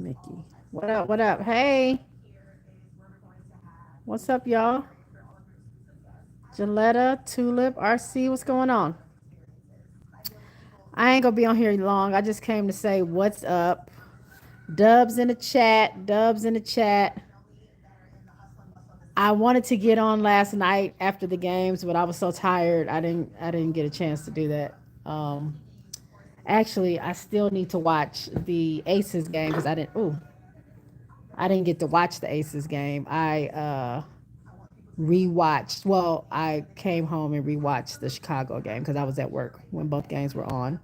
Mickey. What up? What up? Hey, what's up, y'all? Gilletta, Tulip, RC, what's going on? I ain't gonna be on here long. I just came to say what's up. Dubs in the chat. Dubs in the chat. I wanted to get on last night after the games, but I was so tired. I didn't get a chance to do that. Actually, I still need to watch the Aces game because I didn't get to watch the Aces game. I rewatched. Well, I came home and rewatched the Chicago game because I was at work when both games were on.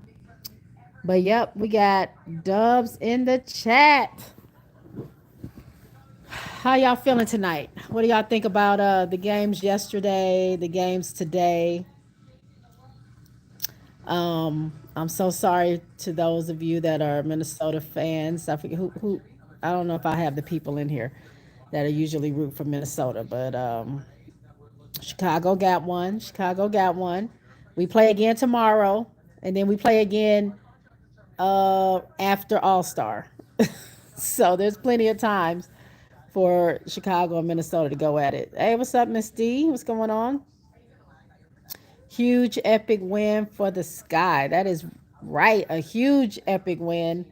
But yep, we got Dubs in the chat. How y'all feeling tonight? What do y'all think about the games yesterday, the games today? I'm so sorry to those of you that are Minnesota fans. I forget who I don't know if I have the people in here that are usually root for Minnesota, but Chicago got one. Chicago got one. We play again tomorrow, and then we play again after All Star. So there's plenty of times for Chicago and Minnesota to go at it. Hey, what's up, Miss D? What's going on? Huge epic win for the Sky. That is right, a huge epic win.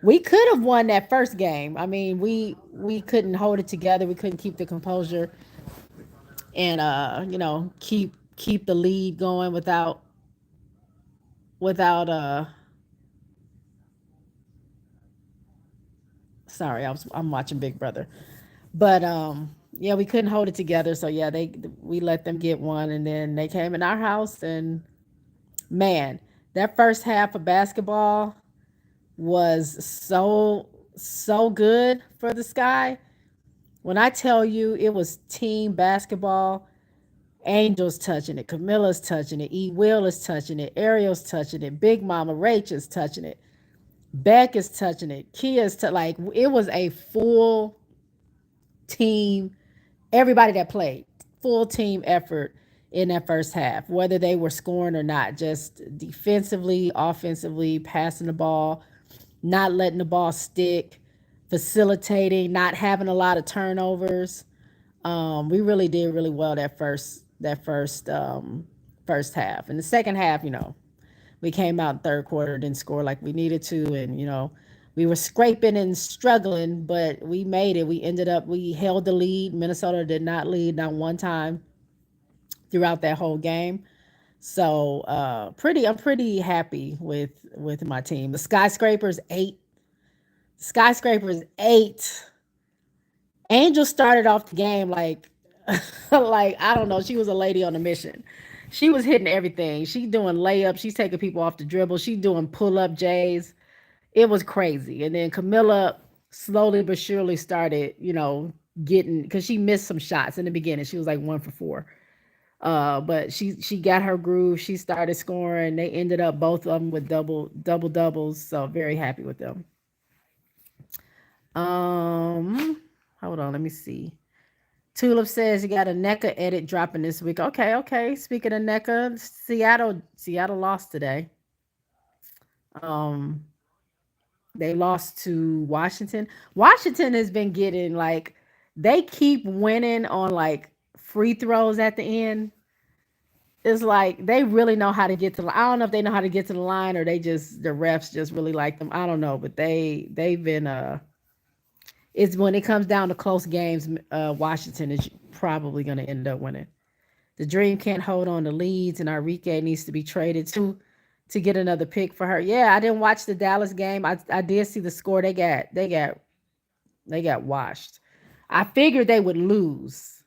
We could have won that first game. I mean, we couldn't hold it together. We couldn't keep the composure and keep the lead going without sorry, I'm watching Big Brother. But yeah, we couldn't hold it together. So yeah, they we let them get one and then they came in our house and man, that first half of basketball was so good for the Sky. When I tell you it was team basketball, Angel's touching it, Camilla's touching it, E Will is touching it, Ariel's touching it, Big Mama Rach is touching it, Beck is touching it, like it was a full team, everybody that played, full team effort in that first half, whether they were scoring or not, just defensively, offensively, passing the ball, not letting the ball stick, facilitating, not having a lot of turnovers. We really did really well that first half. In the second half, we came out in third quarter, didn't score like we needed to, and we were scraping and struggling, but we made it. We held the lead. Minnesota did not lead not one time throughout that whole game. So I'm pretty happy with my team. The skyscrapers 8. Angel started off the game like like I don't know, she was a lady on a mission. She was hitting everything. She's doing layups, she's taking people off the dribble, she's doing pull-up J's. It was crazy. And then Camilla slowly but surely started, getting because she missed some shots in the beginning. She was like 1 for 4. But she got her groove. She started scoring. They ended up both of them with double doubles. So very happy with them. Um, hold on, let me see. Tulip says you got a NECA edit dropping this week. Okay, okay. Speaking of NECA, Seattle lost today. Um, they lost to Washington. Washington has been getting like they keep winning on like free throws at the end. It's like they really know how to get to. I don't know if they know how to get to the line or the refs just really like them. I don't know, but they've been it's when it comes down to close games, Washington is probably going to end up winning. The Dream can't hold on to leads, and Enrique needs to be traded to get another pick for her. Yeah, I didn't watch the Dallas game. I did see the score. They got washed. I figured they would lose,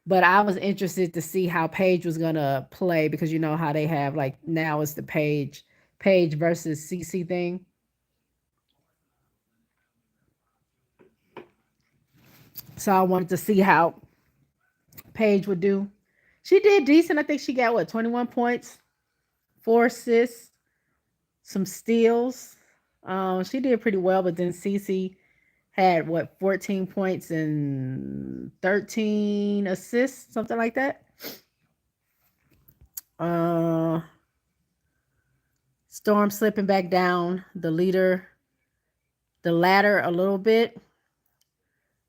but I was interested to see how Paige was gonna play because you know how they have like now it's the Paige versus CC thing. So I wanted to see how Paige would do. She did decent. I think she got what 21 points, 4 assists, some steals. She did pretty well, but then Cece had what 14 points and 13 assists, something like that. Uh, Storm slipping back down. The leader the ladder a little bit.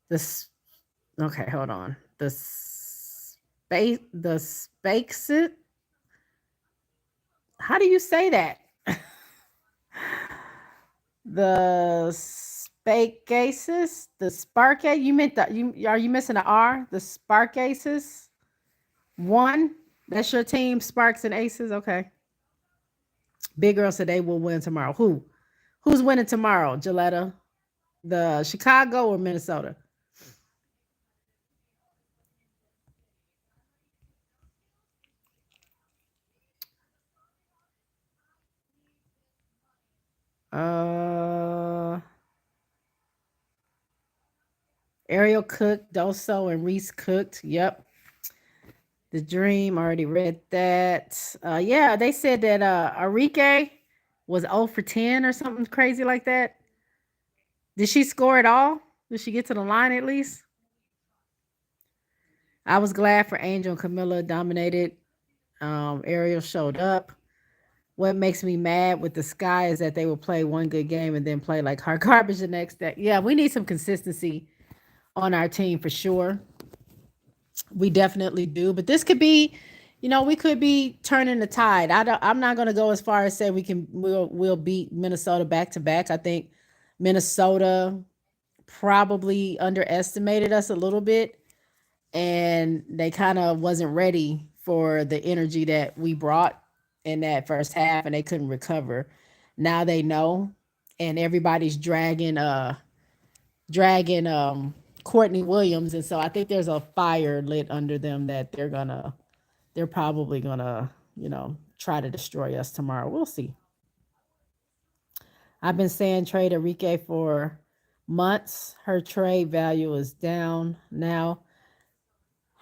This okay, hold on. The spakes it. How do you say that? The Spacaces, the Spark. You meant that you are you missing an R? The Sparkaces one. That's your team, Sparks and Aces. Okay. Big girl said they will win tomorrow. Who? Who's winning tomorrow? Gilletta, the Chicago or Minnesota? Uh, Ariel cooked, Doso and Reese cooked. Yep. The Dream already read that. Yeah, they said that Arike was 0 for 10 or something crazy like that. Did she score at all? Did she get to the line at least? I was glad for Angel and Camilla dominated. Ariel showed up. What makes me mad with the Sky is that they will play one good game and then play like hard garbage the next day. Yeah, we need some consistency on our team for sure. We definitely do. But this could be, we could be turning the tide. I'm not going to go as far as say we'll beat Minnesota back to back. I think Minnesota probably underestimated us a little bit, and they kind of wasn't ready for the energy that we brought in that first half, and they couldn't recover. Now they know, and everybody's dragging Courtney Williams, and so I think there's a fire lit under them that they're probably gonna try to destroy us tomorrow. We'll see. I've been saying trade Enrique for months. Her trade value is down now.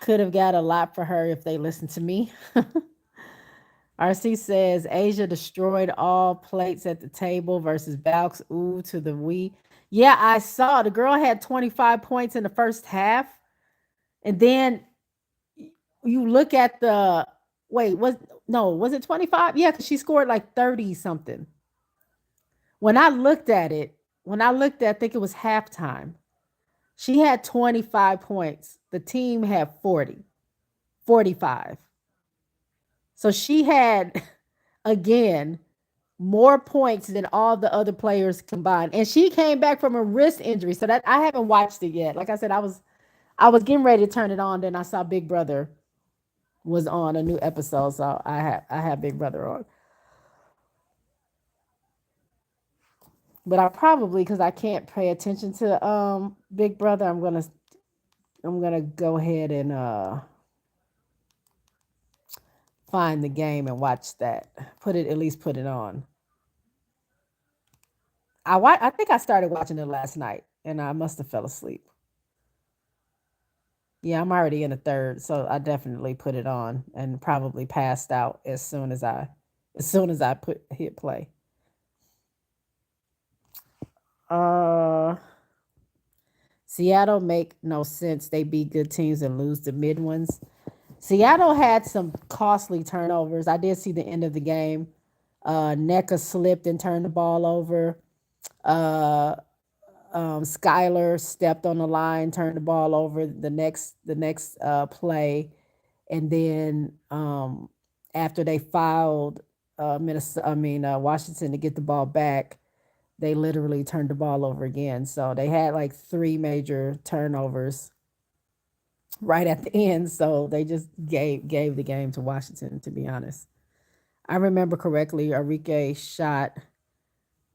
Could have got a lot for her if they listened to me. RC says Asia destroyed all plates at the table versus Valks. Ooh, to the we. Yeah, I saw the girl had 25 points in the first half. And then you look at the wait, was it 25? Yeah, because she scored like 30 something. When I looked at it, I think it was halftime. She had 25 points. The team had 40, 45. So she had again more points than all the other players combined. And she came back from a wrist injury. So that I haven't watched it yet. Like I said, I was getting ready to turn it on, then I saw Big Brother was on a new episode. So I have Big Brother on. But I probably because I can't pay attention to Big Brother, I'm gonna go ahead and find the game and watch that. At least put it on. I think I started watching it last night and I must have fell asleep. Yeah, I'm already in the third, so I definitely put it on and probably passed out as soon as I put hit play. Uh Seattle make no sense. They beat good teams and lose the mid ones. Seattle had some costly turnovers. I did see the end of the game. NECA slipped and turned the ball over. Uh, Skyler stepped on the line, turned the ball over the next play, and then after they fouled Minnesota, Washington to get the ball back, they literally turned the ball over again. So they had like three major turnovers right at the end. So they just gave the game to Washington. To be honest, I remember correctly. Enrique shot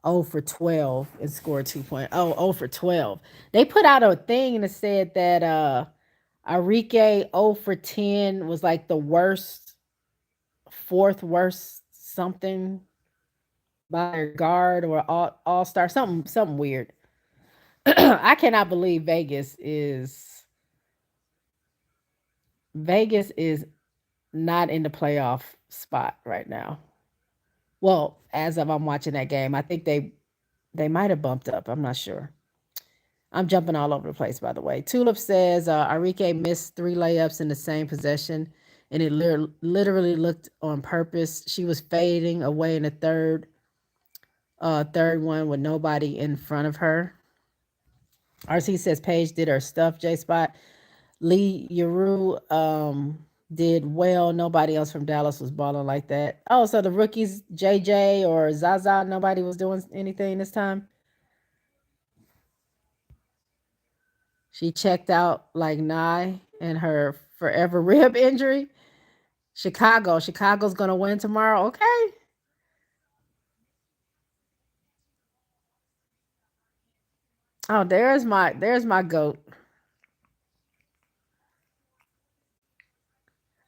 0 for 12 and scored 2 point. Oh, 0 for 12. They put out a thing and it said that Enrique 0 for 10 was like the worst, fourth worst something by a guard or all star, something weird. I cannot believe Vegas is not in the playoff spot right now. Well, as of I'm watching that game, I think they might have bumped up. I'm not sure. I'm jumping all over the place, by the way. Tulip says Enrique missed three layups in the same possession, and it literally looked on purpose. She was fading away in the third. third one with nobody in front of her. RC says Paige did her stuff. J Spot. Lee Yuru did well. Nobody else from Dallas was balling like that. Oh, so the rookies, JJ or Zaza, nobody was doing anything this time. She checked out like Nye and her forever rib injury. Chicago. Chicago's gonna win tomorrow. Okay. Oh, there's my goat.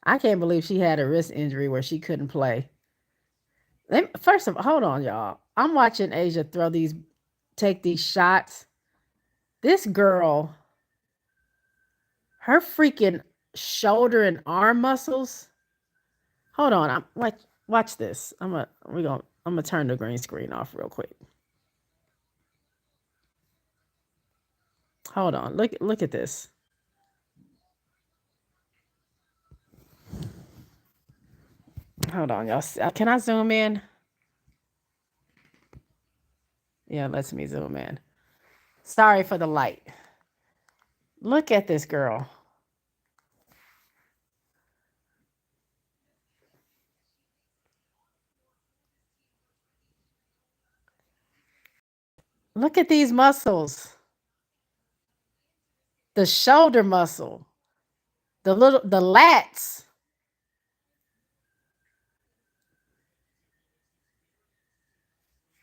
I can't believe she had a wrist injury where she couldn't play. First of all, hold on, y'all. I'm watching Asia take these shots. This girl, her freaking shoulder and arm muscles. Hold on, watch this. I'm gonna turn the green screen off real quick. Hold on, look at this. Hold on, y'all. Can I zoom in? Yeah, it lets me zoom in. Sorry for the light. Look at this girl. Look at these muscles. The shoulder muscle, the lats.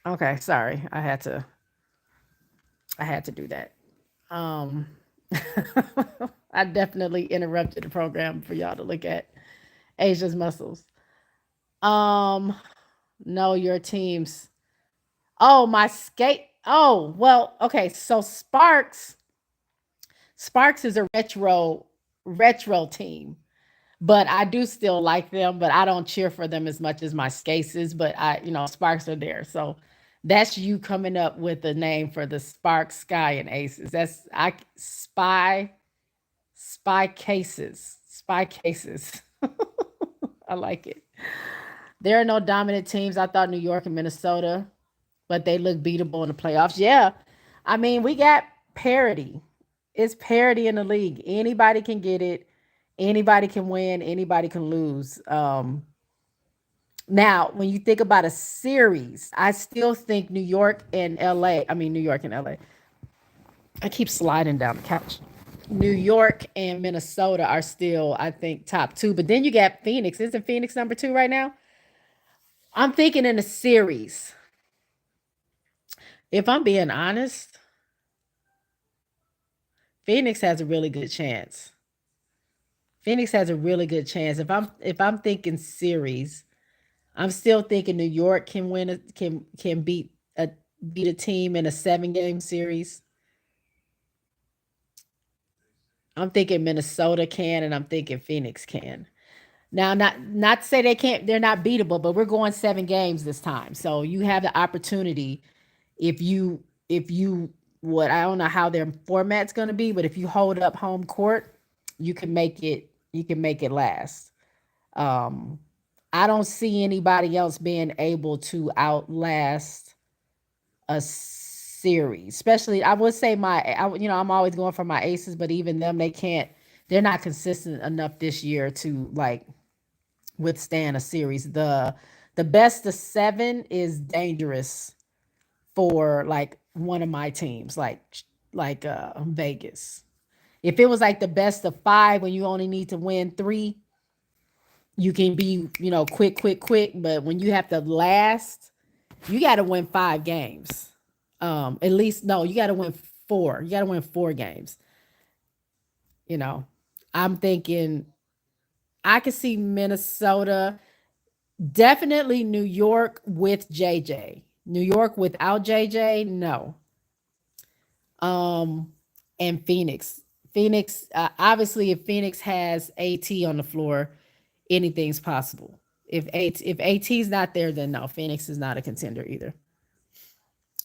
Okay, sorry. I had to do that. Um I definitely interrupted the program for y'all to look at Asia's muscles. Um no, your teams. Oh, my skate. Oh, well, okay. So Sparks is a retro team, but I do still like them, but I don't cheer for them as much as my Skaces, but Sparks are there. So that's you coming up with a name for the Sparks, Sky, and Aces. That's I spy cases. I like it. There are no dominant teams. I thought New York and Minnesota, but they look beatable in the playoffs. Yeah. I mean, we got parity. It's parity in the league. Anybody can get it. Anybody can win. Anybody can lose. Now, when you think about a series, I still think New York and LA. I mean, New York and LA. I keep sliding down the couch. New York and Minnesota are still, I think, top two. But then you got Phoenix. Isn't Phoenix number two right now? I'm thinking in a series. If I'm being honest, Phoenix has a really good chance. Phoenix has a really good chance. If I'm thinking series, I'm still thinking New York can win can beat a team in a 7-game series. I'm thinking Minnesota can, and I'm thinking Phoenix can. Now, not to say they're not beatable, but we're going 7 games this time. So you have the opportunity if you what I don't know how their format's going to be, but if you hold up home court, you can make it last. Um, I don't see anybody else being able to outlast a series. Especially, I would say I'm always going for my aces, but even them, they can't. They're not consistent enough this year to like withstand a series. The best of 7 is dangerous for like one of my teams, like Vegas. If it was like the best of 5 when you only need to win 3, you can be, quick, quick, quick. But when you have to last, you got to win 5 games. At least no, you got to win 4. You got to win 4 games. You know, I'm thinking I could see Minnesota, definitely New York with JJ. New York without JJ, no. Um, and Phoenix. Phoenix, obviously, if Phoenix has AT on the floor, anything's possible. If AT's not there, then no, Phoenix is not a contender either.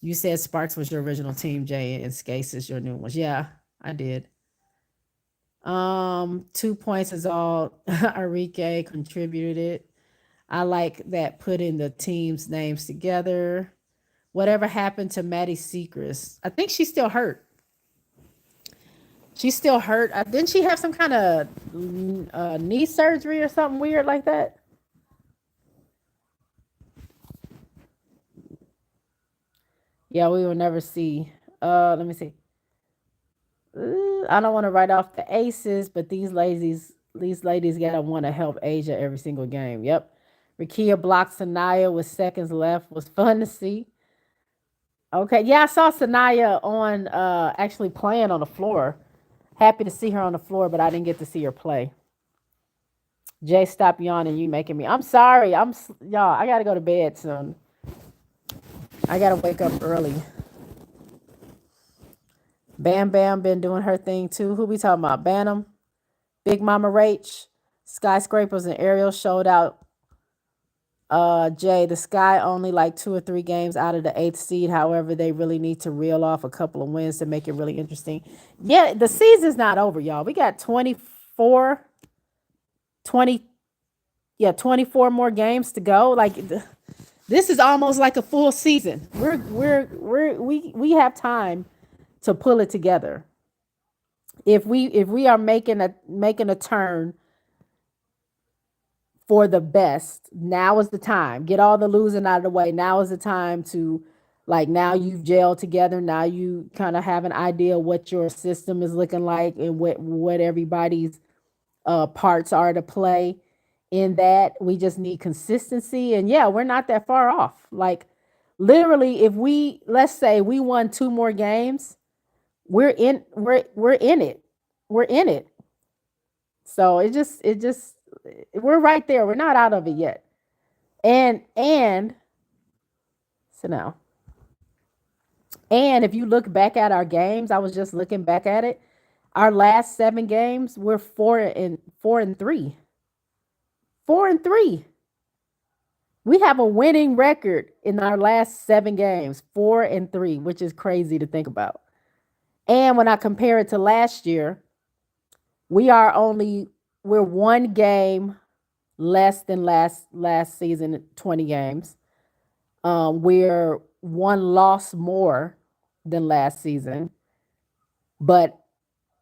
You said Sparks was your original team, Jay, and Skase is your new ones. Yeah, I did. 2 points is all Enrique contributed it. I like that putting the teams' names together. Whatever happened to Maddie Secrets? I think she's still hurt. She's still hurt. Didn't she have some kind of knee surgery or something weird like that? Yeah, we will never see. Let me see. I don't want to write off the aces, but these ladies gotta want to help Asia every single game. Yep. Rakia blocked Sanaya with seconds left. Was fun to see. Okay, yeah, I saw Sanaya on actually playing on the floor. Happy to see her on the floor, but I didn't get to see her play. Jay, stop yawning. You making me. I'm sorry. Y'all. I gotta go to bed soon. I gotta wake up early. Bam Bam been doing her thing too. Who we talking about? Bantam, Big Mama Rach, Skyscrapers and Ariel showed out. Jay, the Sky only like 2 or 3 games out of the eighth seed. However, they really need to reel off a couple of wins to make it really interesting. Yeah, the season's not over, y'all. We got 24, 20, yeah, 24 more games to go. Like this is almost like a full season. We have time to pull it together. If we are making a turn for the best, now is the time. Get all the losing out of the way. Now is the time to, like, now you've gelled together. Now you kind of have an idea what your system is looking like and what everybody's parts are to play in that. We just need consistency. And yeah, we're not that far off. Like, literally, if we, let's say we won 2 more games, we're in it. We're in it. So it just we're right there. We're not out of it yet. And so now, and if you look back at our games, I was just looking back at it. Our last 7 games, we're 4-3. 4-3. We have a winning record in our last 7 games, 4-3, which is crazy to think about. And when I compare it to last year, we are only we're 1 game less than last season, 20 games. We're 1 loss more than last season, but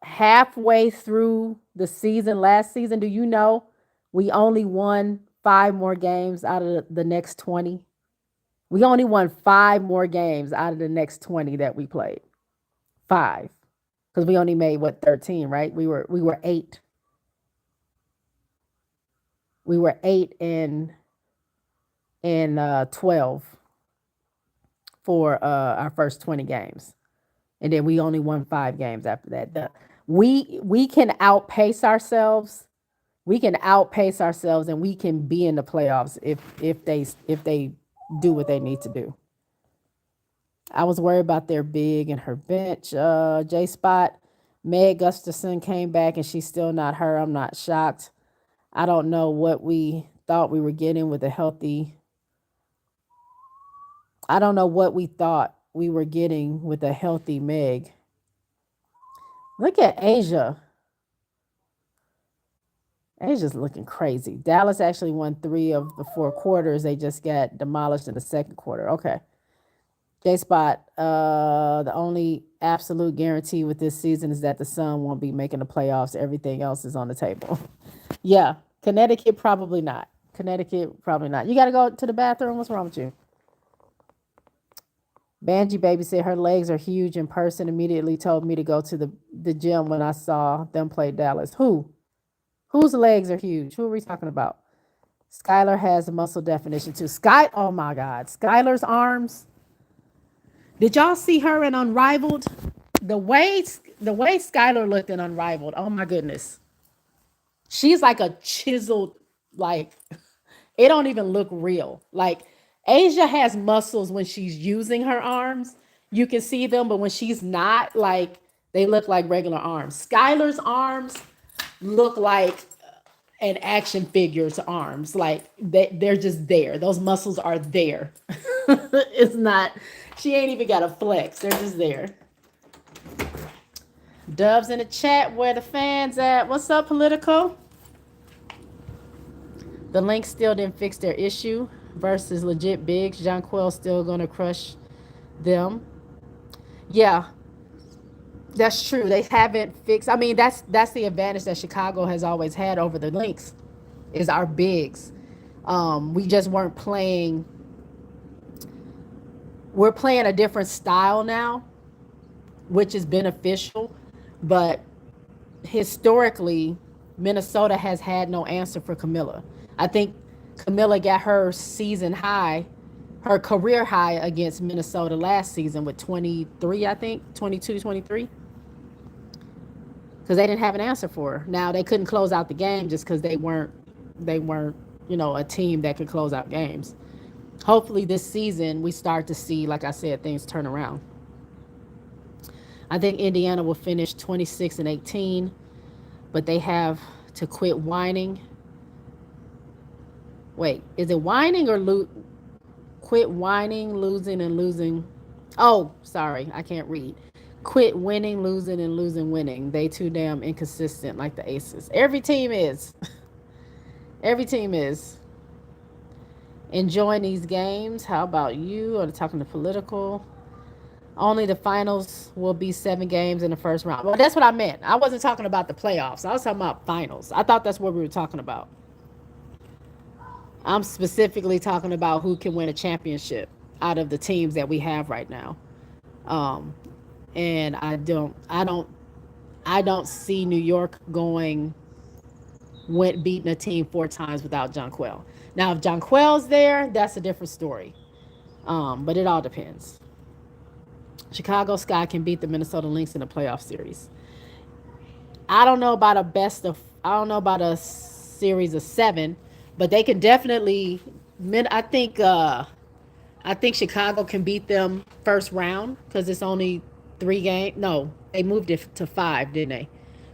halfway through the season last season, do you know we only won 5 more games out of the next 20? We only won 5 more games out of the next 20 that we played. Five. Because we only made what, 13, right? We were eight. We were eight in 12 for our first 20 games. And then we only won 5 games after that. We can outpace ourselves. We can outpace ourselves, and we can be in the playoffs if they do what they need to do. I was worried about their big and her bench. J Spot, Meg Gustafson came back and she's still not her. I'm not shocked. I don't know what we thought we were getting with a healthy. I don't know what we thought we were getting with a healthy Meg. Look at Asia. Asia's looking crazy. Dallas actually won 3 of the 4 quarters. They just got demolished in the second quarter. Okay. J Spot, the only absolute guarantee with this season is that the Sun won't be making the playoffs. Everything else is on the table. Yeah, Connecticut probably not. Connecticut probably not. You got to go to the bathroom. What's wrong with you? Banji baby said her legs are huge in person. Immediately told me to go to the gym when I saw them play Dallas. Who? Whose legs are huge? Who are we talking about? Skylar has a muscle definition too. Oh my God. Skylar's arms. Did y'all see her in Unrivaled? The way Skylar looked in Unrivaled. Oh my goodness. She's like a chiseled, like it don't even look real. Like Asia has muscles when she's using her arms. You can see them, but when she's not, like they look like regular arms. Skylar's arms look like an action figure's arms. Like they're just there. Those muscles are there. It's not, she ain't even got a flex. They're just there. Dubs in the chat, where the fans at? What's up, Political? The Lynx still didn't fix their issue versus legit bigs. Jonquil still gonna crush them. Yeah, that's true. They haven't fixed. I mean, that's the advantage that Chicago has always had over the Lynx is our bigs. We just weren't playing. We're playing a different style now, which is beneficial. But historically, Minnesota has had no answer for Camilla. I think Camilla got her season high, her career high against Minnesota last season with 23, I think, 22, 23, because they didn't have an answer for her. Now they couldn't close out the game just because they weren't, a team that could close out games. Hopefully this season we start to see, like I said, things turn around. I think Indiana will finish 26-18, but they have to quit whining. Wait, is it whining or quit whining, losing, and losing? Oh, sorry, I can't read. Quit winning, losing, and losing, winning. They too damn inconsistent, like the Aces. Every team is. Every team is enjoying these games. How about you? Are they talking to political? Only the finals will be 7 games in the first round. Well, that's what I meant. I wasn't talking about the playoffs. I was talking about finals. I thought that's what we were talking about. I'm specifically talking about who can win a championship out of the teams that we have right now. Um, and I don't see New York going went beating a team 4 times without Jonquel. Now, if Jonquel's there, that's a different story. But it all depends. Chicago Sky can beat the Minnesota Lynx in the playoff series. I don't know about a best of. I don't know about a series of 7, but they can definitely. I think. I think Chicago can beat them first round because it's only 3 games. No, they moved it to 5, didn't they?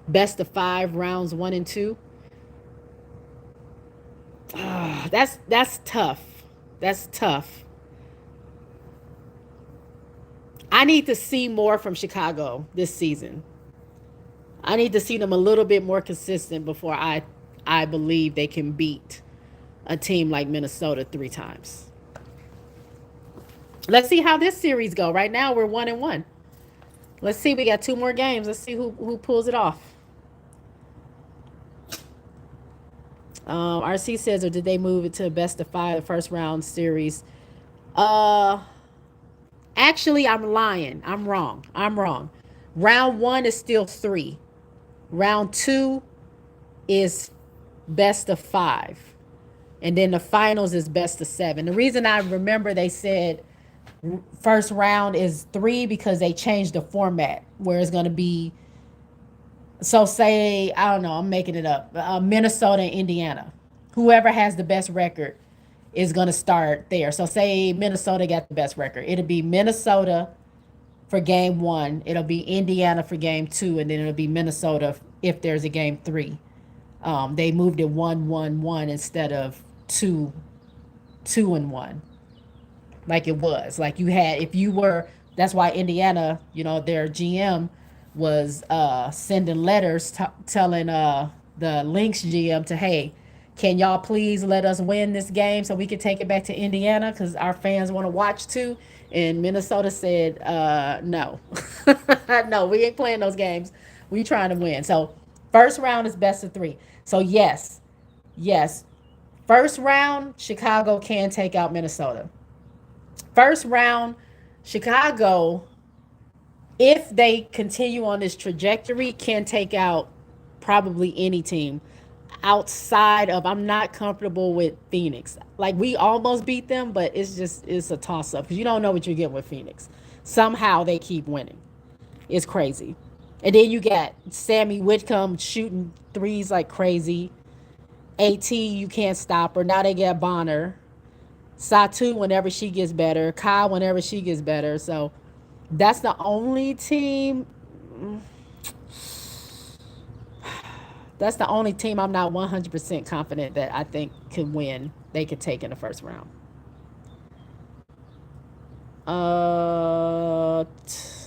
Best of 5 rounds 1 and 2. That's tough. That's tough. I need to see more from Chicago this season. I need to see them a little bit more consistent before I believe they can beat a team like Minnesota 3 times. Let's see how this series go. Right now we're 1-1. Let's see. We got 2 more games. Let's see who pulls it off. RC says, or did they move it to best of 5, the first round series? Uh, Actually, I'm lying. I'm wrong. I'm wrong. Round 1 is still 3. Round 2 is best of 5. And then the finals is best of 7. The reason I remember they said first round is 3 because they changed the format where it's going to be, so say, I don't know, I'm making it up, Minnesota and Indiana. Whoever has the best record is going to start there. So say Minnesota got the best record. It'll be Minnesota for game 1. It'll be Indiana for game 2. And then it'll be Minnesota if there's a game 3. They moved it 1-1-1 instead of 2-2-1, like it was. Like you had, if you were, that's why Indiana, their GM was sending letters telling the Lynx GM to, hey, can y'all please let us win this game so we can take it back to Indiana because our fans want to watch too. And Minnesota said, no. No, we ain't playing those games. We trying to win. So first round is best of 3. So yes. First round, Chicago can take out Minnesota. First round, Chicago, if they continue on this trajectory, can take out probably any team outside of, I'm not comfortable with Phoenix. Like we almost beat them, but it's a toss up because you don't know what you're getting with Phoenix. Somehow they keep winning. It's crazy. And then you got Sammy Whitcomb shooting threes like crazy. AT, you can't stop her. Now they got Bonner. Satu whenever she gets better. Kyle whenever she gets better. So that's the only team. That's the only team I'm not 100% confident that I think could win. They could take in the first round.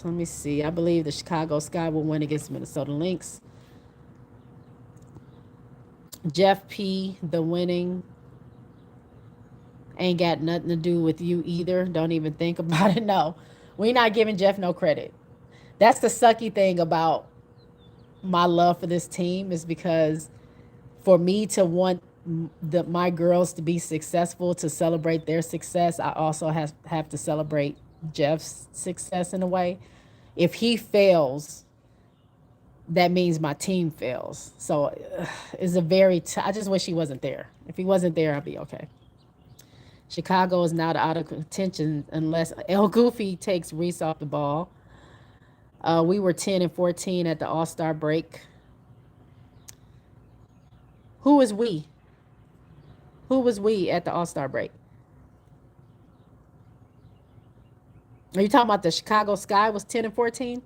Let me see. I believe the Chicago Sky will win against Minnesota Lynx. Jeff P, the winning ain't got nothing to do with you either. Don't even think about it. No. We not giving Jeff no credit. That's the sucky thing about my love for this team is because for me to want my girls to be successful, to celebrate their success, I also have to celebrate Jeff's success in a way. If he fails, that means my team fails. So it's a I just wish he wasn't there. If he wasn't there, I'd be okay. Chicago is not out of contention unless El Goofy takes Reese off the ball. We were 10-14 at the All Star break. Who is we? Who was we at the All Star break? Are you talking about the Chicago Sky was 10-14?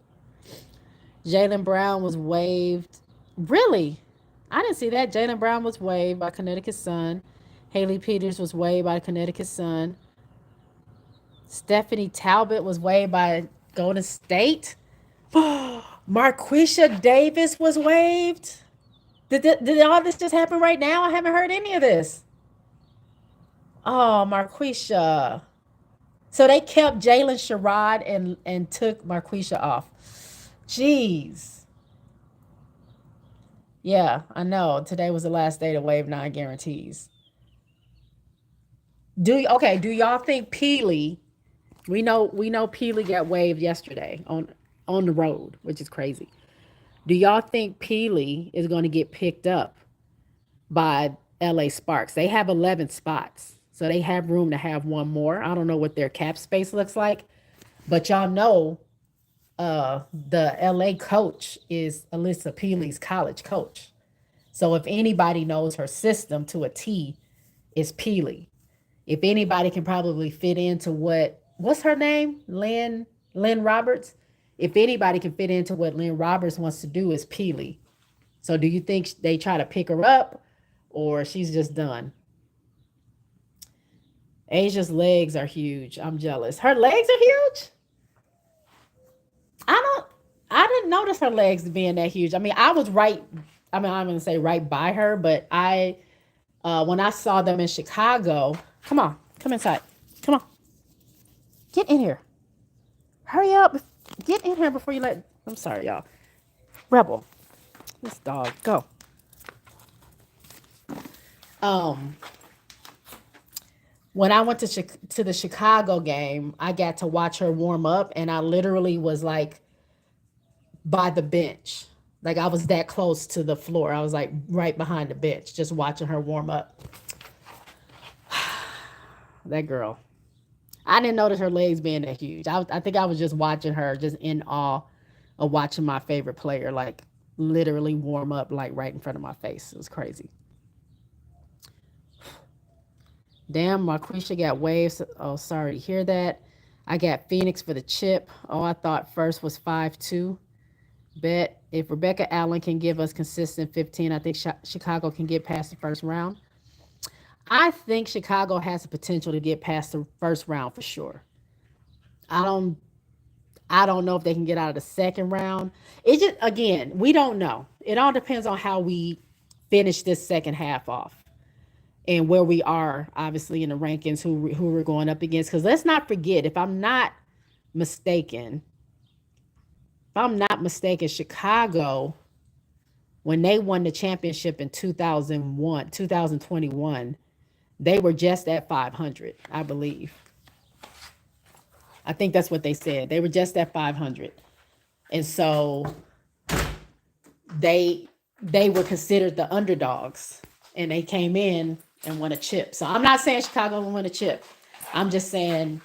Jaylen Brown was waived. Really? I didn't see that. Jaylen Brown was waived by Connecticut Sun. Haley Peters was waived by Connecticut Sun. Stephanie Talbot was waived by Golden State. Marquisha Davis was waived. Did all this just happen right now? I haven't heard any of this. Oh, Marquisha. So they kept Jalen Sherrod and took Marquisha off. Jeez. Yeah, I know. Today was the last day to waive non-guarantees. Do y'all think Peely, we know Peely got waived yesterday on the road, which is crazy. Do y'all think Peely is going to get picked up by LA Sparks? They have 11 spots. So they have room to have one more. I don't know what their cap space looks like, but y'all know the LA coach is Alyssa Peely's college coach. So if anybody knows her system to a T, it's Peely. If anybody can probably fit into what's her name? Lynn Roberts. If anybody can fit into what Lynn Roberts wants to do, is Peely. So do you think they try to pick her up or she's just done? Asia's legs are huge. I'm jealous. Her legs are huge? I don't I didn't notice her legs being that huge. I mean, I was right. I mean, I'm gonna say right by her, but I when I saw them in Chicago, come on, come inside. Come on. Get in here. Hurry up. Get in here before you let I'm sorry, y'all. Rebel. This dog. Go. Um when I went to the Chicago game, I got to watch her warm up, and I literally was like by the bench. Like I was that close to the floor. I was like right behind the bench, just watching her warm up. That girl. I didn't notice her legs being that huge. I think I was just watching her, just in awe of watching my favorite player, like literally warm up, like right in front of my face. It was crazy. Damn, Marquisha got waves. Oh, sorry to hear that. I got Phoenix for the chip. Oh, I thought first was 5-2. Bet if Rebecca Allen can give us consistent 15, I think Chicago can get past the first round. I think Chicago has the potential to get past the first round for sure. I don't I don't know if they can get out of the second round. It just again, we don't know. It all depends on how we finish this second half off and where we are obviously in the rankings, who we're going up against, cuz let's not forget, mistaken, if I'm not mistaken, Chicago, when they won the championship in 2021, they were just at 500, I believe. I think that's what they said. They were just at 500. And so they they were considered the underdogs, and they came in and won a chip. So I'm not saying Chicago will win a chip. I'm just saying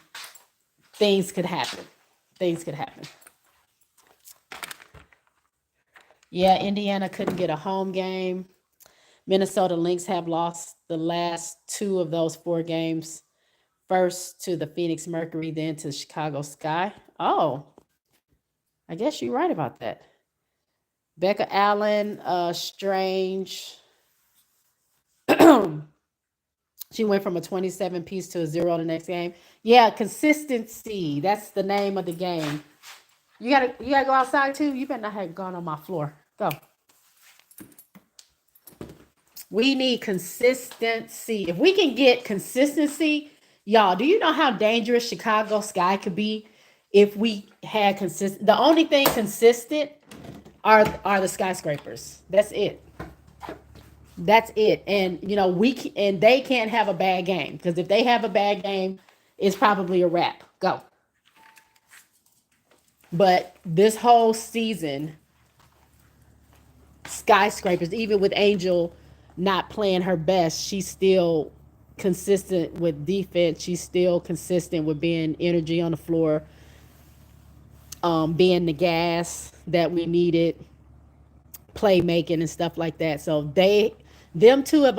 things could happen. Things could happen. Yeah, Indiana couldn't get a home game. Minnesota Lynx have lost the last two of those four games. First to the Phoenix Mercury, then to Chicago Sky. Oh, I guess you're right about that. Becca Allen, Strange. She went from a 27 piece to a zero the next game. Yeah, consistency. That's the name of the game. You gotta go outside too. You better not have gone on my floor. Go. We need consistency. If we can get consistency, y'all, do you know how dangerous Chicago Sky could be if we had consistent. The only thing consistent are the skyscrapers. That's it. That's it. And and they can't have a bad game, because if they have a bad game, it's probably a wrap. Go. But this whole season, skyscrapers, even with Angel not playing her best, she's still consistent with defense. She's still consistent with being energy on the floor, being the gas that we needed, playmaking and stuff like that. So them two have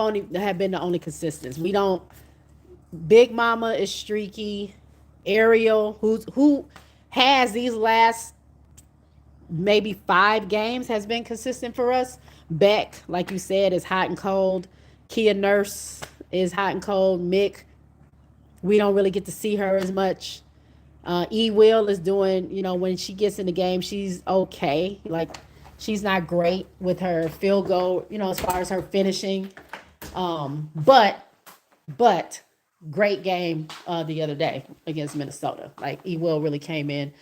been the only consistents. We don't. Big Mama is streaky. Ariel, who has these last maybe 5 games, has been consistent for us. Beck, like you said, is hot and cold. Kia Nurse is hot and cold. Mick, we don't really get to see her as much. E Will is doing, when she gets in the game, she's okay. Like, she's not great with her field goal, as far as her finishing. But great game the other day against Minnesota. Like, E Will really came in.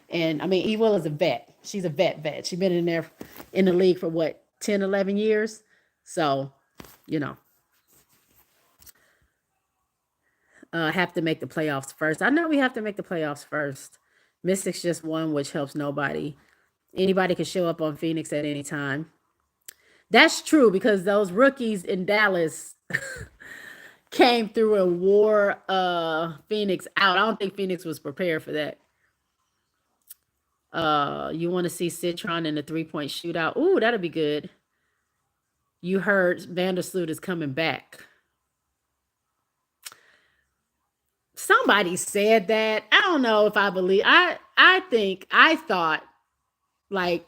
And I mean, E Will is a vet. She's a vet. She's been in there in the league for what, 10, 11 years? So, you know, have to make the playoffs first. I know we have to make the playoffs first. Mystics just won, which helps nobody. Anybody can show up on Phoenix at any time. That's true, because those rookies in Dallas came through and wore Phoenix out. I don't think Phoenix was prepared for that. You want to see Citron in the 3-point shootout? Ooh, that'll be good. You heard Vandersloot is coming back. Somebody said that. I don't know if I believe. I thought, like,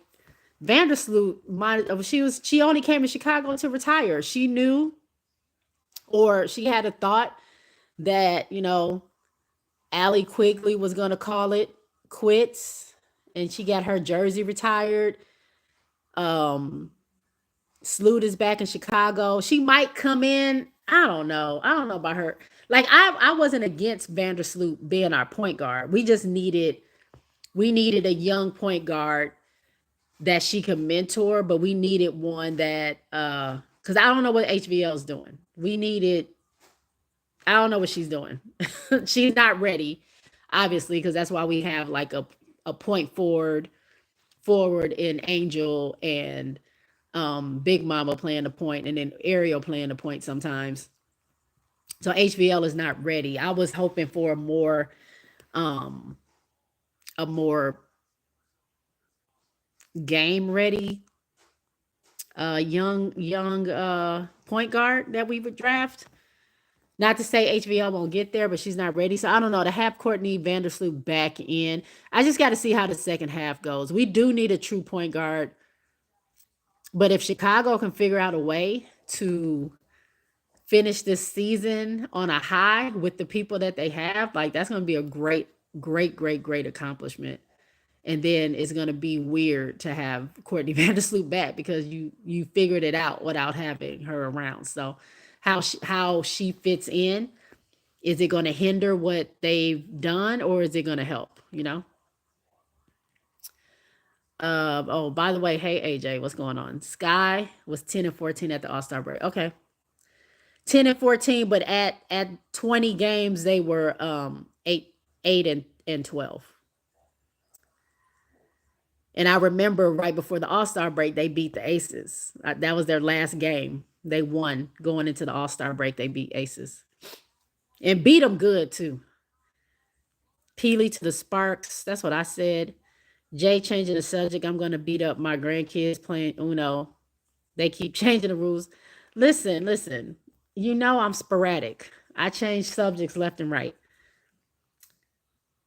Vandersloot might. She only came to Chicago to retire. She knew, or she had a thought that Allie Quigley was gonna call it quits, and she got her jersey retired. Um, Sloot is back in Chicago. She might come in. I don't know. I don't know about her. Like, I wasn't against Vandersloot being our point guard. We needed a young point guard that she could mentor, but we needed one that because I don't know what HVL is doing. I don't know what she's doing. She's not ready, obviously, because that's why we have like a point forward in Angel, and Big Mama playing the point, and then Ariel playing the point sometimes. So HVL is not ready. I was hoping for um a more game ready young point guard that we would draft. Not to say HVL won't get there, but she's not ready. So I don't know. To have Courtney Vandersloot back in, I just got to see how the second half goes. We do need a true point guard. But if Chicago can figure out a way to finish this season on a high with the people that they have, like, that's going to be a great, great, great, great accomplishment. And then it's going to be weird to have Courtney Vandersloot back, because you figured it out without having her around. So how she fits in, is it going to hinder what they've done, or is it going to help? Oh, by the way, hey AJ, what's going on? Sky was 10-14 at the All-Star break. Okay. 10-14, but at 20 games they were 8 and 12. And I remember right before the All-Star break, they beat the Aces. That was their last game. They won going into the All-Star break. They beat Aces and beat them good too. Peely to the Sparks. That's what I said. Jay changing the subject. I'm going to beat up my grandkids playing Uno. They keep changing the rules. Listen. I'm sporadic. I change subjects left and right.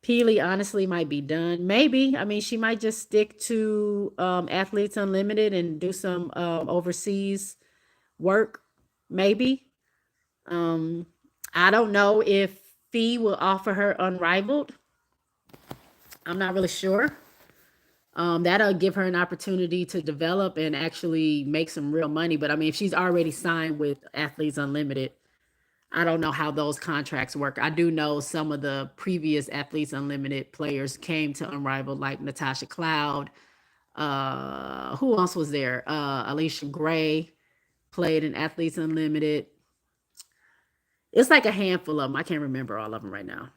Peely honestly might be done. Maybe. I mean, she might just stick to Athletes Unlimited and do some overseas work. Maybe. I don't know if Fee will offer her Unrivaled. I'm not really sure. That'll give her an opportunity to develop and actually make some real money. But I mean, if she's already signed with Athletes Unlimited, I don't know how those contracts work. I do know some of the previous Athletes Unlimited players came to Unrivaled, like Natasha Cloud. Who else was there? Alicia Gray played in Athletes Unlimited. It's like a handful of them. I can't remember all of them right now.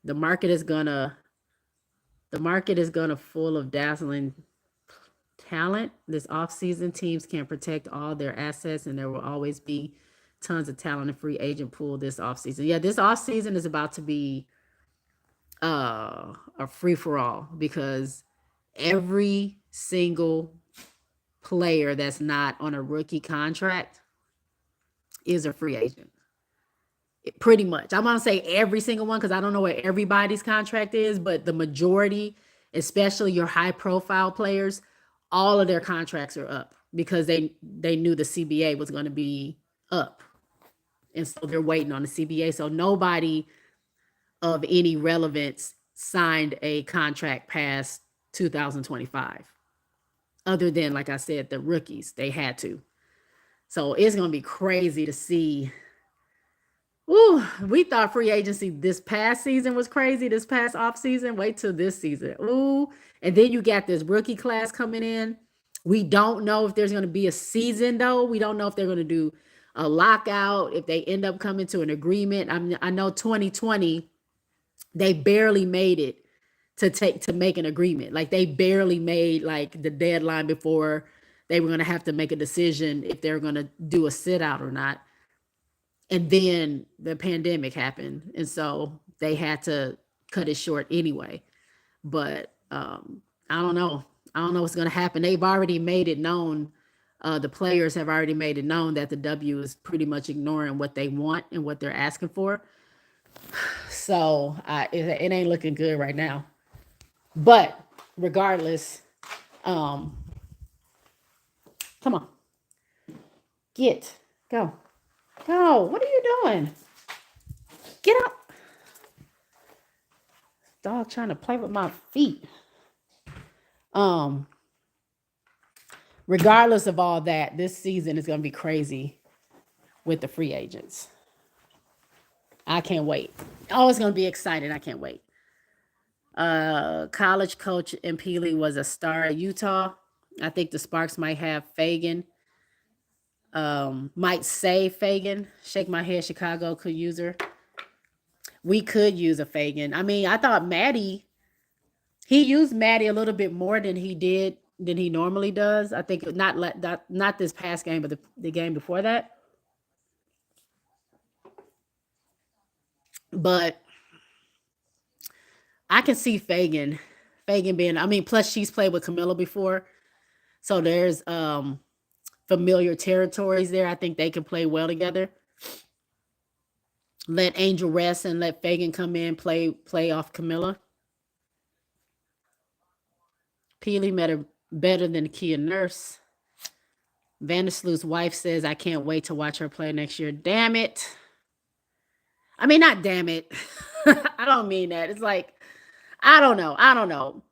The market is gonna the market is gonna full of dazzling talent. This offseason, teams can protect all their assets, and there will always be tons of talent and free agent pool this offseason. Yeah, this offseason is about to be a free for all because every single player that's not on a rookie contract is a free agent. Pretty much. I'm gonna say every single one because I don't know what everybody's contract is, but the majority, especially your high profile players, all of their contracts are up because they knew the CBA was going to be up, and so they're waiting on the CBA. So nobody of any relevance signed a contract past 2025, other than like I said, the rookies they had to. So it's gonna be crazy to see. Ooh, we thought free agency this past season was crazy, this past off season. Wait till this season. Ooh, and then you got this rookie class coming in. We don't know if there's going to be a season though. We don't know if they're going to do a lockout, if they end up coming to an agreement. I know 2020 they barely made it to make an agreement. Like they barely made like the deadline before they were going to have to make a decision if they're going to do a sit out or not. And then the pandemic happened, and so they had to cut it short anyway. But I don't know. I don't know what's going to happen. They've already made it known. The players have already made it known that the W is pretty much ignoring what they want and what they're asking for. So it ain't looking good right now. But regardless, um, come on, get go, go. What are you doing? Get up, dog! Trying to play with my feet. Um, regardless of all that, this season is going to be crazy with the free agents. I can't wait. Oh, it's going to be exciting. I can't wait. College coach in Peely was a star at Utah. I think the Sparks might have Fagan. Might say Fagan. Shake my head. Chicago could use her. We could use a Fagan. I mean, I thought Maddie. He used Maddie a little bit more than he normally does. I think not this past game, but the game before that. But I can see Fagan being. I mean, plus she's played with Camilla before, so there's familiar territories there. I think they can play well together. Let Angel rest and let Fagan come in play off Camilla. Peely met her better than Kia Nurse. Vandersloot's wife says, I can't wait to watch her play next year. Damn it. I mean, not damn it. I don't mean that. It's like, I don't know. I don't know.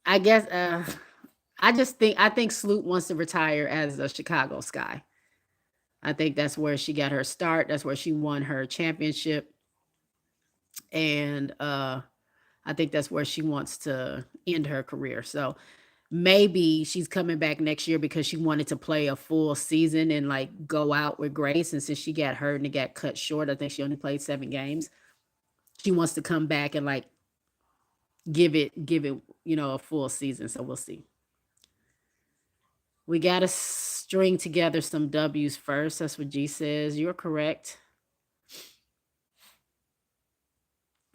I guess I think Sloot wants to retire as a Chicago Sky. I think that's where she got her start. That's where she won her championship. And I think that's where she wants to end her career. So maybe she's coming back next year because she wanted to play a full season and like go out with grace. And since she got hurt and it got cut short, I think she only played 7 games. She wants to come back and like give it, a full season. So we'll see. We got to string together some W's first. That's what G says. You're correct.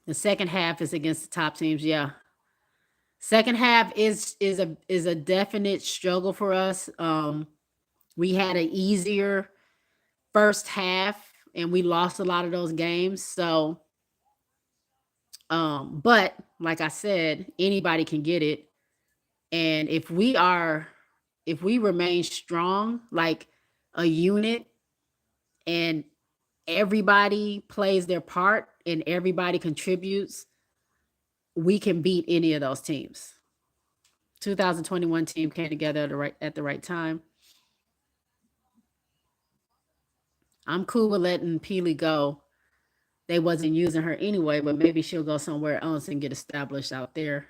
The second half is against the top teams. Yeah. Second half is a definite struggle for us. We had an easier first half and we lost a lot of those games. So but like I said, anybody can get it. And if we remain strong like a unit and everybody plays their part and everybody contributes, we can beat any of those teams. 2021 team came together at the right time. I'm cool with letting Peely go. They wasn't using her anyway, but maybe she'll go somewhere else and get established out there.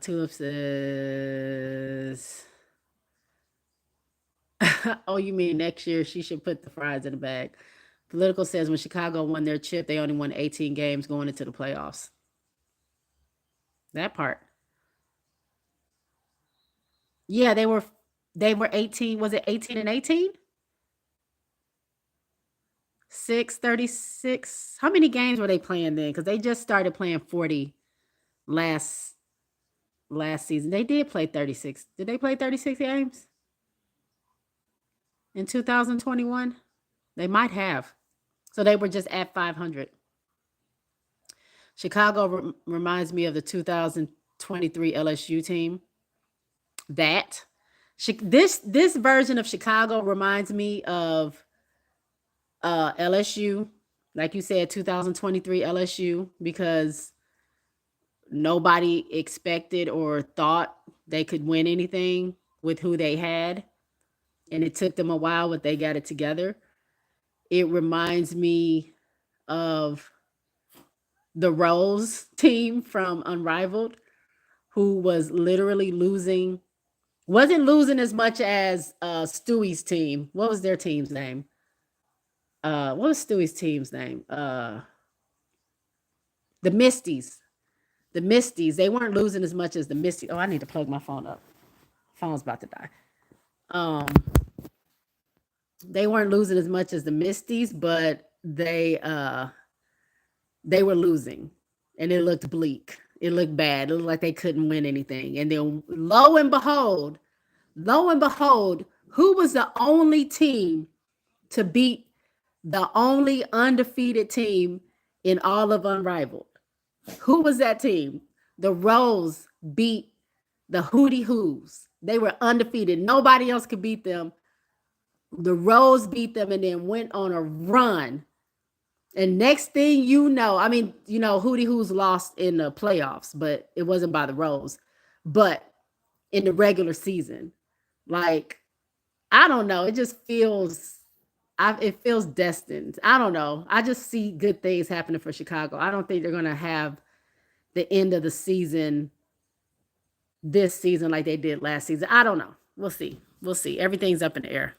Tulip says, "Oh, you mean next year she should put the fries in the bag." Political says when Chicago won their chip, they only won 18 games going into the playoffs. That part. Yeah, they were 18. Was it 18 and 18? 636. How many games were they playing then? Because they just started playing 40 last last season. They did play 36. Did they play 36 games in 2021? They might have. So they were just at 500. Chicago reminds me of the 2023 LSU team. That this version of Chicago reminds me of LSU, like you said, 2023 LSU, because nobody expected or thought they could win anything with who they had, and it took them a while, but they got it together. It reminds me of the Rose team from Unrivaled, who was literally losing, wasn't losing as much as Stewie's team. What was their team's name? What was Stewie's team's name? The Misties. The Misties. They weren't losing as much as the Misties. Oh, I need to plug my phone up. Phone's about to die. Um, they weren't losing as much as the Misties, but they were losing, and it looked bleak. It looked bad. It looked like they couldn't win anything. And then lo and behold, who was the only team to beat the only undefeated team in all of Unrivaled? Who was that team? The Rose beat the Hootie Who's. They were undefeated. Nobody else could beat them. The Rose beat them and then went on a run. And next thing you know, I mean, Hootie Who's lost in the playoffs, but it wasn't by the Rose. But in the regular season, like, I don't know. It just it feels destined. I don't know. I just see good things happening for Chicago. I don't think they're going to have the end of the season this season like they did last season. I don't know. We'll see. We'll see. Everything's up in the air.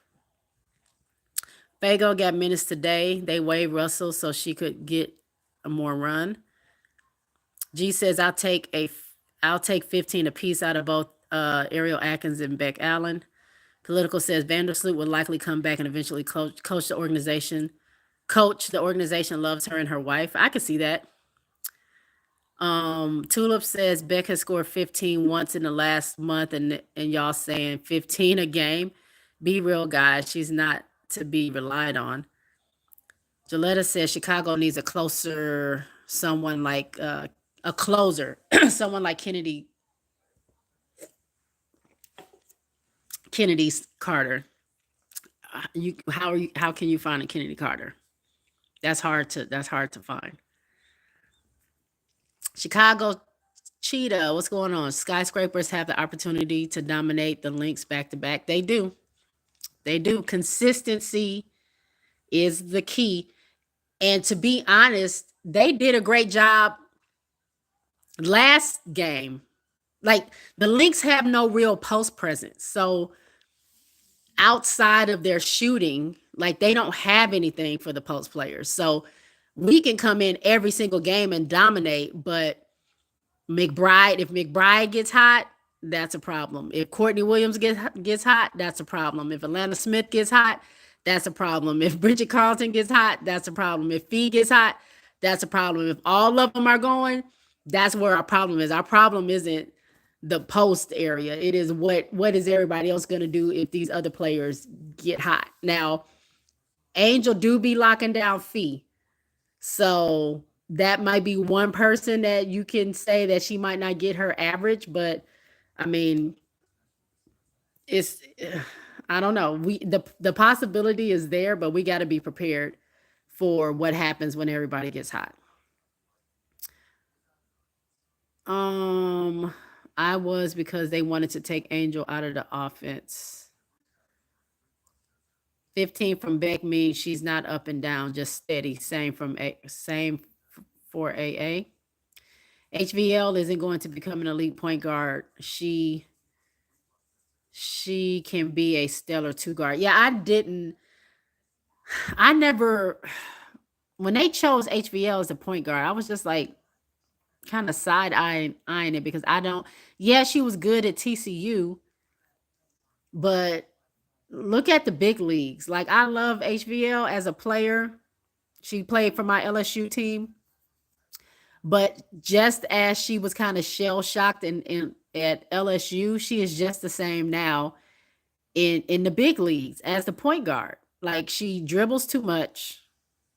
Fago got minutes today. They waived Russell so she could get a more run. G says I'll take 15 apiece out of both Ariel Atkins and Beck Allen. Political says Vandersloot will likely come back and eventually coach the organization. Coach, the organization loves her and her wife. I could see that. Tulip says Beck has scored 15 once in the last month, and y'all saying 15 a game. Be real, guys. She's not to be relied on. Joletta says Chicago needs a closer, someone like a closer, someone like Kennedy Carter. How can you find a Kennedy Carter? That's hard to find. Chicago Cheetah, what's going on? Skyscrapers have the opportunity to dominate the Lynx back to back. They do. They do. Consistency is the key. And to be honest, they did a great job last game. Like, the Lynx have no real post presence. So outside of their shooting, like, they don't have anything for the post players. So we can come in every single game and dominate, but if McBride gets hot, that's a problem. If Courtney Williams gets hot, that's a problem. If Atlanta Smith gets hot, that's a problem. If Bridget Carlton gets hot, that's a problem. If Fee gets hot, that's a problem. If all of them are going, that's where our problem is. Our problem isn't the post area. It is what is everybody else going to do if these other players get hot. Now, Angel do be locking down Fee. So that might be one person that you can say that she might not get her average, but I mean, it's I don't know. The possibility is there, but we got to be prepared for what happens when everybody gets hot. I was, because they wanted to take Angel out of the offense. 15 from Beck means she's not up and down, just steady. Same for AA. HVL isn't going to become an elite point guard. She can be a stellar two guard. Yeah, I never when they chose HVL as a point guard, I was just like kind of eyeing it because I don't. Yeah, she was good at TCU, but look at the big leagues. Like I love HVL as a player. She played for my LSU team, but just as she was kind of shell shocked in at LSU, she is just the same now in the big leagues as the point guard. Like she dribbles too much.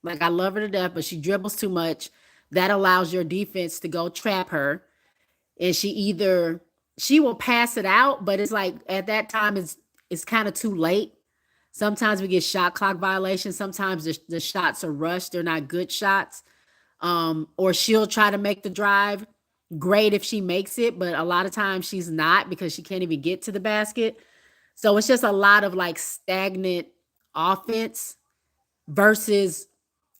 Like I love her to death, but she dribbles too much. That allows your defense to go trap her, and she will pass it out, but it's like at that time it's kind of too late. Sometimes we get shot clock violations. Sometimes the shots are rushed. They're not good shots. Or she'll try to make the drive. Great if she makes it, but a lot of times she's not because she can't even get to the basket. So it's just a lot of like stagnant offense versus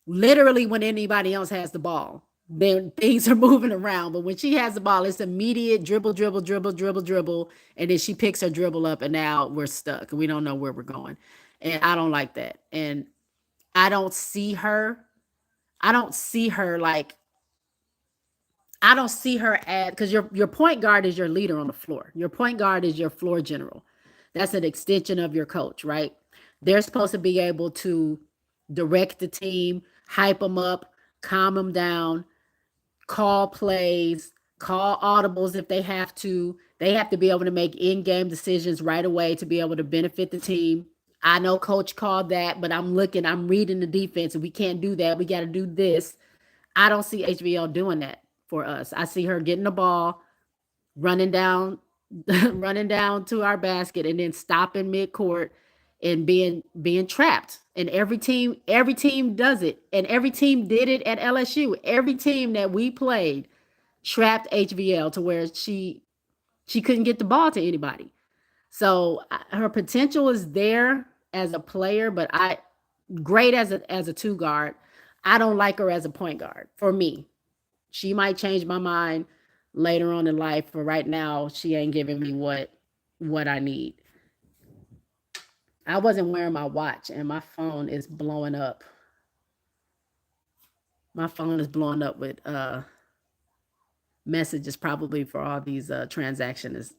literally when anybody else has the ball. Then things are moving around. But when she has the ball, it's immediate dribble, dribble, dribble, dribble, dribble. And then she picks her dribble up, and now we're stuck. We don't know where we're going. And I don't like that. And I don't see her. I don't see her like I don't see her at because your point guard is your leader on the floor. Your point guard is your floor general. That's an extension of your coach, right? They're supposed to be able to direct the team, hype them up, calm them down, call plays, call audibles if they have to. They have to be able to make in-game decisions right away to be able to benefit the team. I know coach called that, but I'm reading the defense, and we can't do that. We got to do this. I don't see HBL doing that for us. I see her getting the ball, running down, running down to our basket, and then stopping midcourt and being trapped. And every team does it, and every team did it at LSU. Every team that we played trapped HVL to where she couldn't get the ball to anybody. So her potential is there as a player, but I great as a two guard. I don't like her as a point guard for me. She might change my mind later on in life, but right now she ain't giving me what I need. I wasn't wearing my watch and my phone is blowing up. My phone is blowing up with messages probably for all these transactions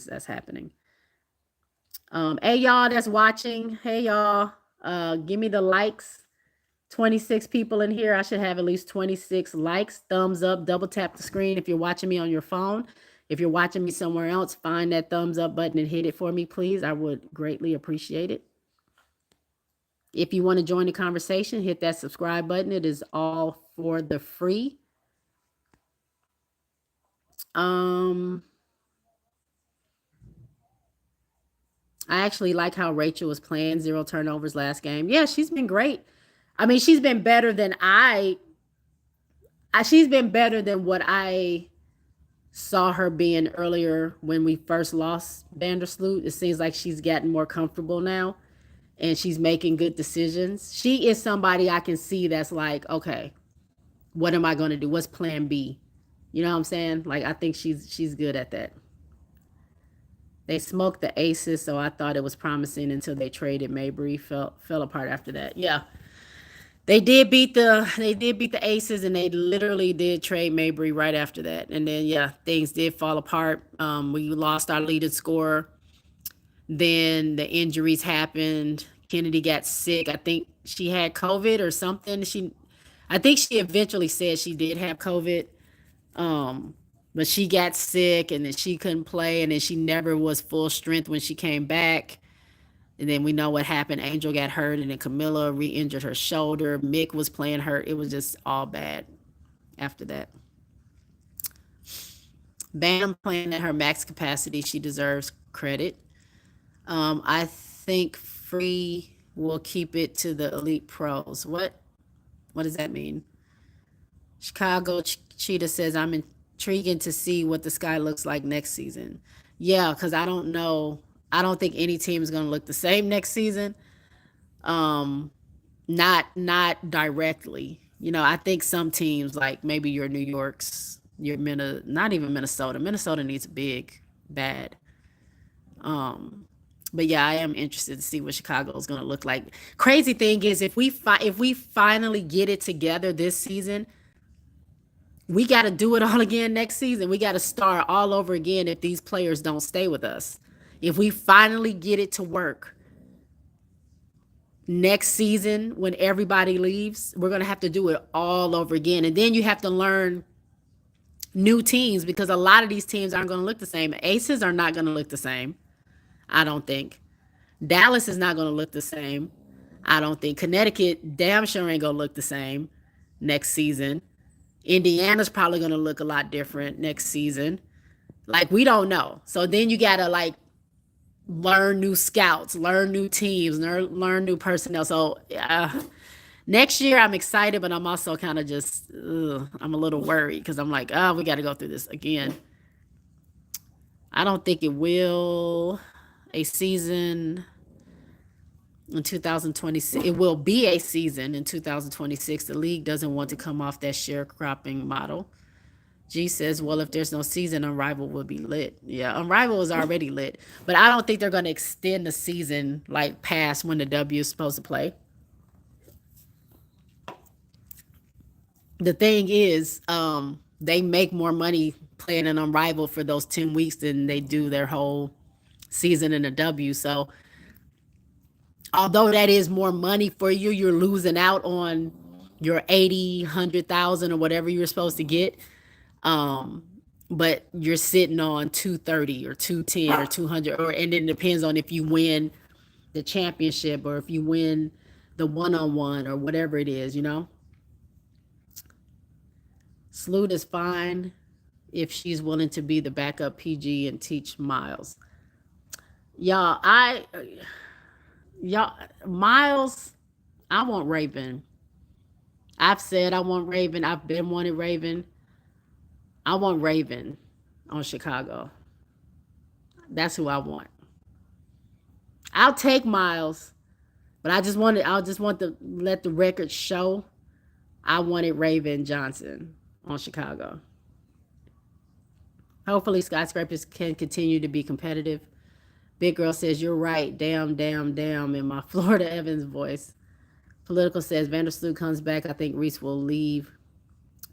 that's happening. Hey y'all that's watching. Hey y'all. Give me the likes. 26 people in here. I should have at least 26 likes. Thumbs up, double tap the screen if you're watching me on your phone. If you're watching me somewhere else, find that thumbs up button and hit it for me, please. I would greatly appreciate it. If you want to join the conversation, hit that subscribe button. It is all for the free. I actually like how Rachel was playing 0 turnovers last game. Yeah, she's been great. I mean, she's been better than she's been better than what I saw her being earlier when we first lost Vandersloot. It seems like she's gotten more comfortable now and she's making good decisions. She is somebody I can see that's like, okay, what am I going to do? What's plan B? You know what I'm saying? Like I think she's good at that. They smoked the Aces, so I thought it was promising until they traded Mabry. Fell apart after that. Yeah. They did beat the Aces, and they literally did trade Mabry right after that. And then yeah, things did fall apart. We lost our leading scorer. Then the injuries happened. Kennedy got sick. I think she had COVID or something. I think she eventually said she did have COVID. But she got sick and then she couldn't play, and then she never was full strength when she came back. And then we know what happened. Angel got hurt, and then Camilla re-injured her shoulder. Mick was playing hurt. It was just all bad after that. Bam playing at her max capacity. She deserves credit. I think Free will keep it to the elite pros. What does that mean? Chicago Cheetah says, I'm intriguing to see what the sky looks like next season. Yeah, because I don't know. I don't think any team is going to look the same next season. Um, not directly. I think some teams like maybe your New York's, not even Minnesota. Minnesota needs big, bad. Um, but yeah, I am interested to see what Chicago is going to look like. Crazy thing is, if we finally get it together this season, we got to do it all again next season. We got to start all over again if these players don't stay with us. If we finally get it to work next season when everybody leaves, we're going to have to do it all over again. And then you have to learn new teams because a lot of these teams aren't going to look the same. Aces are not going to look the same, I don't think. Dallas is not going to look the same. I don't think. Connecticut damn sure ain't going to look the same next season. Indiana's probably going to look a lot different next season. Like, we don't know. So then you got to, like, learn new scouts, learn new teams, learn new personnel. So, next year I'm excited, but I'm also kind of just, I'm a little worried because I'm like, we got to go through this again. I don't think it will. A season in 2026. It will be a season in 2026. The league doesn't want to come off that sharecropping model. G says, well, if there's no season, Unrivaled will be lit. Yeah, Unrivaled is already lit. But I don't think they're going to extend the season like past when the W is supposed to play. The thing is, they make more money playing an Unrivaled for those 10 weeks than they do their whole season in the W. So although that is more money for you, you're losing out on your 80, 100,000 or whatever you're supposed to get. But you're sitting on 230 or 210 or 200, and then it depends on if you win the championship or if you win the one-on-one or whatever it is. Sloot is fine if she's willing to be the backup PG and teach Miles. Y'all, Miles, I want Raven. I've said I want Raven. I've been wanting Raven. I want Raven on Chicago. That's who I want. I'll take Miles, but I just want to let the record show I wanted Raven Johnson on Chicago. Hopefully skyscrapers can continue to be competitive. Big Girl says, you're right. Damn, damn, damn in my Florida Evans voice. Political says, Vandersloot comes back. I think Reese will leave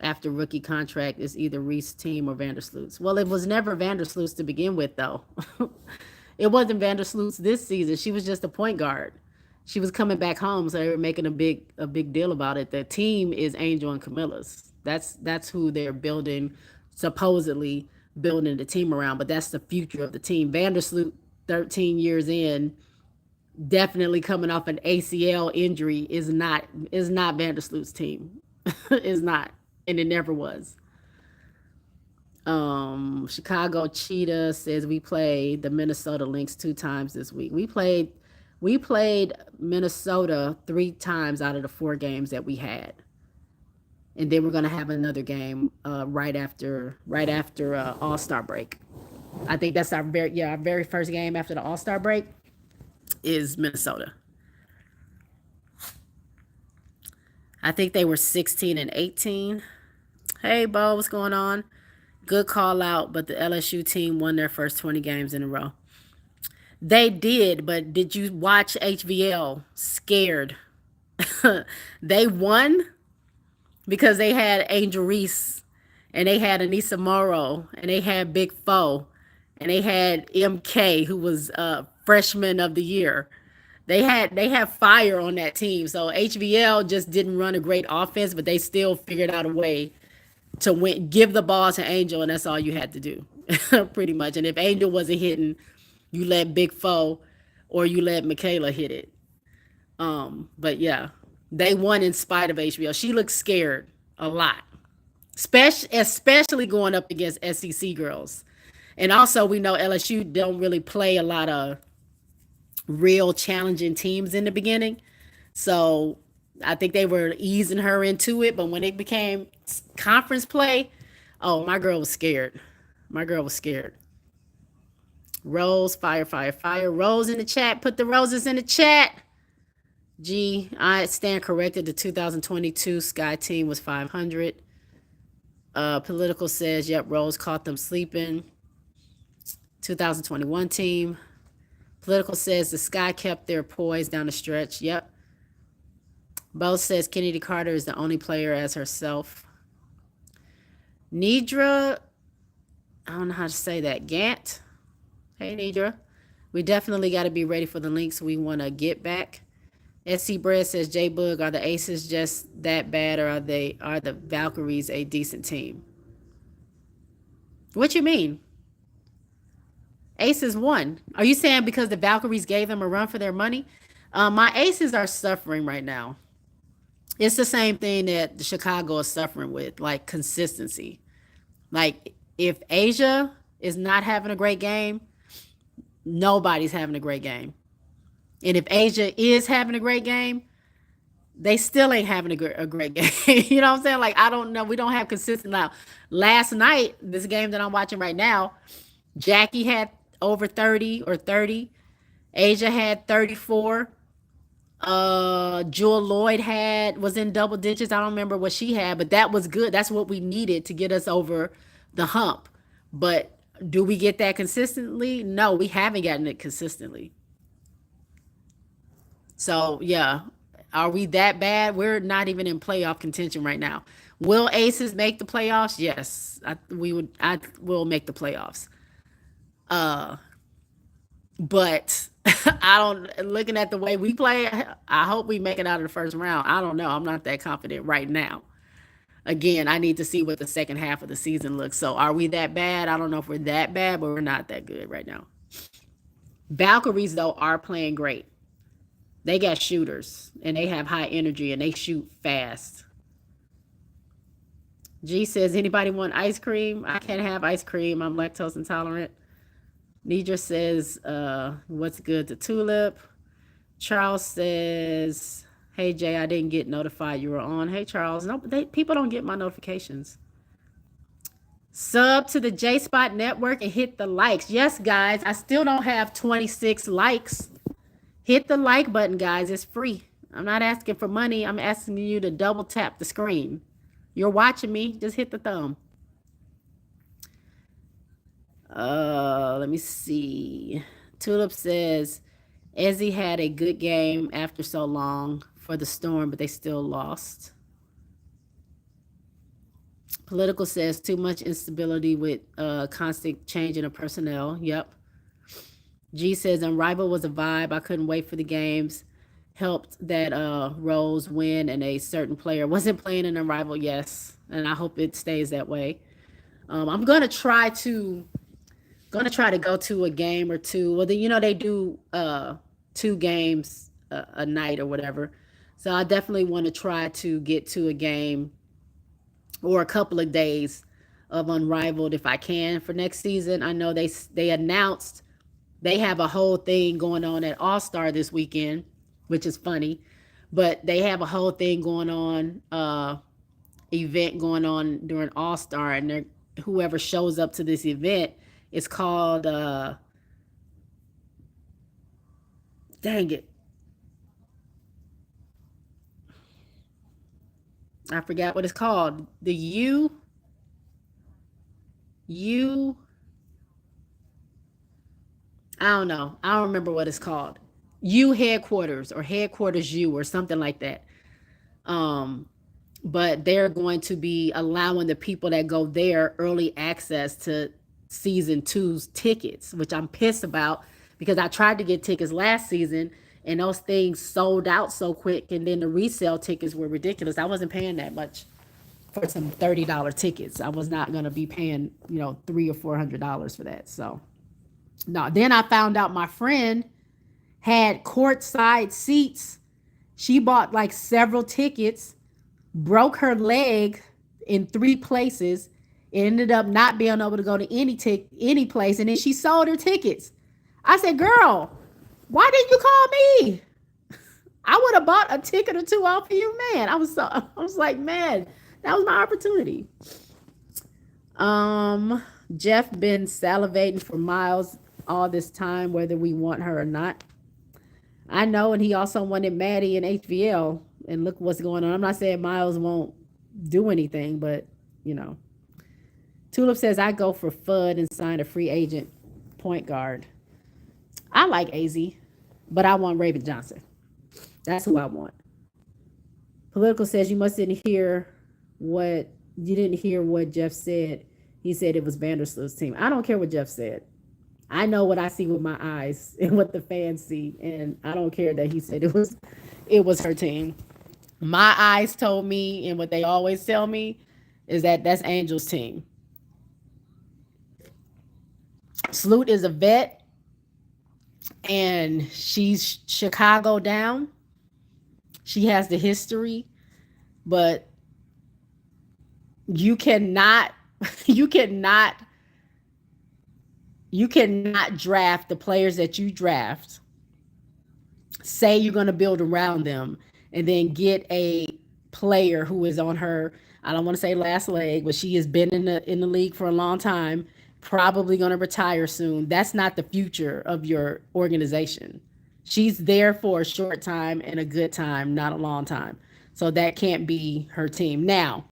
after rookie contract. Is either Reese team or Vandersloot's. Well, it was never Vandersloot's to begin with, though. It wasn't Vandersloot's this season. She was just a point guard. She was coming back home, so they were making a big deal about it. The team is Angel and Camilla's. That's who they're building, supposedly building the team around. But that's the future of the team. Vandersloot, 13 years in, definitely coming off an ACL injury, is not Vandersloot's team. Is not, and it never was. Chicago Cheetah says we played the Minnesota Lynx 2 times this week. We played Minnesota 3 times out of the 4 games that we had. And then we're going to have another game right after All-Star break. I think that's our very first game after the All-Star break is Minnesota. I think they were 16 and 18. Hey, Bo, what's going on? Good call out, but the LSU team won their first 20 games in a row. They did, but did you watch HVL? Scared. They won because they had Angel Reese, and they had Anissa Morrow, and they had Big Foe, and they had MK, who was freshman of the year. They had fire on that team. So HVL just didn't run a great offense, but they still figured out a way to win. Give the ball to Angel, and that's all you had to do, pretty much. And if Angel wasn't hitting, you let Big Foe or you let Michaela hit it. But yeah, they won in spite of HBL. She looked scared a lot, especially going up against SEC girls. And also, we know LSU don't really play a lot of real challenging teams in the beginning. So I think they were easing her into it. But when it became conference play, oh, my girl was scared. My girl was scared. Rose, fire, fire, fire. Rose in the chat. Put the roses in the chat. G, I stand corrected. The 2022 Sky team was 500. Political says, yep, Rose caught them sleeping. 2021 team. Political says the Sky kept their poise down the stretch. Yep. Bo says Kennedy Carter is the only player as herself. Nidra, I don't know how to say that. Gant. Hey, Nidra. We definitely got to be ready for the links we want to get back. SC Bread says, J Bug, are the Aces just that bad, or are the Valkyries a decent team? What you mean? Aces won. Are you saying because the Valkyries gave them a run for their money? My Aces are suffering right now. It's the same thing that the Chicago is suffering with, like consistency. Like if Asia is not having a great game, nobody's having a great game. And if Asia is having a great game, they still ain't having a great game. You know what I'm saying? Like, I don't know. We don't have consistent now. Last night, this game that I'm watching right now, Jackie had over 30 or 30. Asia had 34. Jewel Lloyd was in double digits. I don't remember what she had, but that was good. That's what we needed to get us over the hump. But do we get that consistently? No, we haven't gotten it consistently. So yeah, are we that bad? We're not even in playoff contention right now. Will Aces make the playoffs? Yes, I will make the playoffs. Uh, but I don't. Looking at the way we play, I hope we make it out of the first round. I don't know. I'm not that confident right now. Again, I need to see what the second half of the season looks. So, are we that bad? I don't know if we're that bad, but we're not that good right now. Valkyries though are playing great. They got shooters and they have high energy and they shoot fast. G says, anybody want ice cream? I can't have ice cream. I'm lactose intolerant. Nidra says, what's good to Tulip? Charles says, hey Jay, I didn't get notified you were on. Hey Charles, no, people don't get my notifications. Sub to the J Spot Network and hit the likes. Yes, guys, I still don't have 26 likes. Hit the like button, guys. It's free. I'm not asking for money. I'm asking you to double tap the screen. You're watching me. Just hit the thumb. Let me see. Tulip says, Ezzy had a good game after so long for the Storm, but they still lost. Political says too much instability with constant changing of personnel. Yep. G says Unrivaled was a vibe. I couldn't wait for the games. Helped that Rose win and a certain player wasn't playing in Unrivaled. Yes, and I hope it stays that way. I'm gonna try to go to a game or two. Well, they do 2 games a night or whatever. So I definitely want to try to get to a game or a couple of days of Unrivaled if I can for next season. I know they announced they have a whole thing going on at All Star this weekend, which is funny, but they have a whole thing going on, event going on during All Star, and whoever shows up to this event is called dang it, I forgot what it's called. The U I don't know. I don't remember what it's called. U headquarters or headquarters U or something like that. Um, but they're going to be allowing the people that go there early access to season two's tickets, which I'm pissed about because I tried to get tickets last season and those things sold out so quick, and then the resale tickets were ridiculous. I wasn't paying that much for some $30 tickets. I was not going to be paying, $300 or $400 for that. So no. Then I found out my friend had courtside seats. She bought like several tickets, broke her leg in 3 places, ended up not being able to go to any place, and then she sold her tickets. I said, "Girl, why didn't you call me? I would have bought a ticket or two off of you, man." I was like, man, that was my opportunity. Jeff been salivating for Miles all this time, whether we want her or not. I know, and he also wanted Maddie in HVL, and look what's going on. I'm not saying Miles won't do anything, but you know, Tulip says I go for FUD and sign a free agent point guard. I like AZ, but I want Raven Johnson. That's who I want. Political says you must didn't hear what you didn't hear what Jeff said. He said it was Vandersloot's team. I don't care what Jeff said. I know what I see with my eyes and what the fans see, and I don't care that he said it was her team. My eyes told me, and what they always tell me is that that's Angel's team. Sloot is a vet, and she's Chicago down. She has the history, but you cannot, you cannot, you cannot draft the players that you draft, say you're going to build around them, and then get a player who is on her, I don't want to say last leg, but she has been in the league for a long time, probably going to retire soon. That's not the future of your organization. She's there for a short time and a good time, not a long time. So that can't be her team. Now,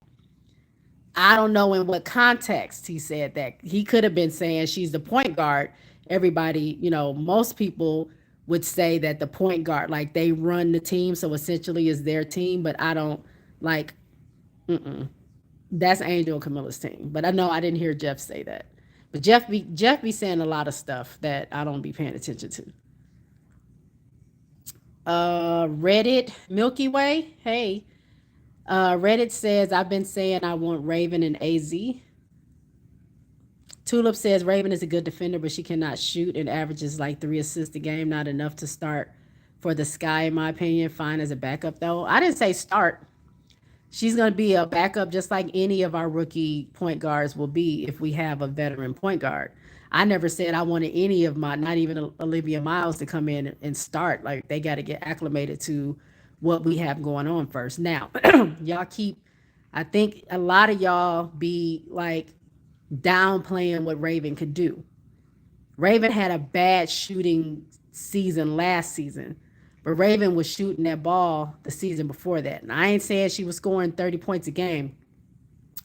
I don't know in what context he said that. He could have been saying she's the point guard. Everybody, most people would say that the point guard, like they run the team, so essentially is their team. But I don't like. That's Angel and Camilla's team. But I know I didn't hear Jeff say that. But Jeff be saying a lot of stuff that I don't be paying attention to. Reddit Milky Way. Hey, Reddit says I've been saying I want Raven and AZ. Tulip says Raven is a good defender, but she cannot shoot and averages like 3 assists a game. Not enough to start for the Sky, in my opinion. Fine as a backup, though. I didn't say start. She's going to be a backup just like any of our rookie point guards will be if we have a veteran point guard. I never said I wanted any of my, not even Olivia Miles, to come in and start. Like they got to get acclimated to what we have going on first. Now, y'all keep, I think a lot of y'all be like downplaying what Raven could do. Raven had a bad shooting season last season, but Raven was shooting that ball the season before that. And I ain't saying she was scoring 30 points a game,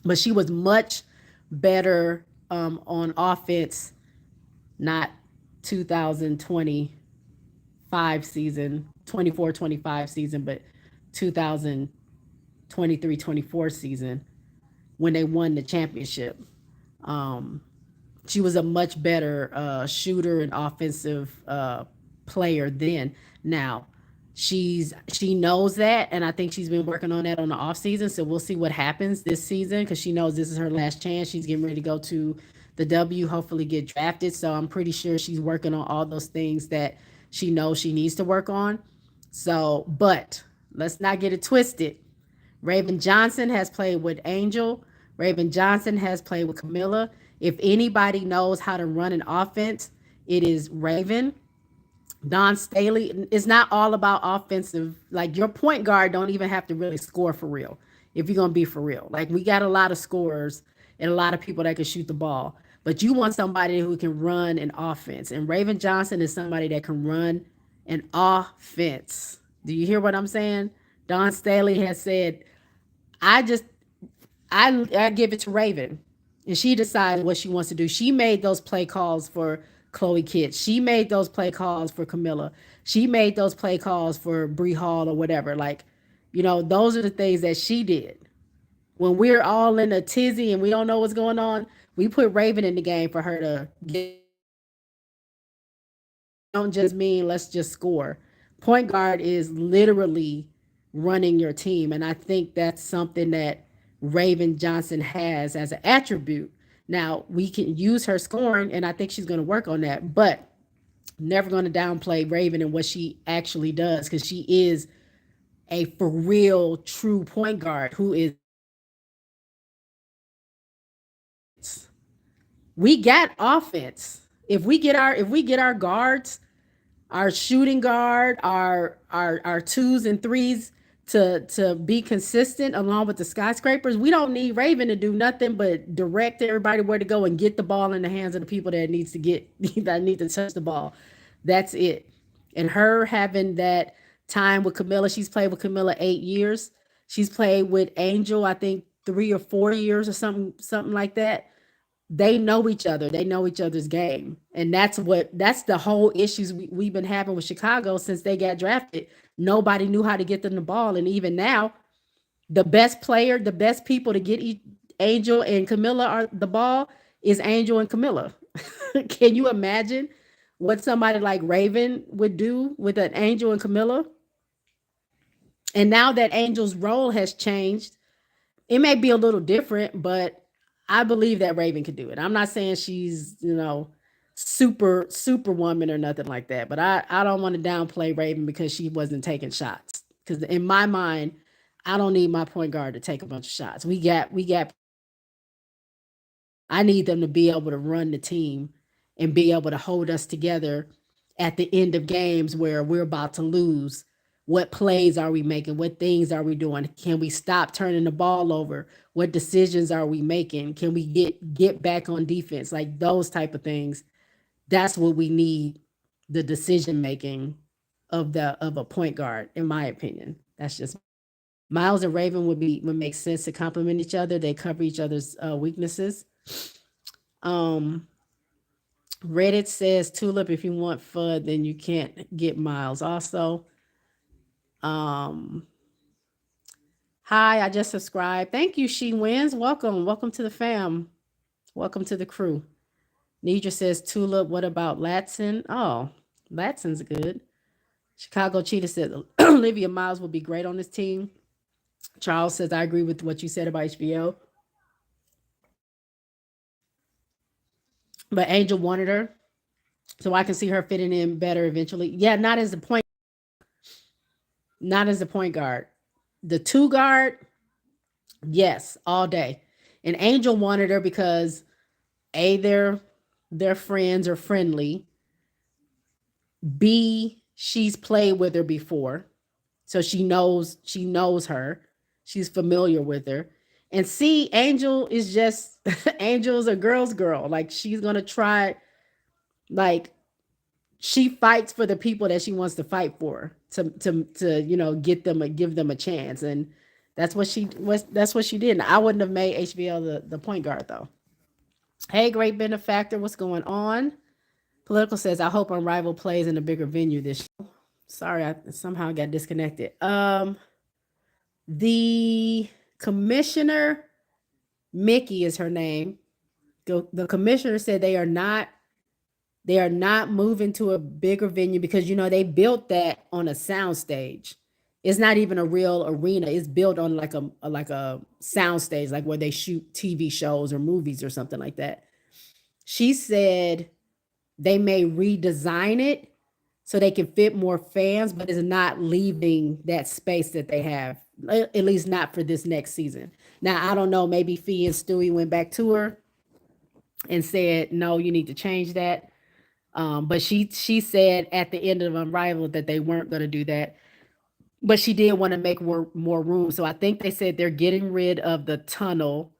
but she was much better on offense, not 2025 season, 24-25 season, but 2023-24 season when they won the championship. Um, she was a much better shooter and offensive player then. Now, she knows that, and I think she's been working on that on the off season. So we'll see what happens this season because she knows this is her last chance. She's getting ready to go to the W, hopefully get drafted. So I'm pretty sure she's working on all those things that she knows she needs to work on. So, but let's not get it twisted. Raven Johnson has played with Angel. Raven Johnson has played with Camilla. If anybody knows how to run an offense, it is Raven. Don Staley. It's not all about offensive. Like your point guard don't even have to really score for real. If you're gonna be for real, like we got a lot of scorers and a lot of people that can shoot the ball, but you want somebody who can run an offense. And Raven Johnson is somebody that can run an offense. Do you hear what I'm saying? Don Staley has said, I just I give it to Raven, and she decides what she wants to do. She made those play calls for Chloe Kitts. She made those play calls for Camilla. She made those play calls for Bree Hall or whatever. Like, those are the things that she did. When we're all in a tizzy and we don't know what's going on, we put Raven in the game for her to get. Don't just mean let's just score. Point guard is literally running your team. And I think that's something that Raven Johnson has as an attribute. Now, we can use her scoring, and I think she's going to work on that, but never going to downplay Raven and what she actually does because she is a for real true point guard who is. We got offense. If we get our guards, our shooting guard, our twos and threes to be consistent along with the skyscrapers. We don't need Raven to do nothing but direct everybody where to go and get the ball in the hands of the people that needs to get that need to touch the ball. That's it. And her having that time with Camilla, she's played with Camilla 8 years. She's played with Angel, I think 3 or 4 years or something like that. They know each other. They know each other's game. And that's the whole issues we've been having with Chicago since they got drafted. Nobody knew how to get them the ball. And even now, the best player, the best people to get Angel and Camilla are the ball is Angel and Camilla. Can you imagine what somebody like Raven would do with an Angel and Camilla? And now that Angel's role has changed, it may be a little different, but I believe that Raven could do it. I'm not saying she's, superwoman or nothing like that, but I don't want to downplay Raven because she wasn't taking shots. Because in my mind, I don't need my point guard to take a bunch of shots. We got people that can take shots. I need them to be able to run the team and be able to hold us together at the end of games where we're about to lose. What plays are we making? What things are we doing? Can we stop turning the ball over? What decisions are we making? Can we get back on defense? Like those type of things. That's what we need, the decision making of a point guard, in my opinion. That's just me. Miles and Raven would make sense to complement each other. They cover each other's weaknesses. Um, Reddit says Tulip, if you want FUD, then you can't get Miles. Also, um, hi, I just subscribed. Thank you, She Wins. Welcome to the fam. Welcome to the crew. Nidra says Tulip. What about Latson? Oh, Latson's good. Chicago Cheetah says Olivia Miles will be great on this team. Charles says I agree with what you said about HBO, but Angel wanted her, so I can see her fitting in better eventually. Yeah, not as a point guard. The two guard, yes, all day. And Angel wanted her because A, their friends are friendly. B, she's played with her before. So she knows her. She's familiar with her. And C, Angel is just Angel's a girl's girl. Like she's gonna try, like she fights for the people that she wants to fight for to get them give them a chance. And that's what she did. And I wouldn't have made HBL the point guard though. Hey, great benefactor, what's going on? Political says, I hope Unrivaled plays in a bigger venue this year. Sorry, I somehow got disconnected. The commissioner, Mickey is her name. The commissioner said they are not moving to a bigger venue because they built that on a sound stage. It's not even a real arena. It's built on like a sound stage, like where they shoot TV shows or movies or something like that. She said they may redesign it so they can fit more fans, but it's not leaving that space that they have, at least not for this next season. Now, I don't know, maybe Fee and Stewie went back to her and said, no, you need to change that. But she said at the end of Unrivaled that they weren't going to do that. But she did want to make more room. So I think they said they're getting rid of the tunnel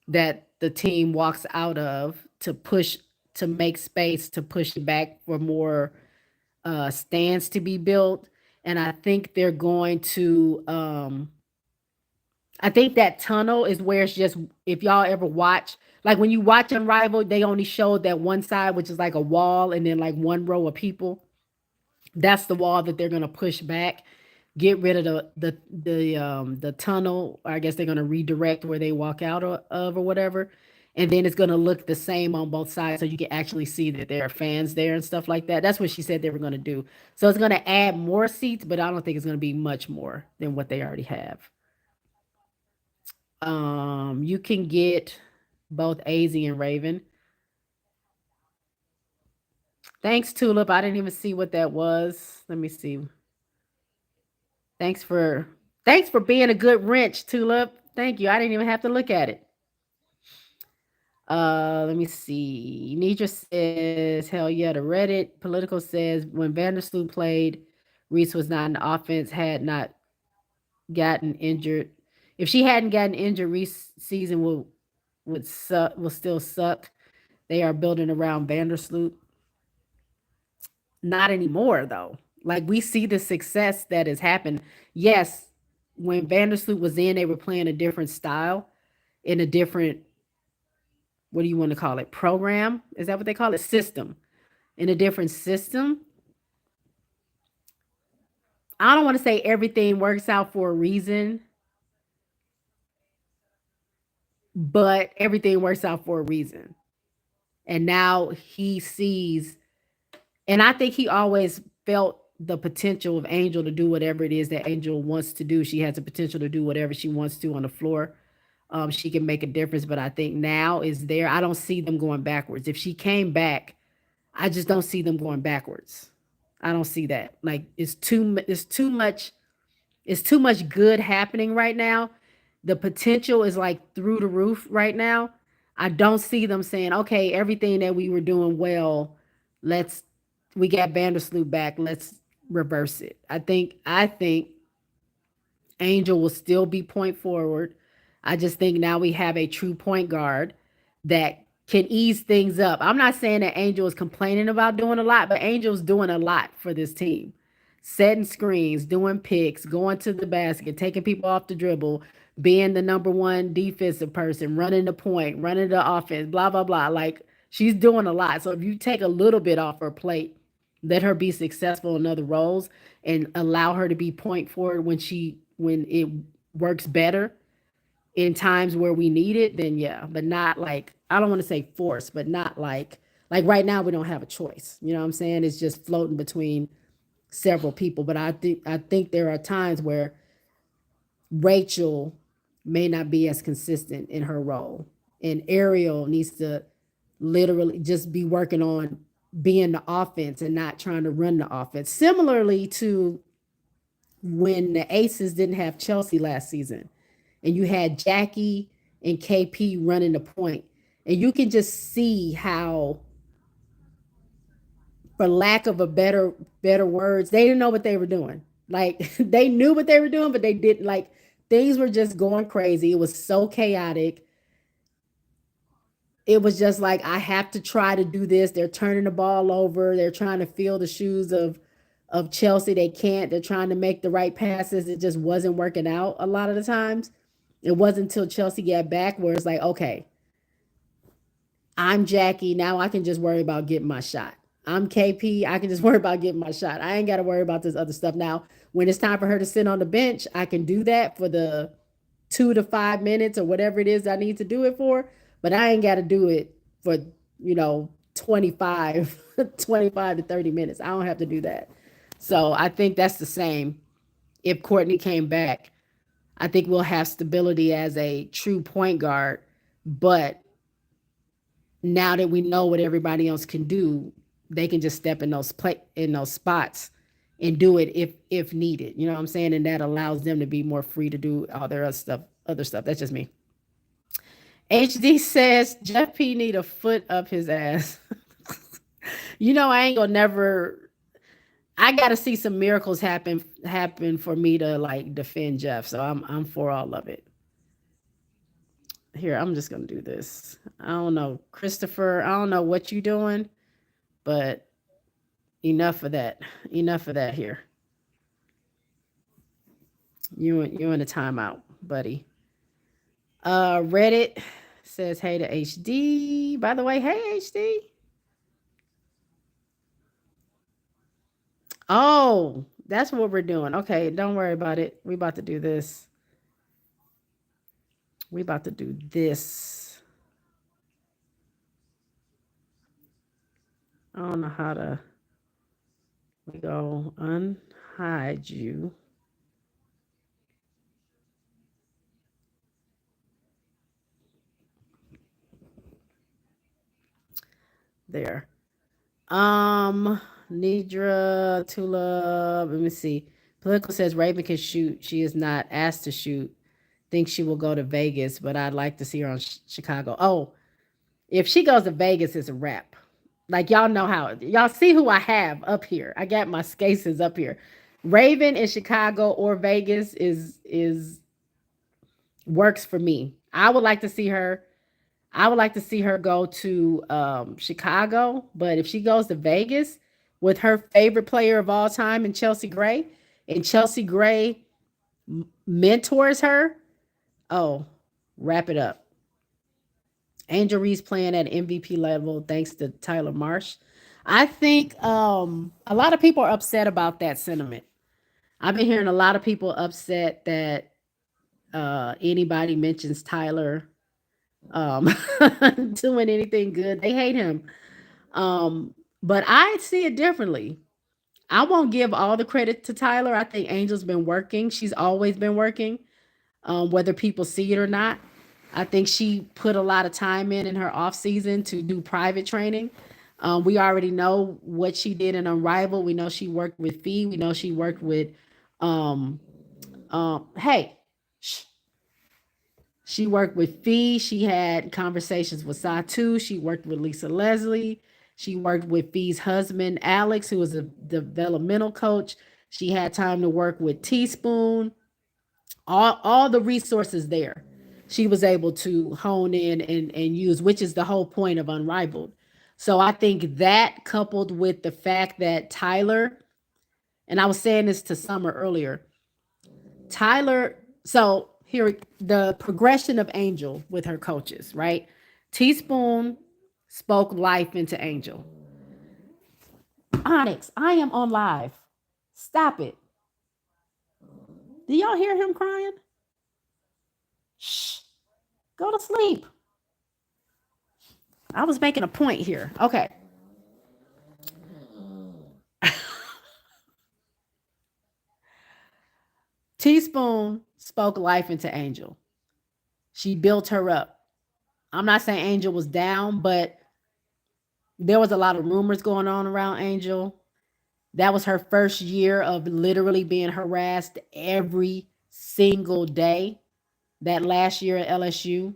that the team walks out of to make space to push it back for more stands to be built. And I think they're going to I think that tunnel is where it's just, if y'all ever watch, like when you watch Unrivaled, they only showed that one side, which is like a wall, and then like one row of people. That's the wall that they're gonna push back, get rid of the tunnel. I guess they're gonna redirect where they walk out of or whatever, and then it's gonna look the same on both sides, so you can actually see that there are fans there and stuff like that. That's what she said they were gonna do. So it's gonna add more seats, but I don't think it's gonna be much more than what they already have. You can get both AZ and Raven. Thanks, Tulip. I didn't even see what that was. Let me see. Thanks for thanks for being a good wrench, Tulip. Thank you. I didn't even have to look at it. Let me see. Nidra says, hell yeah, the Reddit. Political says when Vandersloot played, Reese was not in the offense, had not gotten injured. If she hadn't gotten injured, Reese season will still suck. They are building around Vandersloot. Not anymore, though. Like we see the success that has happened. Yes, when Vandersloot was in, they were playing a different style in a different, what do you want to call it? Program? Is that what they call it? System. In a different system. I don't want to say everything works out for a reason, but everything works out for a reason. And now he sees, and I think he always felt the potential of Angel to do whatever it is that Angel wants to do. She has the potential to do whatever she wants to on the floor. She can make a difference, but I think now is there. I don't see them going backwards. If she came back, I just don't see them going backwards. I don't see that. Like it's too much good happening right now. The potential is like through the roof right now. I don't see them saying, "Okay, everything that we were doing well, let's we got Vandersloot back. Let's reverse it." I think Angel will still be point forward. I just think now we have a true point guard that can ease things up. I'm not saying that Angel is complaining about doing a lot, but Angel's doing a lot for this team. Setting screens, doing picks, going to the basket, taking people off the dribble, being the number one defensive person, running the point, running the offense, blah, blah, blah. Like she's doing a lot. So if you take a little bit off her plate, let her be successful in other roles and allow her to be point forward when it works better in times where we need it, then yeah, but not like, I don't want to say force, but not like right now we don't have a choice. You know what I'm saying? It's just floating between several people. But I think there are times where Rachel may not be as consistent in her role. And Ariel needs to literally just be working on being the offense and not trying to run the offense. Similarly to when the Aces didn't have Chelsea last season and you had Jackie and KP running the point. And you can just see how, for lack of a better words, they didn't know what they were doing. Like they knew what they were doing, but they didn't, like things were just going crazy. It was so chaotic. It was just like, I have to try to do this. They're turning the ball over. They're trying to fill the shoes of Chelsea. They can't. They're trying to make the right passes. It just wasn't working out a lot of the times. It wasn't until Chelsea got back where it's like, okay, I'm Jackie. Now I can just worry about getting my shot. I'm KP. I can just worry about getting my shot. I ain't got to worry about this other stuff. Now, when it's time for her to sit on the bench, I can do that for the 2 to 5 minutes or whatever it is I need to do it for. But I ain't got to do it for, 25, 25 to 30 minutes. I don't have to do that. So I think that's the same. If Courtney came back, I think we'll have stability as a true point guard. But now that we know what everybody else can do, they can just step in those spots and do it if needed. You know what I'm saying? And that allows them to be more free to do all their other stuff. That's just me. HD says Jeff P need a foot up his ass. I ain't gonna never. I gotta see some miracles happen for me to like defend Jeff. So I'm for all of it. Here, I'm just gonna do this. I don't know, Christopher. I don't know what you doing, but enough of that. Enough of that here. You in a timeout, buddy. Reddit says hey to HD. By the way, hey HD. Oh, that's what we're doing. Okay, don't worry about it. We about to do this. We about to do this. I don't know how to. We go unhide you. There. Nidra Tula. Let me see. Political says Raven can shoot. She is not asked to shoot. Think she will go to Vegas, but I'd like to see her on Chicago. Oh, if she goes to Vegas, it's a wrap. Like y'all know how y'all see who I have up here. I got my skaces up here. Raven in Chicago or Vegas is works for me. I would like to see her go to Chicago, but if she goes to Vegas, with her favorite player of all time in Chelsea Gray, and Chelsea Gray mentors her. Oh, wrap it up. Angel Reese playing at MVP level thanks to Tyler Marsh. I think a lot of people are upset about that sentiment. I've been hearing a lot of people upset that anybody mentions Tyler um, doing anything good. They hate him. But I see it differently. I won't give all the credit to Tyler. I think Angel's been working. She's always been working, whether people see it or not. I think she put a lot of time in her off season to do private training. We already know what she did in Unrivaled. We know she worked with Fee. We know she worked with, um, hey, shh. She worked with Fee. She had conversations with Satu. She worked with Lisa Leslie. She worked with Fee's husband, Alex, who was a developmental coach. She had time to work with Teaspoon. All the resources there. She was able to hone in and use, which is the whole point of Unrivaled. So I think that coupled with the fact that Tyler, and I was saying this to Summer earlier, Tyler, so here the progression of Angel with her coaches, right? Teaspoon spoke life into Angel. Onyx, I am on live. Stop it. Do y'all hear him crying? Shh. Go to sleep. I was making a point here. Okay. Teaspoon spoke life into Angel. She built her up. I'm not saying Angel was down, but there was a lot of rumors going on around Angel. That was her first year of literally being harassed every single day. That last year at LSU,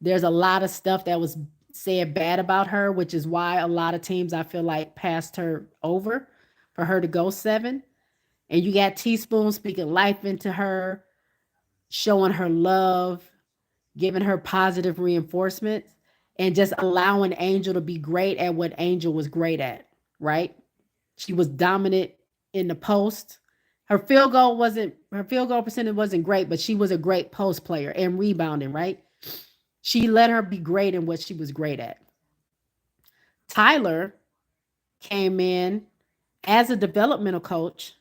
there's a lot of stuff that was said bad about her, which is why a lot of teams I feel like passed her over for her to go 7. And you got Teaspoon speaking life into her, showing her love, giving her positive reinforcements, and just allowing Angel to be great at what Angel was great at, right? She was dominant in the post. Her field goal percentage wasn't great, but she was a great post player and rebounding, right? She let her be great in what she was great at. Tyler came in as a developmental coach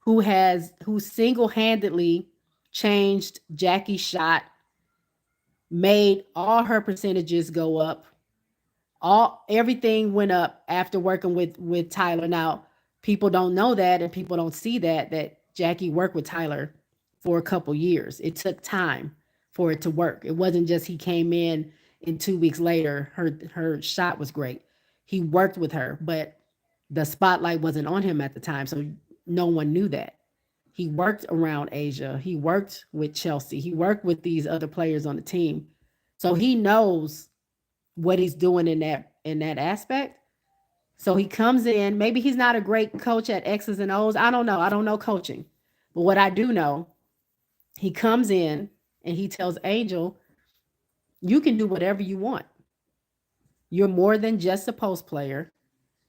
who single-handedly changed Jackie's shot, made all her percentages go up. All everything went up after working with Tyler. Now, people don't know that and people don't see that Jackie worked with Tyler for a couple years. It took time for it to work. It wasn't just he came in and 2 weeks later her shot was great. He worked with her, but the spotlight wasn't on him at the time, so no one knew that. He worked around Asia. He worked with Chelsea. He worked with these other players on the team. So he knows what he's doing in that aspect. So he comes in, maybe he's not a great coach at X's and O's. I don't know. I don't know coaching. But what I do know, he comes in and he tells Angel, you can do whatever you want. You're more than just a post player.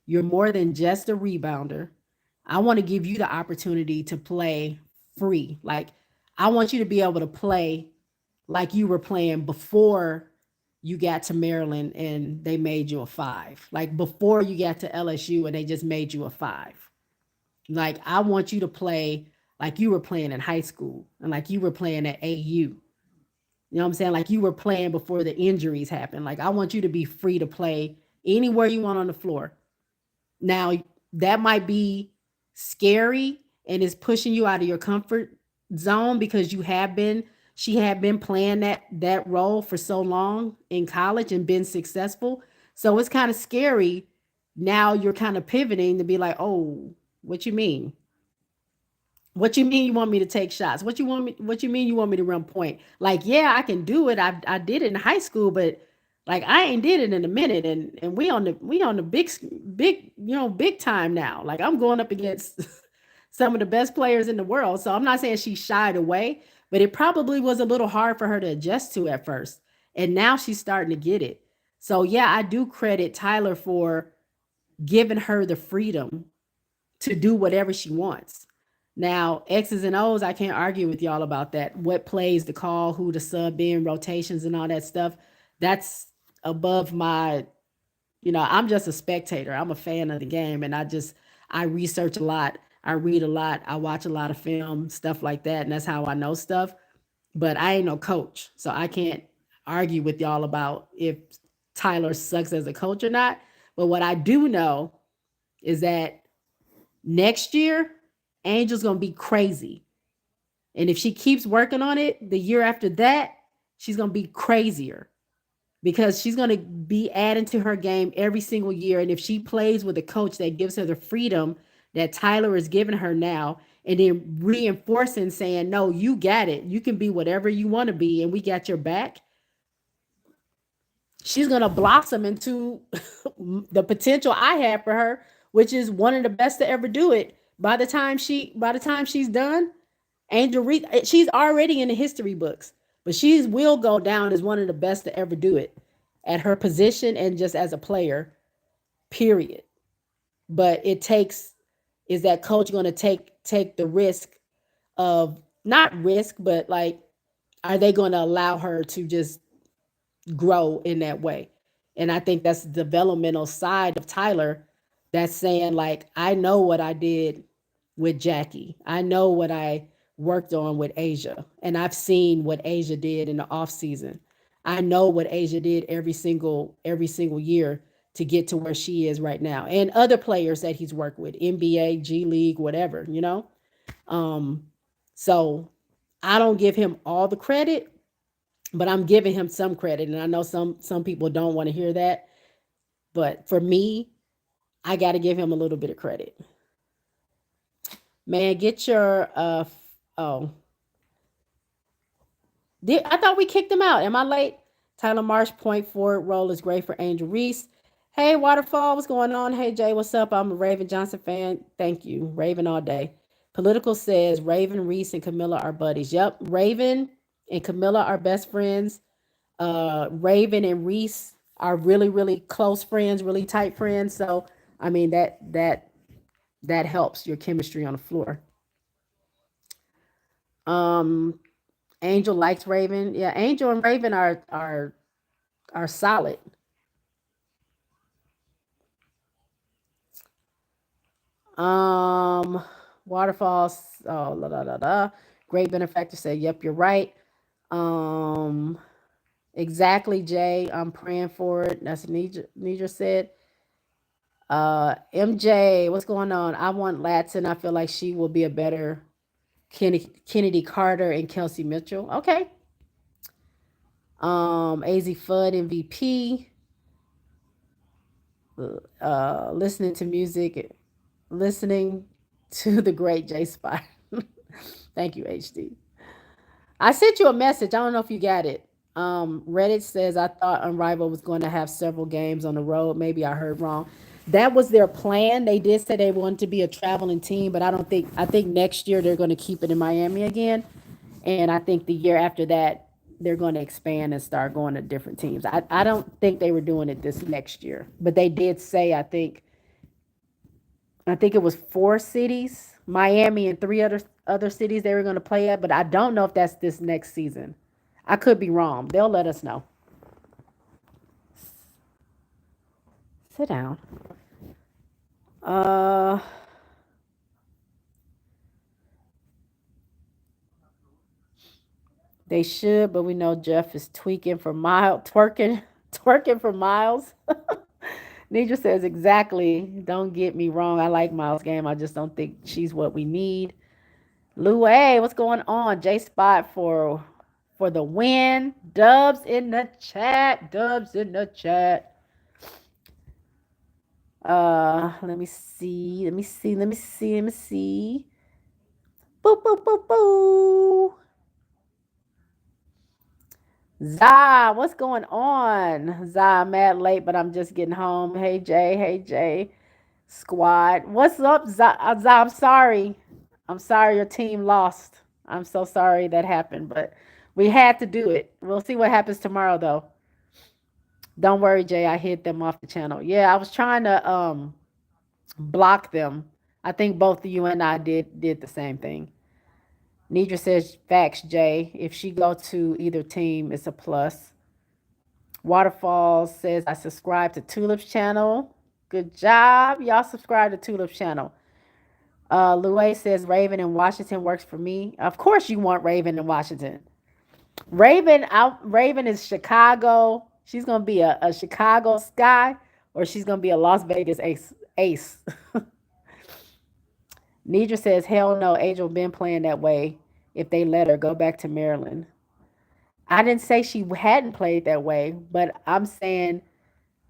You're more than just a rebounder. I want to give you the opportunity to play free. Like, I want you to be able to play like you were playing before you got to Maryland and they made you a 5. Like before you got to LSU and they just made you a 5. Like, I want you to play like you were playing in high school and like you were playing at AU. You know what I'm saying? Like you were playing before the injuries happened. Like, I want you to be free to play anywhere you want on the floor. Now, that might be scary and is pushing you out of your comfort zone because she had been playing that role for so long in college and been successful. So it's kind of scary. Now you're kind of pivoting to be like, "Oh, what you mean? What you mean you want me to take shots? What you mean you want me to run point? Like, yeah, I can do it. I did it in high school, but like I ain't did it in a minute and we on the big, big time now. Like, I'm going up against some of the best players in the world. So I'm not saying she shied away, but it probably was a little hard for her to adjust to at first. And now she's starting to get it. So yeah, I do credit Tyler for giving her the freedom to do whatever she wants. Now, X's and O's, I can't argue with y'all about that. What plays the call, who the sub in, rotations, and all that stuff. That's above my, I'm just a spectator. I'm a fan of the game, and I research a lot. I read a lot. I watch a lot of film, stuff like that, and that's how I know stuff. But I ain't no coach, so I can't argue with y'all about if Tyler sucks as a coach or not. But what I do know is that next year, Angel's gonna be crazy. And if she keeps working on it, the year after that, she's gonna be crazier because she's gonna be adding to her game every single year. And if she plays with a coach that gives her the freedom that Tyler is giving her now, and then reinforcing saying, no, you got it. You can be whatever you want to be, and we got your back. She's gonna blossom into the potential I have for her, which is one of the best to ever do it. By the time she's done, Angel Reese, she's already in the history books, but she will go down as one of the best to ever do it at her position and just as a player. Period. But it takes is that coach going to take the risk of not risk, but like, are they going to allow her to just grow in that way? And I think that's the developmental side of Tyler that's saying, like, I know what I did with Jackie. I know what I worked on with Asia. And I've seen what Asia did in the off season. I know what Asia did every single year to get to where she is right now. And other players that he's worked with, NBA, G League, whatever. Um, so I don't give him all the credit, but I'm giving him some credit. And I know some people don't want to hear that, but for me, I got to give him a little bit of credit. Man, get your oh, I thought we kicked him out. Am I late? Tyler Marsh point forward role is great for Angel Reese. Hey, Waterfall, what's going on? Hey, Jay, what's up? I'm a Raven Johnson fan. Thank you. Raven all day. Political says Raven, Reese, and Camilla are buddies. Yep, Raven and Camilla are best friends. Raven and Reese are really, really close friends, really tight friends. So, I mean, that helps your chemistry on the floor. Um, Angel likes Raven. Yeah, Angel and Raven are solid. Um, Waterfalls. Oh, la da da da. Great benefactor said, "Yep, you're right." Um, exactly, Jay. I'm praying for it. That's what Nidra said. MJ, what's going on? I want Latson. I feel like she will be a better Kennedy Carter and Kelsey Mitchell. Okay. AZ Fudd MVP. Listening to music, listening to the great J Spot. Thank you, HD. I sent you a message. I don't know if you got it. Reddit says I thought Unrivaled was going to have several games on the road. Maybe I heard wrong. That was their plan. They did say they wanted to be a traveling team, but I don't think. I think next year they're going to keep it in Miami again, and I think the year after that they're going to expand and start going to different teams. I don't think they were doing it this next year, but they did say I think it was four cities, Miami and three other cities they were going to play at, but I don't know if that's this next season. I could be wrong. They'll let us know. Sit down. Uh, they should, but we know Jeff is tweaking for miles, twerking, twerking for miles. Nidra says exactly. Don't get me wrong. I like Miles' game. I just don't think she's what we need. Lou A, what's going on? J Spot for the win. Dubs in the chat. Dubs in the chat. Let me see. Let me see. Let me see. Let me see. Boo boo boo boo. Zah, what's going on? Zah, I'm mad late, but I'm just getting home. Hey Jay. Hey Jay. Squad. What's up, Zah? Zah, I'm sorry. I'm sorry your team lost. I'm so sorry that happened, but we had to do it. We'll see what happens tomorrow, though. Don't worry, Jay. I hid them off the channel. Yeah, I was trying to. Block them. I think both you and I did the same thing. Nidra says facts, Jay. If she go to either team, it's a plus. Waterfall says I subscribe to Tulip's channel. Good job. Y'all subscribe to Tulip's channel. Louis says Raven in Washington works for me. Of course you want Raven in Washington. Raven is Chicago. She's gonna be a Chicago Sky, or she's gonna be a Las Vegas Ace. Nidra says, hell no, Angel been playing that way. If they let her go back to Maryland. I didn't say she hadn't played that way, but I'm saying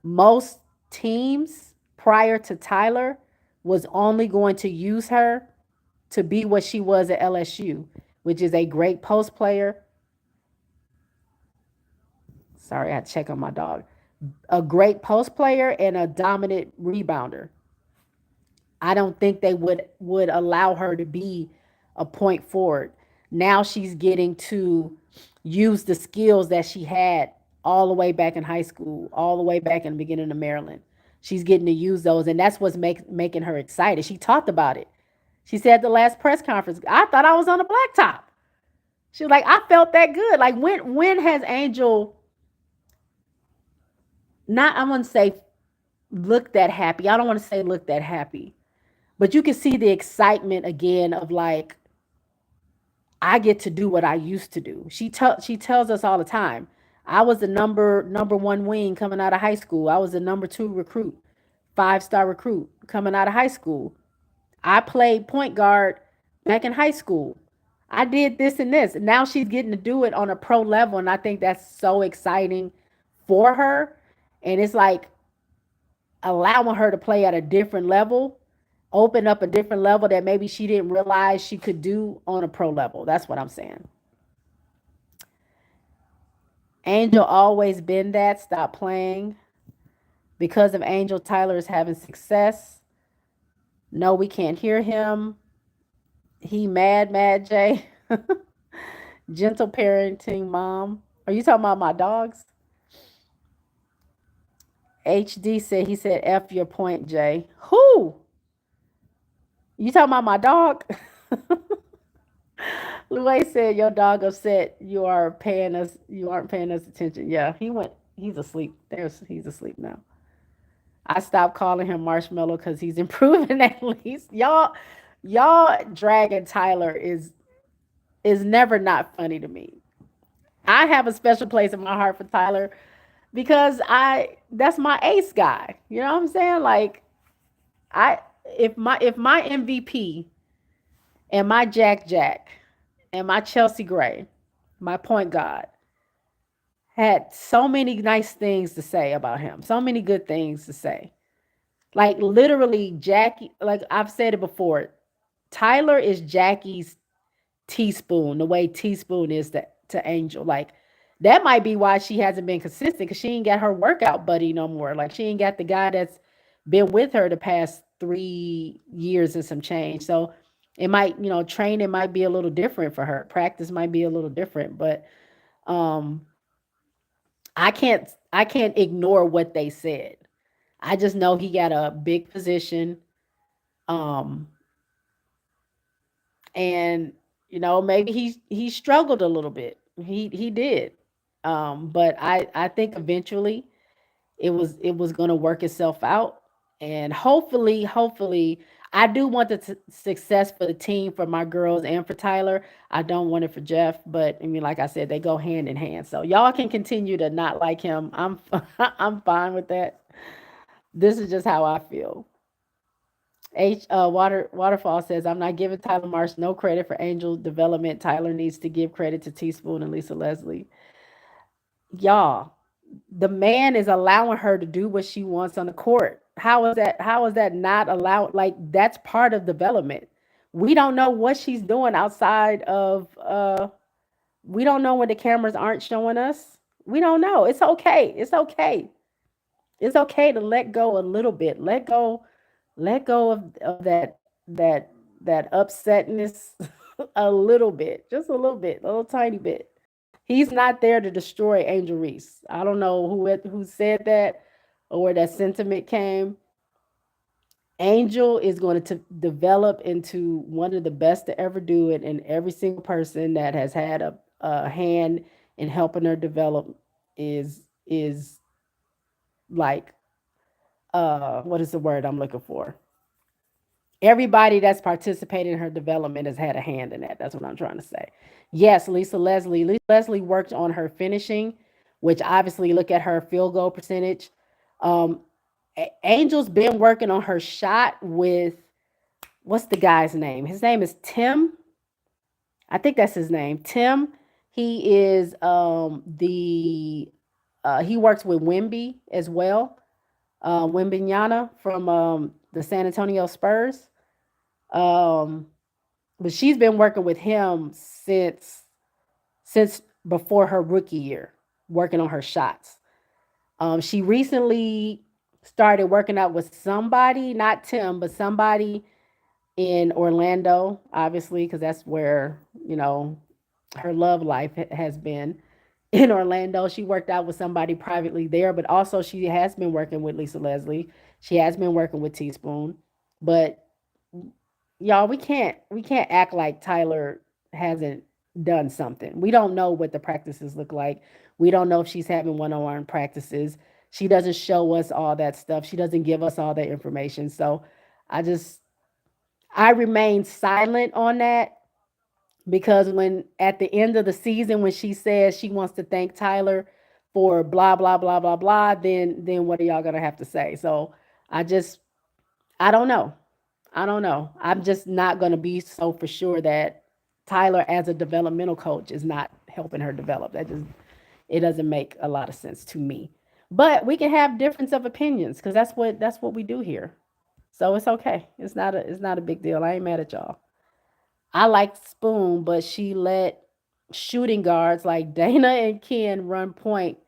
most teams prior to Tyler was only going to use her to be what she was at LSU, which is a great post player. Sorry, I had to check on my dog. A great post player and a dominant rebounder. I don't think they would allow her to be a point forward. Now she's getting to use the skills that she had all the way back in high school, all the way back in the beginning of Maryland. She's getting to use those, and that's what's making her excited. She talked about it. She said at the last press conference, "I thought I was on a blacktop." She was like, "I felt that good." Like when has Angel not? I'm gonna say looked that happy. I don't want to say looked that happy, but you can see the excitement again of like I get to do what I used to do. She tells us all the time. I was the number one wing coming out of high school. I was the number two recruit, 5-star recruit coming out of high school. I played point guard back in high school. I did this and this. Now she's getting to do it on a pro level, and I think that's so exciting for her. And it's like allowing her to play at a different level, open up a different level that maybe she didn't realize she could do on a pro level. That's what I'm saying. Angel always been that. Stop playing. Because of Angel, Tyler is having success. No, we can't hear him. He mad, Jay. Gentle parenting, mom. Are you talking about my dogs? HD said, he said, F your point, Jay. Who? You talking about my dog? Louis said, your dog upset you aren't paying us attention. Yeah, he's asleep. He's asleep now. I stopped calling him Marshmallow because he's improving at least. Y'all dragging Tyler is never not funny to me. I have a special place in my heart for Tyler because I that's my ace guy. You know what I'm saying? Like I if my MVP and my Jack and my Chelsea Gray, my point guard, had so many nice things to say about him, so many good things to say. Like literally, Jackie, like I've said it before, Tyler is Jackie's teaspoon, the way teaspoon is to Angel. Like that might be why she hasn't been consistent because she ain't got her workout buddy no more. Like she ain't got the guy that's been with her the past 3 years and some change. So it might, training might be a little different for her. Practice might be a little different, but um I can't ignore what they said. I just know he got a big position. Um and maybe he struggled a little bit. He did. But I think eventually it was going to work itself out, and hopefully I do want the success for the team, for my girls and for Tyler. I don't want it for Jeff, but I mean, like I said, they go hand in hand. So y'all can continue to not like him. I'm fine with that. This is just how I feel. Waterfall says, I'm not giving Tyler Marsh no credit for Angel development. Tyler needs to give credit to Teaspoon and Lisa Leslie. Y'all, the man is allowing her to do what she wants on the court. How is that not allowed? Like that's part of development. We don't know what she's doing outside of we don't know when the cameras aren't showing us. We don't know. It's okay. It's okay. It's okay to let go a little bit. Let go of that upsetness a little bit. Just a little bit, a little tiny bit. He's not there to destroy Angel Reese. I don't know who said that or where that sentiment came. Angel is going to develop into one of the best to ever do it, and every single person that has had a hand in helping her develop is like what is the word I'm looking for? Everybody that's participated in her development has had a hand in that. That's what I'm trying to say. Yes, Lisa Leslie. Lisa Leslie worked on her finishing, which obviously look at her field goal percentage. Um, Angel's been working on her shot with what's the guy's name? His name is Tim. I think that's his name. Tim. He is the he works with Wimby as well. Wimbignana from the San Antonio Spurs. Um, but she's been working with him since before her rookie year, working on her shots. She recently started working out with somebody, not Tim, but somebody in Orlando, obviously, because that's where her love life has been. In Orlando, she worked out with somebody privately there, but also she has been working with Lisa Leslie. She has been working with Teaspoon, but y'all, we can't act like Tyler hasn't done something. We don't know what the practices look like. We don't know if she's having one-on-one practices. She doesn't show us all that stuff. She doesn't give us all that information. So I just I remain silent on that because when at the end of the season when she says she wants to thank Tyler for blah blah blah blah blah, then what are y'all gonna have to say? So I just I don't know. I don't know. I'm just not going to be so for sure that Tyler, as a developmental coach, is not helping her develop. That just it doesn't make a lot of sense to me. But we can have difference of opinions because that's what we do here. So it's okay. It's not a big deal. I ain't mad at y'all. I like Spoon, but she let shooting guards like Dana and Ken run point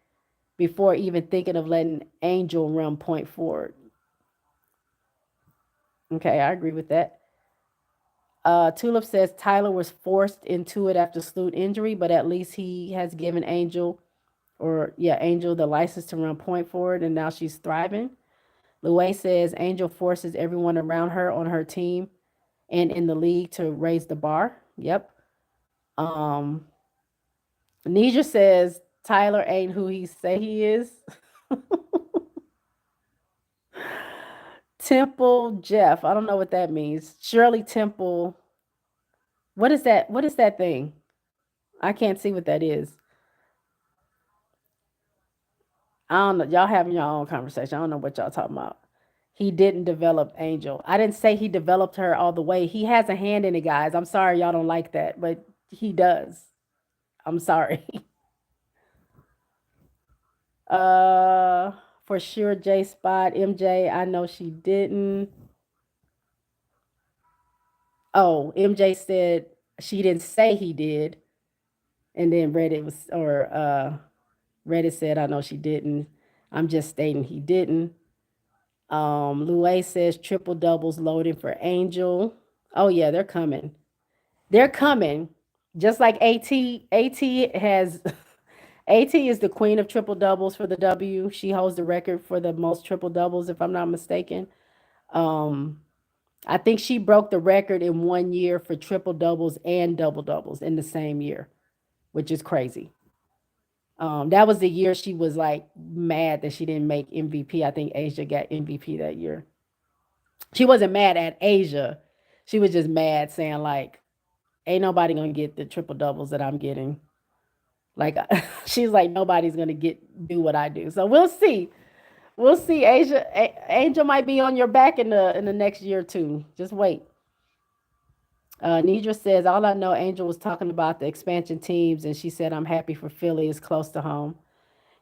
before even thinking of letting Angel run point forward. Okay, I agree with that. Tulip says Tyler was forced into it after Sloot injury, but at least he has given Angel the license to run point forward, and now she's thriving. Louay says Angel forces everyone around her on her team and in the league to raise the bar. Yep. Um, Nija says Tyler ain't who he say he is. Temple Jeff, I don't know what that means. Shirley Temple, what is that? What is that thing? I can't see what that is. I don't know. Y'all having your own conversation. I don't know what y'all talking about. He didn't develop Angel. I didn't say he developed her all the way. He has a hand in it, guys. I'm sorry y'all don't like that, but he does. I'm sorry. uh for sure J Spot, MJ, I know she didn't. Oh, MJ said she didn't say he did. And then Reddit said I know she didn't. I'm just stating he didn't. Louay says triple doubles loading for Angel. Oh yeah, they're coming. They're coming. Just like AT has AT is the queen of triple doubles for the W. She holds the record for the most triple doubles, if I'm not mistaken. Um, I think she broke the record in 1 year for triple doubles and double doubles in the same year, which is crazy. That was the year she was like mad that she didn't make MVP. I think Asia got MVP that year. She wasn't mad at Asia. She was just mad saying like, ain't nobody gonna get the triple doubles that I'm getting. Like she's like nobody's gonna get do what I do. So we'll see. We'll see. Angel might be on your back in the next year or two. Just wait. Nidra says all I know Angel was talking about the expansion teams and she said I'm happy for Philly is close to home.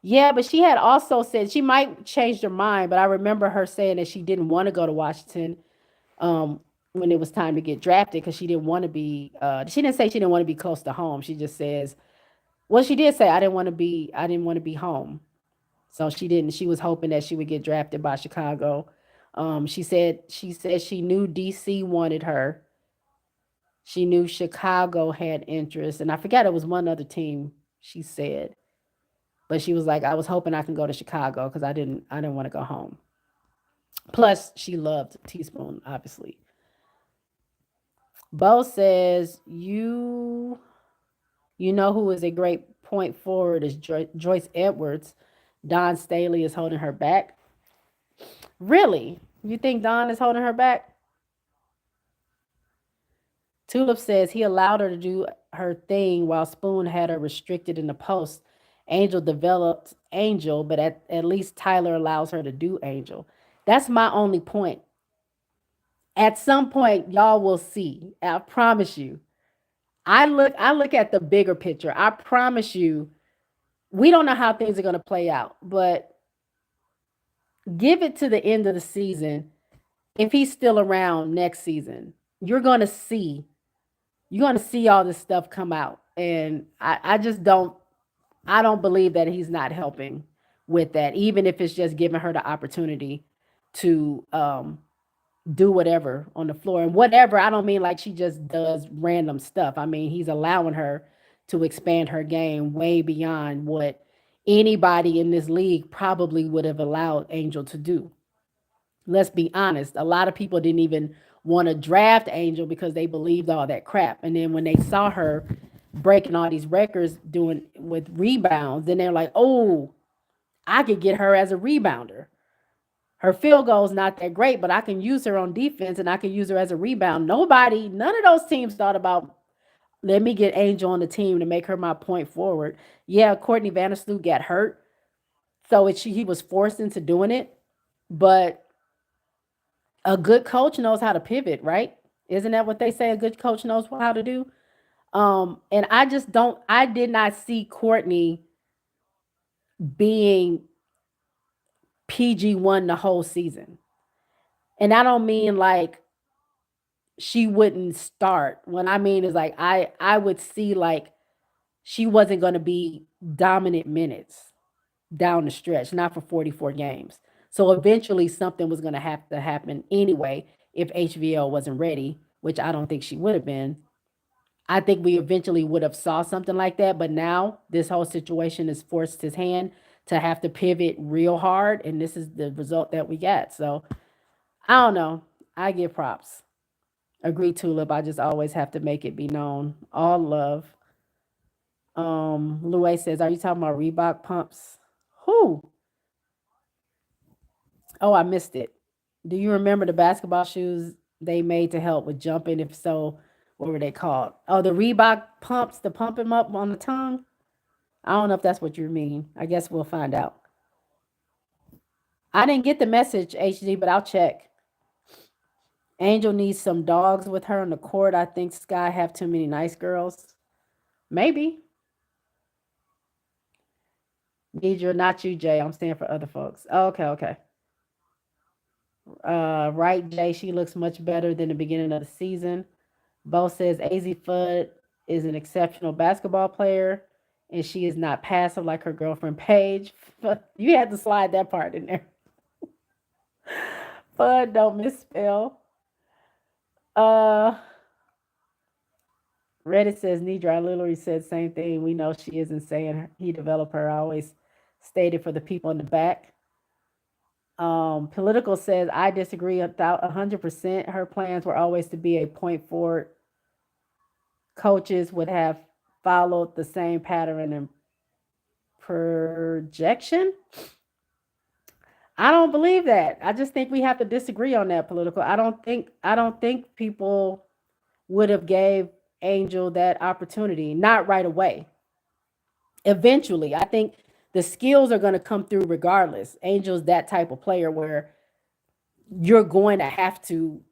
Yeah, but she had also said she might change her mind, but I remember her saying that she didn't want to go to Washington um, when it was time to get drafted because she didn't want to be. She didn't say she didn't want to be close to home. She just says, well, she did say I didn't want to be home. So she didn't. She was hoping that she would get drafted by Chicago. She said she knew DC wanted her. She knew Chicago had interest, and I forgot it was one other team. She said, but she was like, I was hoping I can go to Chicago because I didn't want to go home. Plus, she loved Teaspoon, obviously. Bo says, you know who is a great point forward is Joyce Edwards. Don Staley is holding her back. Really? You think Don is holding her back? Tulip says he allowed her to do her thing while Spoon had her restricted in the post. Angel developed Angel, but at least Tyler allows her to do Angel. That's my only point. At some point, y'all will see. I promise you. I look at the bigger picture. I promise you, we don't know how things are going to play out, but give it to the end of the season. If he's still around next season, you're going to see you're going to see all this stuff come out. And I just don't believe that he's not helping with that, even if it's just giving her the opportunity to do whatever on the floor. And whatever, I don't mean like she just does random stuff. I mean, he's allowing her to expand her game way beyond what anybody in this league probably would have allowed Angel to do. Let's be honest. A lot of people didn't even want to draft Angel because they believed all that crap. And then when they saw her breaking all these records doing with rebounds, then they're like, oh, I could get her as a rebounder. Her field goal is not that great, but I can use her on defense and I can use her as a rebound. None of those teams thought about let me get Angel on the team to make her my point forward. Yeah, Courtney Vandersloot got hurt, so he was forced into doing it. But a good coach knows how to pivot, right? Isn't that what they say? A good coach knows how to do. And I just don't. I did not see Courtney being PG1 the whole season, and I don't mean like she wouldn't start. What I mean is like I would see like she wasn't going to be dominant minutes down the stretch, not for 44 games. So eventually something was going to have to happen anyway if HVL wasn't ready, which I don't think she would have been. I think we eventually would have saw something like that, but now this whole situation has forced his hand to have to pivot real hard, and this is the result that we got. So I don't know. I give props. Agree, Tulip. I just always have to make it be known. All love. Louis says, "Are you talking about Reebok pumps?" Who? Oh, I missed it. Do you remember the basketball shoes they made to help with jumping? If so, what were they called? Oh, the Reebok pumps, the pump him up on the tongue. I don't know if that's what you mean. I guess we'll find out. I didn't get the message, HD, but I'll check. Angel needs some dogs with her on the court. I think Sky have too many nice girls. Maybe. Need you, not you, Jay. I'm saying for other folks. Oh, okay, okay. Right, Jay. She looks much better than the beginning of the season. Bo says AZ Fudd is an exceptional basketball player, and she is not passive like her girlfriend Paige. You had to slide that part in there. Fudd, don't misspell. Uh, Reddit says Nidra literally said same thing. We know she isn't saying he developed her. I always stated for the people in the back. Political says I disagree 100%. Her plans were always to be a point forward. Coaches would have followed the same pattern and projection. I don't believe that. I just think we have to disagree on that. Political. I don't think people would have gave Angel that opportunity. Not right away. Eventually, I think the skills are going to come through regardless. Angel's that type of player where you're going to have to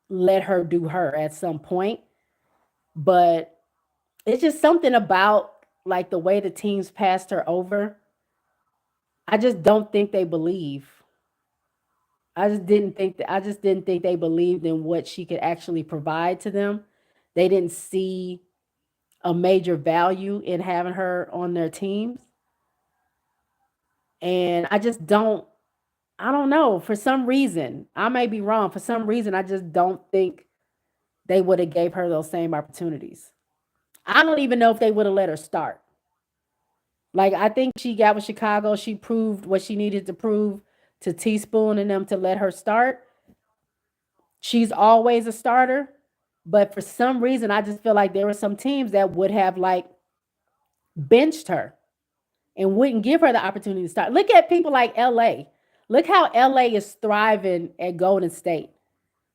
let her do her at some point. But it's just something about like the way the teams passed her over. I just don't think they believe. I just didn't think they believed in what she could actually provide to them. They didn't see a major value in having her on their teams. And I don't know, for some reason, I may be wrong. For some reason, I just don't think they would have gave her those same opportunities. I don't even know if they would have let her start. Like I think she got with Chicago, she proved what she needed to prove to Teaspoon and them to let her start. She's always a starter. But for some reason, I just feel like there were some teams that would have like benched her and wouldn't give her the opportunity to start. Look at people like LA. Look how LA is thriving at Golden State.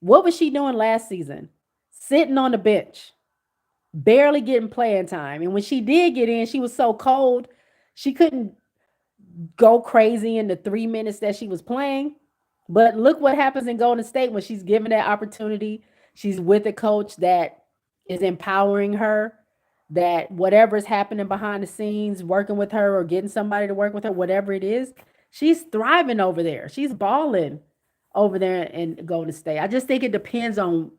What was she doing last season? Sitting on the bench, barely getting playing time. And when she did get in, she was so cold, she couldn't go crazy in the 3 minutes that she was playing. But look what happens in Golden State when she's given that opportunity. She's with a coach that is empowering her, that whatever's happening behind the scenes, working with her or getting somebody to work with her, whatever it is, she's thriving over there. She's balling over there in Golden State. I just think it depends on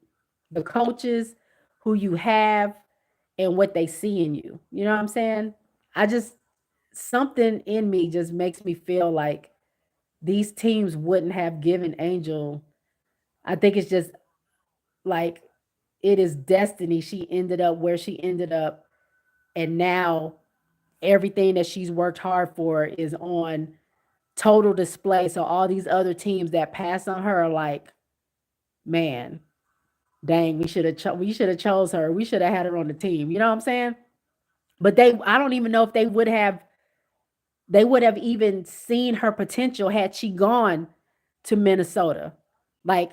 the coaches, who you have, and what they see in you. You know what I'm saying? I just, something in me just makes me feel like these teams wouldn't have given Angel. I think it's just like it is destiny. She ended up where she ended up, and now everything that she's worked hard for is on total display. So all these other teams that pass on her are like, man, dang, we should have chose her. We should have had her on the team. You know what I'm saying? But I don't even know if they would have even seen her potential had she gone to Minnesota. Like,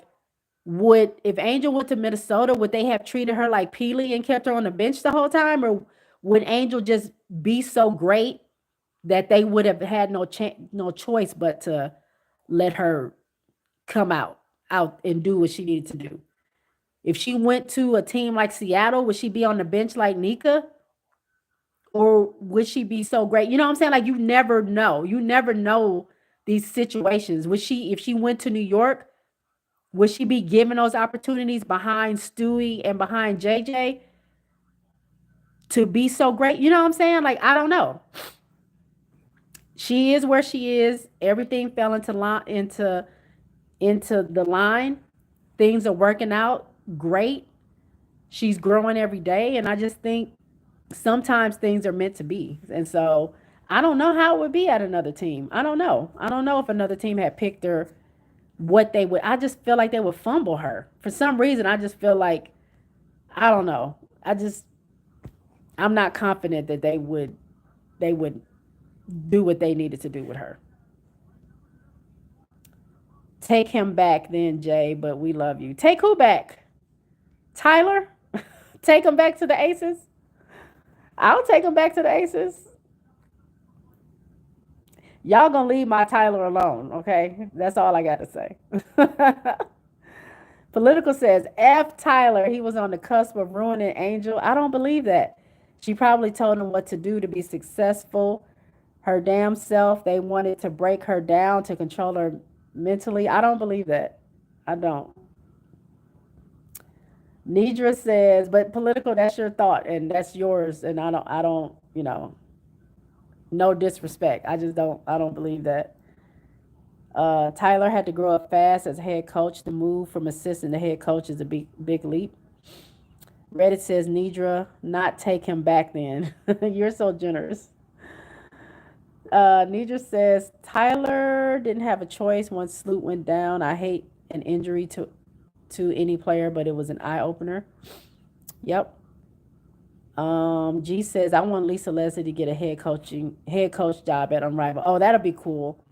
would if Angel went to Minnesota, would they have treated her like Peely and kept her on the bench the whole time, or would Angel just be so great that they would have had no choice but to let her come out and do what she needed to do? If she went to a team like Seattle, would she be on the bench like Nika? Or would she be so great? You know what I'm saying? Like, you never know. You never know these situations. Would she, if she went to New York, would she be given those opportunities behind Stewie and behind JJ to be so great? You know what I'm saying? Like, I don't know. She is where she is. Everything fell into the line. Things are working out great. She's growing every day, and I just think sometimes things are meant to be. And so I don't know how it would be at another team. I don't know. I don't know if another team had picked her, what they would. I just feel like they would fumble her. For some reason, I just feel like, I don't know. I'm not confident that they would do what they needed to do with her. Take him back then, Jay, but we love you. Take who back? Tyler? Take him back to the Aces? I'll take him back to the Aces. Y'all gonna leave my Tyler alone, okay? That's all I got to say. Political says, F Tyler, he was on the cusp of ruining Angel. I don't believe that. She probably told him what to do to be successful. Her damn self, they wanted to break her down to control her mentally. I don't believe that. I don't. Nidra says, but political, that's your thought and that's yours. And I don't, no disrespect. I don't believe that. Tyler had to grow up fast as head coach. The move from assistant to head coach is a big leap. Reddit says, Nidra, not take him back then. You're so generous. Nidra says, Tyler didn't have a choice once Sloot went down. I hate an injury to any player, but it was an eye opener. Yep. G says, I want Lisa Leslie to get a head coach job at Unrivaled. Oh, that'll be cool.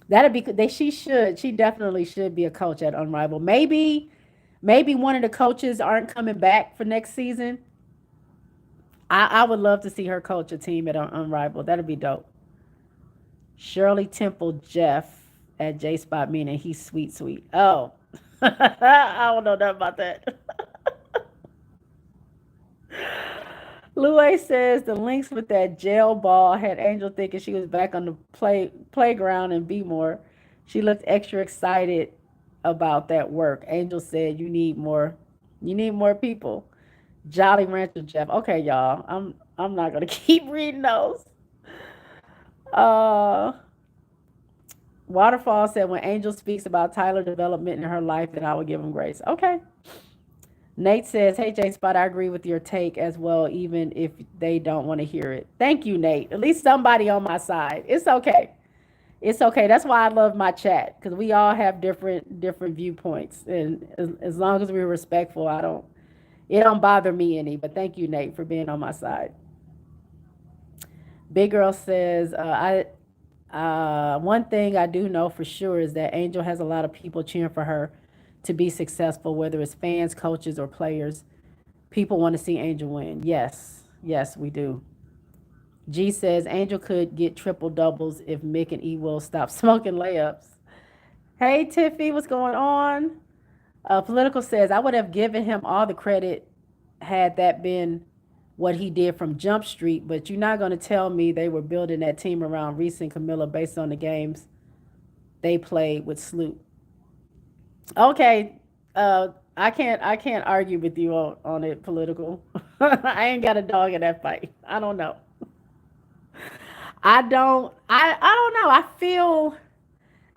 That'll be she definitely should be a coach at Unrivaled. Maybe one of the coaches aren't coming back for next season. I would love to see her coach a team at Unrivaled. That'd be dope. Shirley Temple Jeff at J Spot, meaning he's sweet, sweet. Oh, I don't know nothing about that. Louis says the links with that jail ball had Angel thinking she was back on the playground in Bmore. She looked extra excited about that work. Angel said, You need more people." Jolly Rancher Jeff. Okay, y'all. I'm not gonna keep reading those. Uh, Waterfall said when Angel speaks about Tyler development in her life, then I will give him grace. Okay. Nate says, Hey J Spot, I agree with your take as well, even if they don't want to hear it. Thank you, Nate. At least somebody on my side. It's okay. It's okay. That's why I love my chat because we all have different viewpoints, and as long as we're respectful, I don't it don't bother me any. But thank you, Nate, for being on my side. Big Girl says, I one thing I do know for sure is that Angel has a lot of people cheering for her to be successful, whether it's fans, coaches, or players. People want to see Angel win. Yes, yes, we do. G says Angel could get triple doubles if Mick and E will stop smoking layups. Hey Tiffy, what's going on? Political says I would have given him all the credit had that been what he did from Jump Street, but you're not going to tell me they were building that team around Reese and Camilla based on the games they played with Sloop. Okay, I can't argue with you on it. Political. I ain't got a dog in that fight. I don't know. I don't know. I feel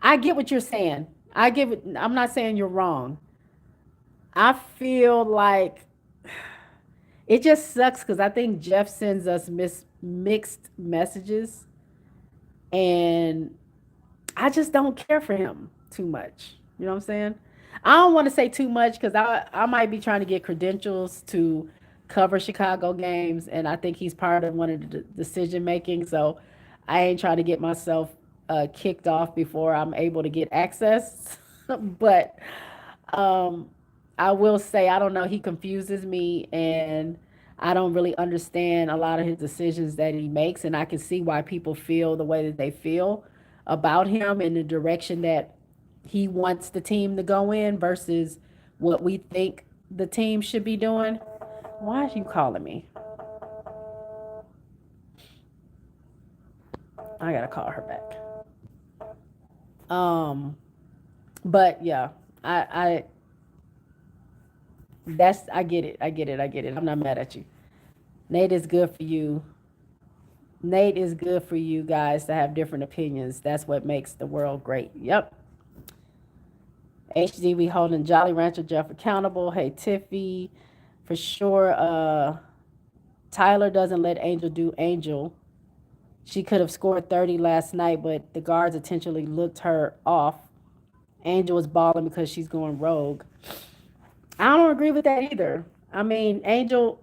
I get what you're saying. I get it. I'm not saying you're wrong. I feel like it just sucks because I think Jeff sends us mixed messages, and I just don't care for him too much. You know what I'm saying? I don't want to say too much because I might be trying to get credentials to cover Chicago games, and I think he's part of one of the decision making. So I ain't trying to get myself kicked off before I'm able to get access. But um, I will say I don't know. He confuses me, and I don't really understand a lot of his decisions that he makes, and I can see why people feel the way that they feel about him in the direction that he wants the team to go in versus what we think the team should be doing. Why are you calling me? I gotta call her back. Um, but yeah, I that's I get it. I get it. I get it. I'm not mad at you. Nate is good for you. Nate is good for you guys to have different opinions. That's what makes the world great. Yep. HD, we holding Jolly Rancher Jeff accountable. Hey, Tiffy, for sure. Tyler doesn't let Angel do Angel. She could have scored 30 last night, but the guards intentionally looked her off. Angel was balling because she's going rogue. I don't agree with that either. I mean, Angel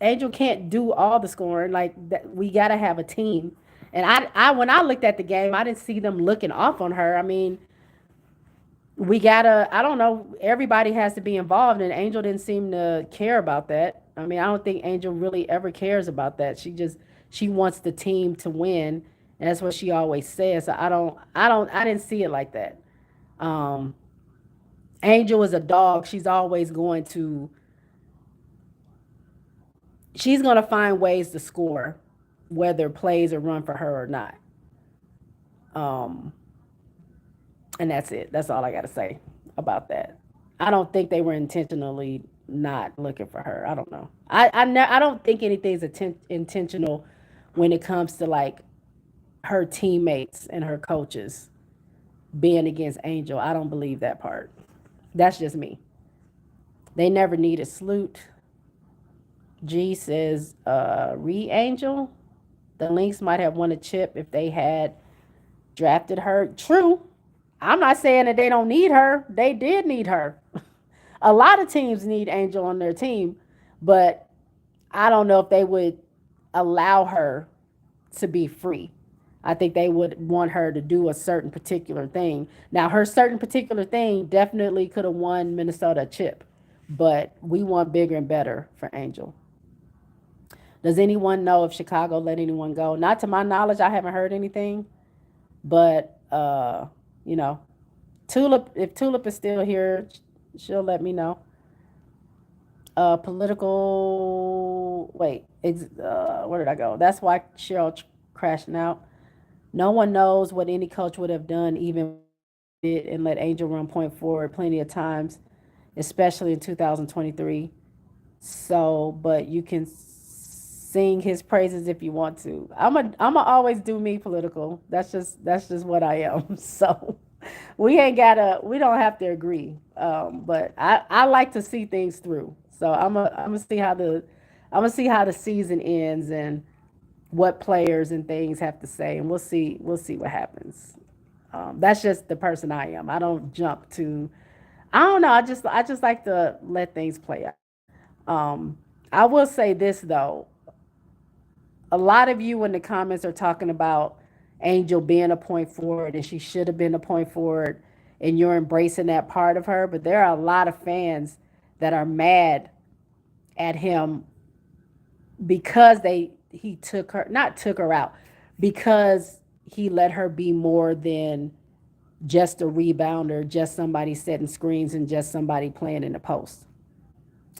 can't do all the scoring. Like that, we got to have a team. And when I looked at the game, I didn't see them looking off on her. I mean, we gotta. I don't know. Everybody has to be involved, and Angel didn't seem to care about that. I mean, I don't think Angel really ever cares about that. She wants the team to win, and that's what she always says. So I didn't see it like that. Um, Angel is a dog. She's gonna find ways to score, whether plays are run for her or not. Um, and that's it. That's all I got to say about that. I don't think they were intentionally not looking for her. I don't know. I don't think anything's intentional when it comes to like her teammates and her coaches being against Angel. I don't believe that part. That's just me. They never needed Sloot. G says, re Angel. The Lynx might have won a chip if they had drafted her. True. I'm not saying that they don't need her. They did need her. A lot of teams need Angel on their team, but I don't know if they would allow her to be free. I think they would want her to do a certain particular thing. Now, her certain particular thing definitely could have won Minnesota a chip, but we want bigger and better for Angel. Does anyone know if Chicago let anyone go? Not to my knowledge, I haven't heard anything, but you know, Tulip, if Tulip is still here, she'll let me know. Political. Wait, where did I go? That's why Cheryl crashing out. No one knows what any coach would have done, even with it and let Angel run point forward plenty of times, especially in 2023. So, but you can sing his praises if you want to. I'm a always do me political. That's just what I am. So we don't have to agree. But I like to see things through. So I'm gonna see how the season ends and what players and things have to say, and we'll see what happens. That's just the person I am. I don't jump to. I don't know. I just like to let things play out. Um, I will say this though, a lot of you in the comments are talking about Angel being a point forward and she should have been a point forward, and you're embracing that part of her. But there are a lot of fans that are mad at him because he took her, not took her out, because he let her be more than just a rebounder, just somebody setting screens, and just somebody playing in the post.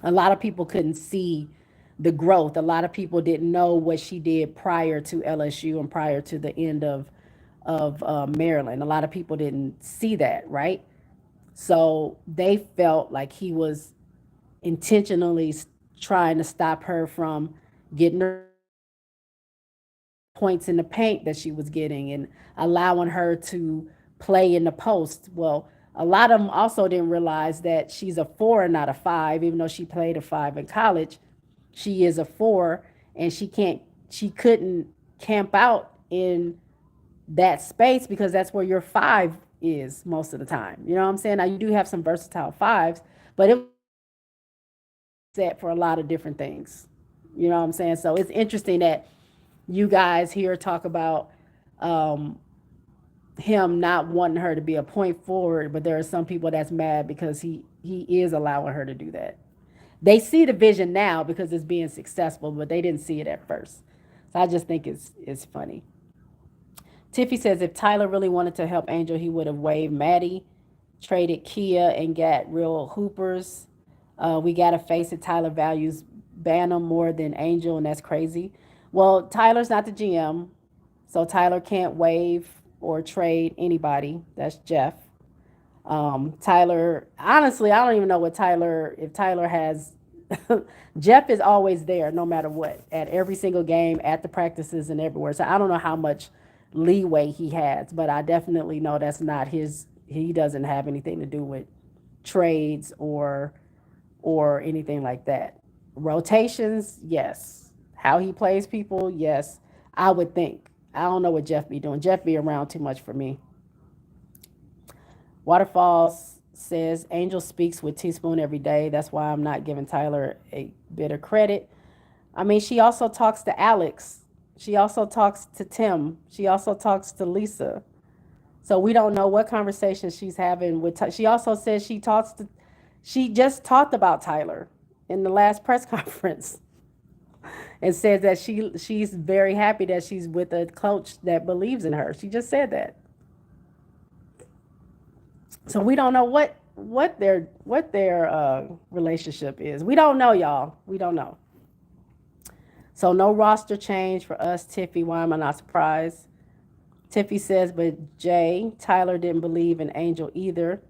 A lot of people couldn't see the growth. A lot of people didn't know what she did prior to LSU and prior to the end of Maryland. A lot of people didn't see that, right? So they felt like he was intentionally trying to stop her from getting her points in the paint that she was getting and allowing her to play in the post. Well, a lot of them also didn't realize that she's a four and not a five, even though she played a five in college. She is a four, and she couldn't camp out in that space because that's where your five is most of the time. You know what I'm saying? Now you do have some versatile fives, but it was set for a lot of different things. You know what I'm saying? So it's interesting that you guys here talk about um, him not wanting her to be a point forward, but there are some people that's mad because he is allowing her to do that. They see the vision now because it's being successful, but they didn't see it at first. So I just think it's funny. Tiffy says if Tyler really wanted to help Angel, he would have waived Maddie, traded Kia, and got real hoopers. We got to face it. Tyler values Bantam more than Angel, and that's crazy. Well, Tyler's not the GM, so Tyler can't waive or trade anybody. That's Jeff. Tyler, honestly, I don't even know what Tyler, if Tyler has. Jeff is always there no matter what, at every single game, at the practices, and everywhere. So I don't know how much leeway he has, but I definitely know that's not his. He doesn't have anything to do with trades or anything like that. Rotations, yes. How he plays people, yes. I would think. I don't know what Jeff be doing. Jeff be around too much for me. Waterfalls says Angel speaks with Teaspoon every day. That's why I'm not giving Tyler a bit of credit. I mean, she also talks to Alex. She also talks to Tim. She also talks to Lisa. So we don't know what conversation she's having with. She also says she talks to. She just talked about Tyler in the last press conference and says that she's very happy that she's with a coach that believes in her. She just said that. So we don't know what their relationship is. We don't know, y'all. We don't know. So no roster change for us, Tiffy. Why am I not surprised? Tiffy says, but Jay Tyler didn't believe in Angel either.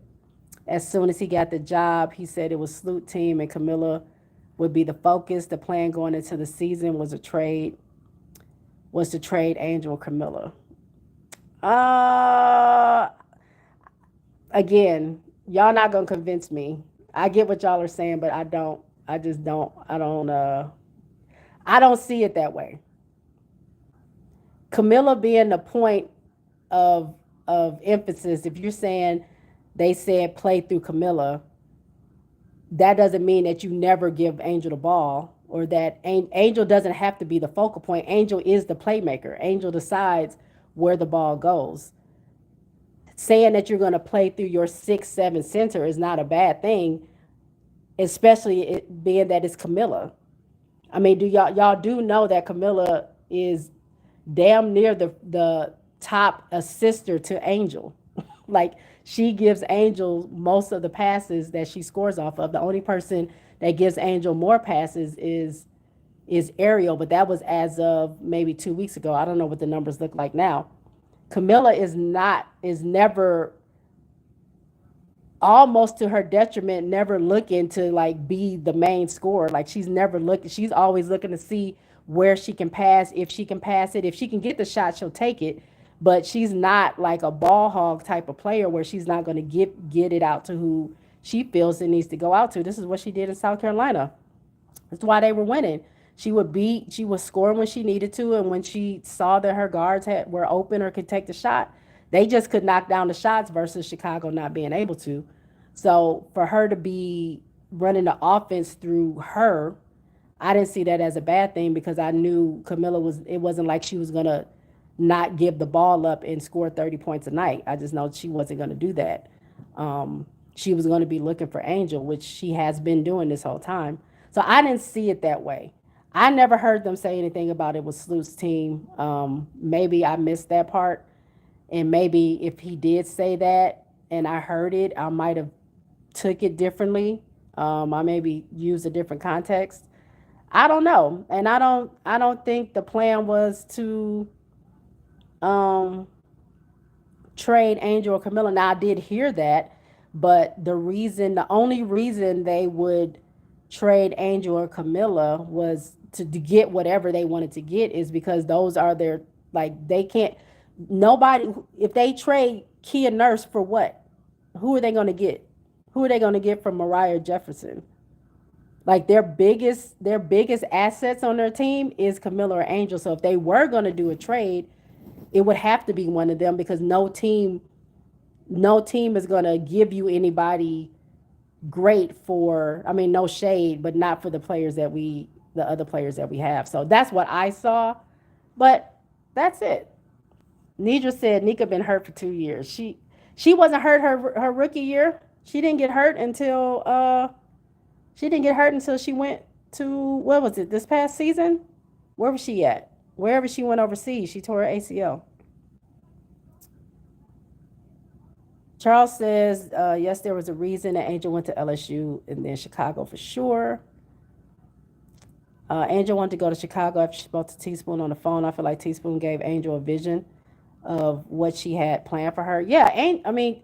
As soon as he got the job, he said it was Sloot team and Camilla would be the focus. The plan going into the season was to trade Angel Camilla. Uh Again, y'all not gonna convince me. I get what y'all are saying, but I don't. I just don't. I don't. I don't see it that way. Camilla being the point of emphasis. If you're saying they said play through Camilla, that doesn't mean that you never give Angel the ball or that Angel doesn't have to be the focal point. Angel is the playmaker. Angel decides where the ball goes. Saying that you're going to play through your 6'7" center is not a bad thing, especially it being that it's Camilla. I mean, do y'all do know that Camilla is damn near the top assister to Angel? Like she gives Angel most of the passes that she scores off of. The only person that gives Angel more passes is Ariel, but that was as of maybe 2 weeks ago. I don't know what the numbers look like now. Camilla is never, almost to her detriment, never looking to like be the main scorer. Like she's never looking. She's always looking to see where she can pass. If she can pass it, if she can get the shot, she'll take it. But she's not like a ball hog type of player where she's not going to get it out to who she feels it needs to go out to. This is what she did in South Carolina. That's why they were winning. She was scoring when she needed to, and when she saw that her guards were open or could take the shot, They just could knock down the shots versus Chicago not being able to. So for her to be running the offense through her, I didn't see that as a bad thing because I knew Camilla was. It wasn't like she was gonna not give the ball up and score 30 points a night. I just know she wasn't gonna do that. She was gonna be looking for Angel, which she has been doing this whole time. So I didn't see it that way. I never heard them say anything about it was Sloot's team. Maybe I missed that part, and maybe if he did say that and I heard it, I might have took it differently. I maybe used a different context. I don't know, and I don't think the plan was to um, trade Angel or Camilla. Now I did hear that, but the only reason they would trade Angel or Camilla was to get whatever they wanted to get is because those are their like they can't nobody if they trade Kia Nurse for what? Who are they going to get? Who are they going to get from Mariah Jefferson? Like their biggest assets on their team is Camilla or Angel. So if they were going to do a trade, it would have to be one of them because no team is going to give you anybody great for I mean no shade, but not for the other players that we have. So that's what I saw. But that's it. Nidra said Nika been hurt for 2 years. She wasn't hurt her rookie year. She didn't get hurt until she went to what was it this past season? Where was she at? Wherever she went overseas, she tore her ACL. Charles says yes, there was a reason that Angel went to LSU and then Chicago for sure. Angel wanted to go to Chicago after she spoke to Teaspoon on the phone. I feel like Teaspoon gave Angel a vision of what she had planned for her. Yeah, and I mean,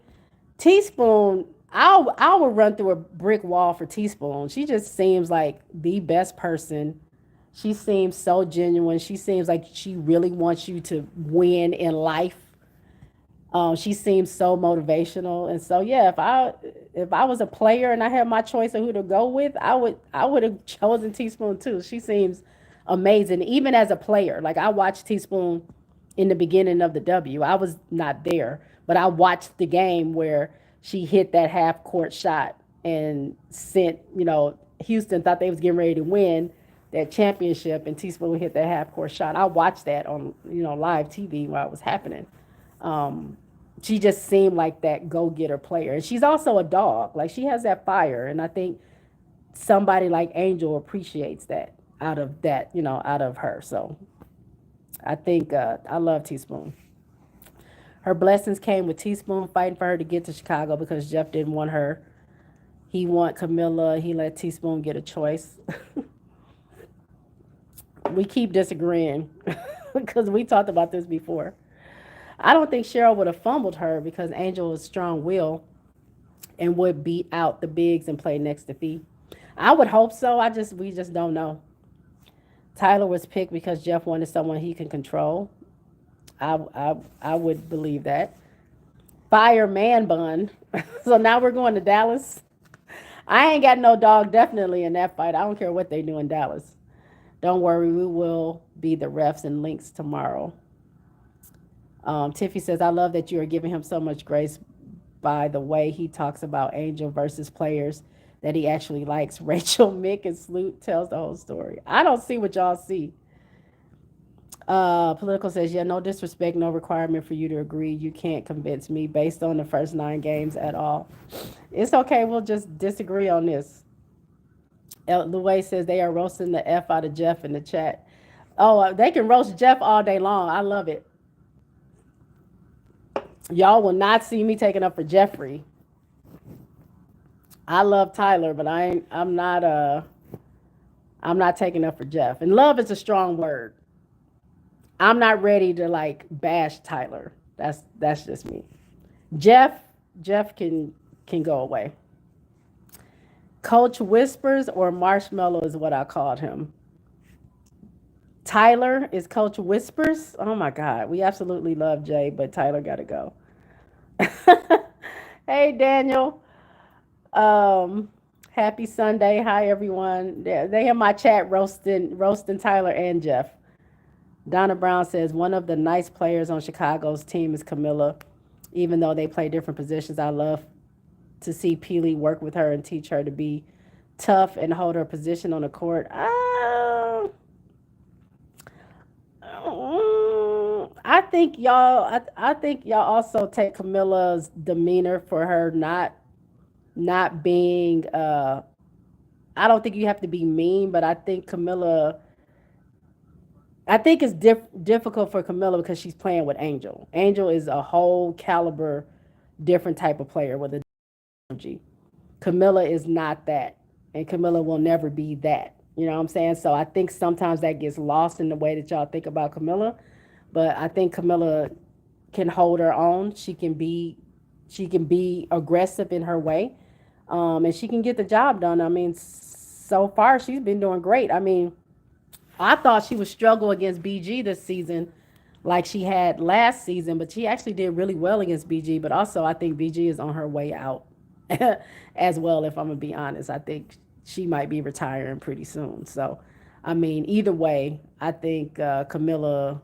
Teaspoon, I would run through a brick wall for Teaspoon. She just seems like the best person. She seems so genuine. She seems like she really wants you to win in life. She seems so motivational, and so yeah, if I was a player and I had my choice of who to go with, I would have chosen Teaspoon too. She seems amazing, even as a player. Like I watched Teaspoon in the beginning of the W. I was not there, but I watched the game where she hit that half court shot and sent Houston thought they was getting ready to win that championship, and Teaspoon hit that half court shot. I watched that on live TV while it was happening. Um, she just seemed like that go getter player, and she's also a dog. Like she has that fire, and I think somebody like Angel appreciates that out of her. So I think I love Teaspoon. Her blessings came with Teaspoon fighting for her to get to Chicago because Jeff didn't want her. He want Camilla. He let Teaspoon get a choice. We keep disagreeing because we talked about this before. I don't think Cheryl would have fumbled her because Angel is strong will and would beat out the bigs and play next to Fee. I would hope so. We just don't know. Tyler was picked because Jeff wanted someone he can control. I would believe that. Fire man bun. So now we're going to Dallas. I ain't got no dog definitely in that fight. I don't care what they do in Dallas. Don't worry, we will be the refs and links tomorrow. Tiffy says, I love that you are giving him so much grace by the way he talks about Angel versus players that he actually likes. Rachel, Mick, and Sloot tells the whole story. I don't see what y'all see. Political says, yeah, no disrespect, no requirement for you to agree. You can't convince me based on the first 9 games at all. It's okay. We'll just disagree on this. Louis says they are roasting the F out of Jeff in the chat. Oh, they can roast Jeff all day long. I love it. Y'all will not see me taking up for Jeffrey. I love Tyler, but I'm not taking up for Jeff. And love is a strong word. I'm not ready to like bash Tyler. That's just me. Jeff Jeff can go away. Coach Whispers or Marshmallow is what I called him. Tyler is Coach Whispers. Oh my God. We absolutely love Jay, but Tyler got to go. Hey, Daniel. Happy Sunday. Hi, everyone. They in my chat roasting Tyler and Jeff. Donna Brown says one of the nice players on Chicago's team is Camilla. even though they play different positions. I love to see Peely work with her and teach her to be tough and hold her position on the court. I think y'all. I think y'all also take Camilla's demeanor for her not being. I don't think you have to be mean, but I think Camilla. I think it's difficult for Camilla because she's playing with Angel. Angel is a whole caliber, different type of player with a energy. Camilla is not that, and Camilla will never be that. You know what I'm saying? So I think sometimes that gets lost in the way that y'all think about Camilla, but I think Camilla can hold her own. She can be aggressive in her way, and she can get the job done. I mean, so far she's been doing great. I mean, I thought she would struggle against BG this season, like she had last season, but she actually did really well against BG. But also, I think BG is on her way out as well. If I'm gonna be honest, I think she might be retiring pretty soon. So, I mean, either way, I think Camilla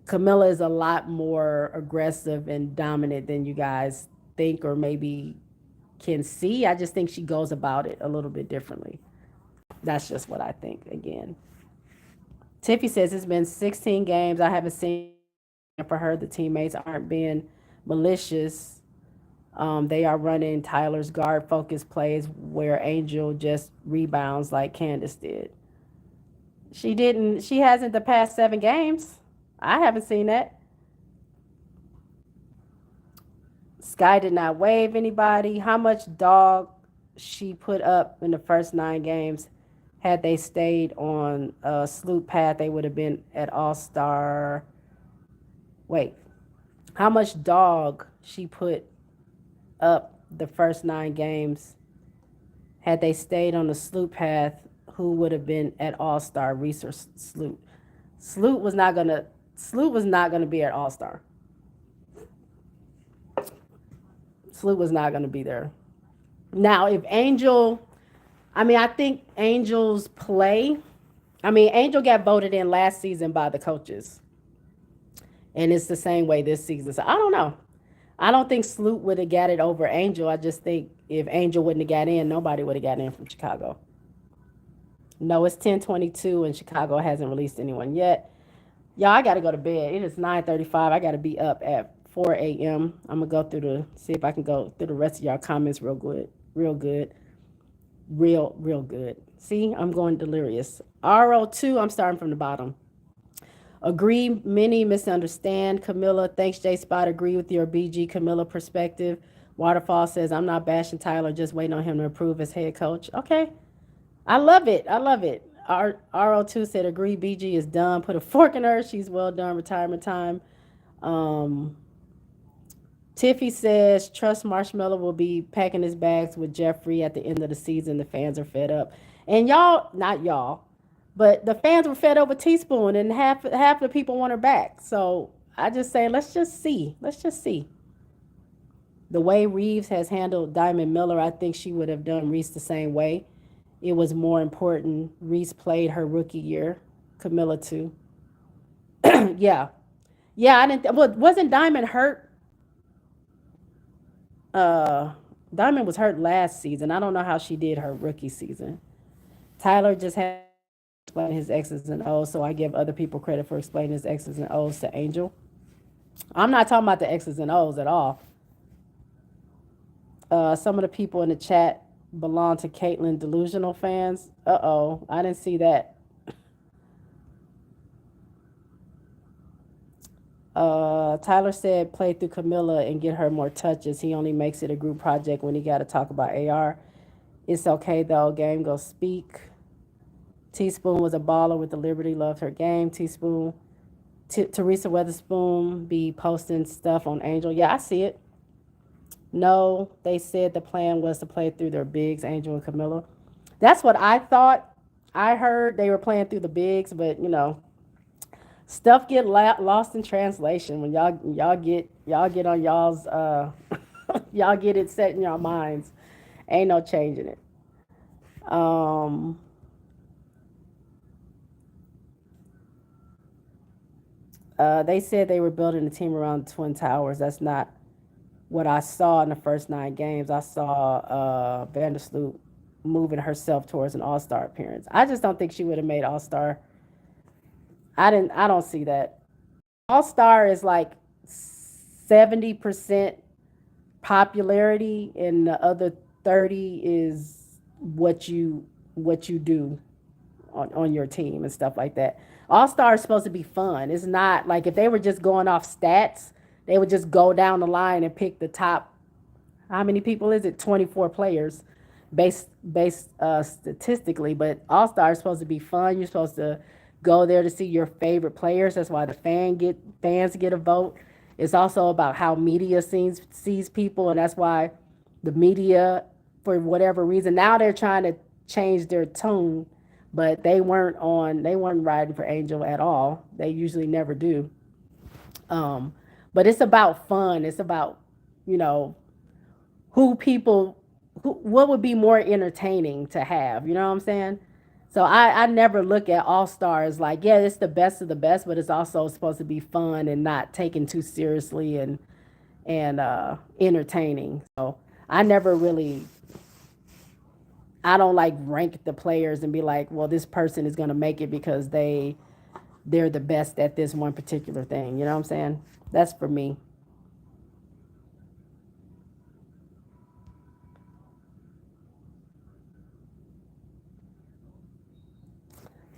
is a lot more aggressive and dominant than you guys think or maybe can see. I just think she goes about it a little bit differently. That's just what I think again. Tiffy says it's been 16 games. I haven't seen for her. The teammates aren't being malicious. They are running Tyler's guard focus plays where Angel just rebounds like Candace did. She didn't. She hasn't the past 7 games. I haven't seen that. Sky did not wave anybody. How much dog she put up in the first 9 games? Had they stayed on a sloop path, they would have been at All Star. Wait, how much dog she put up the first 9 games? Had they stayed on the sloop path, who would have been at All Star? Reese or Sloot? Sloot was not gonna. Sloot was not gonna be at All Star. Sloot was not gonna be there. Now, if Angel, I mean, I think Angel's play. I mean, Angel got voted in last season by the coaches, and it's the same way this season. So I don't know. I don't think Sloot would have got it over Angel. I just think if Angel wouldn't have got in, nobody would have got in from Chicago. No, it's 10:22, and Chicago hasn't released anyone yet. Y'all, I gotta go to bed. It is 9:35. I gotta be up at 4 a.m. I'm gonna go through the see if I can go through the rest of y'all comments real good, real good, real good. See, I'm going delirious. RO2. I'm starting from the bottom. Agree, many misunderstand. Camilla, thanks, J Spot. Agree with your BG Camilla perspective. Waterfall says, I'm not bashing Tyler, just waiting on him to improve as head coach. Okay. I love it. I love it. RO2 said, agree, BG is done. Put a fork in her. She's well done. Retirement time. Um, Tiffy says, trust Marshmallow will be packing his bags with Jeffrey at the end of the season. The fans are fed up. And y'all, not y'all, but the fans were fed up with Teaspoon, and half the people want her back. So I just say, let's just see. Let's just see. The way Reeves has handled Diamond Miller, I think she would have done Reese the same way. It was more important. Reese played her rookie year. Camilla too. Yeah, yeah. I didn't. Well, wasn't Diamond hurt? Uh, Diamond was hurt last season. I don't know how she did her rookie season. Tyler just had to explain his X's and O's, so I give other people credit for explaining his X's and O's to Angel. I'm not talking about the X's and O's at all. Some of the people in the chat belong to Caitlyn delusional fans. Uh-oh, I didn't see that. Tyler said play through Camilla and get her more touches. He only makes it a group project when he got to talk about AR. It's okay though. Game go speak. Teaspoon was a baller with the Liberty. Loved her game. Teaspoon. Teresa Weatherspoon be posting stuff on Angel. Yeah, I see it. No, they said the plan was to play through their bigs, Angel and Camilla. That's what I thought. I heard they were playing through the bigs, but stuff get lost in translation when y'all get on y'all's y'all get it set in your minds. Ain't no changing it. Um They said they were building a team around the Twin Towers. That's not what I saw in the first 9 games. I saw Vandersloot moving herself towards an All Star appearance. I just don't think she would have made All Star. I didn't. I don't see that. All Star is like 70% popularity, and the other 30 is what you do on your team and stuff like that. All Star is supposed to be fun. It's not like if they were just going off stats, they would just go down the line and pick the top. How many people is it? 24 players based statistically. But All Star is supposed to be fun. You're supposed to go there to see your favorite players. That's why the fans get a vote. It's also about how media sees people, and that's why the media, for whatever reason, now they're trying to change their tone, but they weren't riding for Angel at all. They usually never do. Um, but it's about fun. It's about, you know, who people what would be more entertaining to have. You know what I'm saying? So I never look at All Stars like, yeah, it's the best of the best, but it's also supposed to be fun and not taken too seriously and entertaining. So I never really I don't like rank the players and be like, well, this person is gonna make it because they're the best at this one particular thing. You know what I'm saying? That's for me.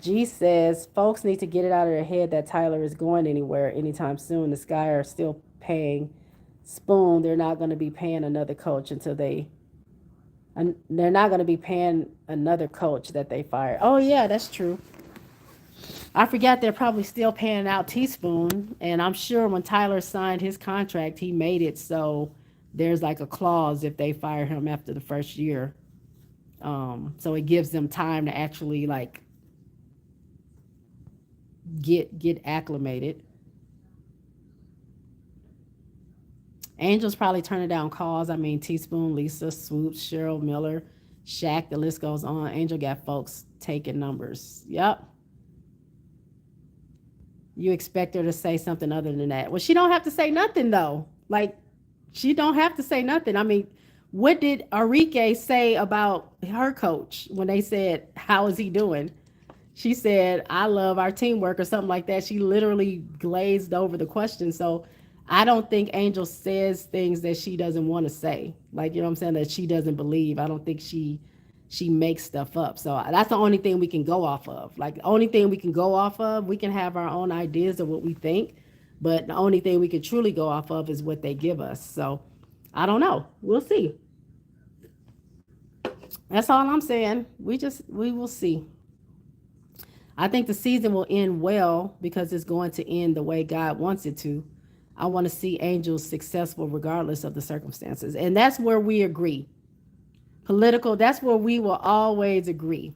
G says folks need to get it out of their head that Tyler is going anywhere anytime soon. The Sky are still paying Spoon. They're not going to be paying another coach until and they're not going to be paying another coach that they fire. Oh yeah, that's true. I forgot they're probably still paying out Teaspoon, and I'm sure when Tyler signed his contract, he made it so there's like a clause if they fire him after the first year. So it gives them time to actually like get acclimated. Angels probably turning down calls. I mean, Teaspoon, Lisa, Swoops, Cheryl Miller, Shaq. The list goes on. Angel got folks taking numbers. Yep. You expect her to say something other than that. Well, she don't have to say nothing though. Like, she don't have to say nothing. I mean, what did Enrique say about her coach when they said, "How is he doing?" She said, "I love our teamwork," or something like that. She literally glazed over the question. So I don't think Angel says things that she doesn't want to say. Like, you know what I'm saying? That she doesn't believe. I don't think she makes stuff up. So that's the only thing we can go off of. Like, the only thing we can go off of, we can have our own ideas of what we think, but the only thing we can truly go off of is what they give us. So I don't know. We'll see. That's all I'm saying. We will see. I think the season will end well because it's going to end the way God wants it to. I want to see Angels successful regardless of the circumstances. And that's where we agree. Political, that's where we will always agree.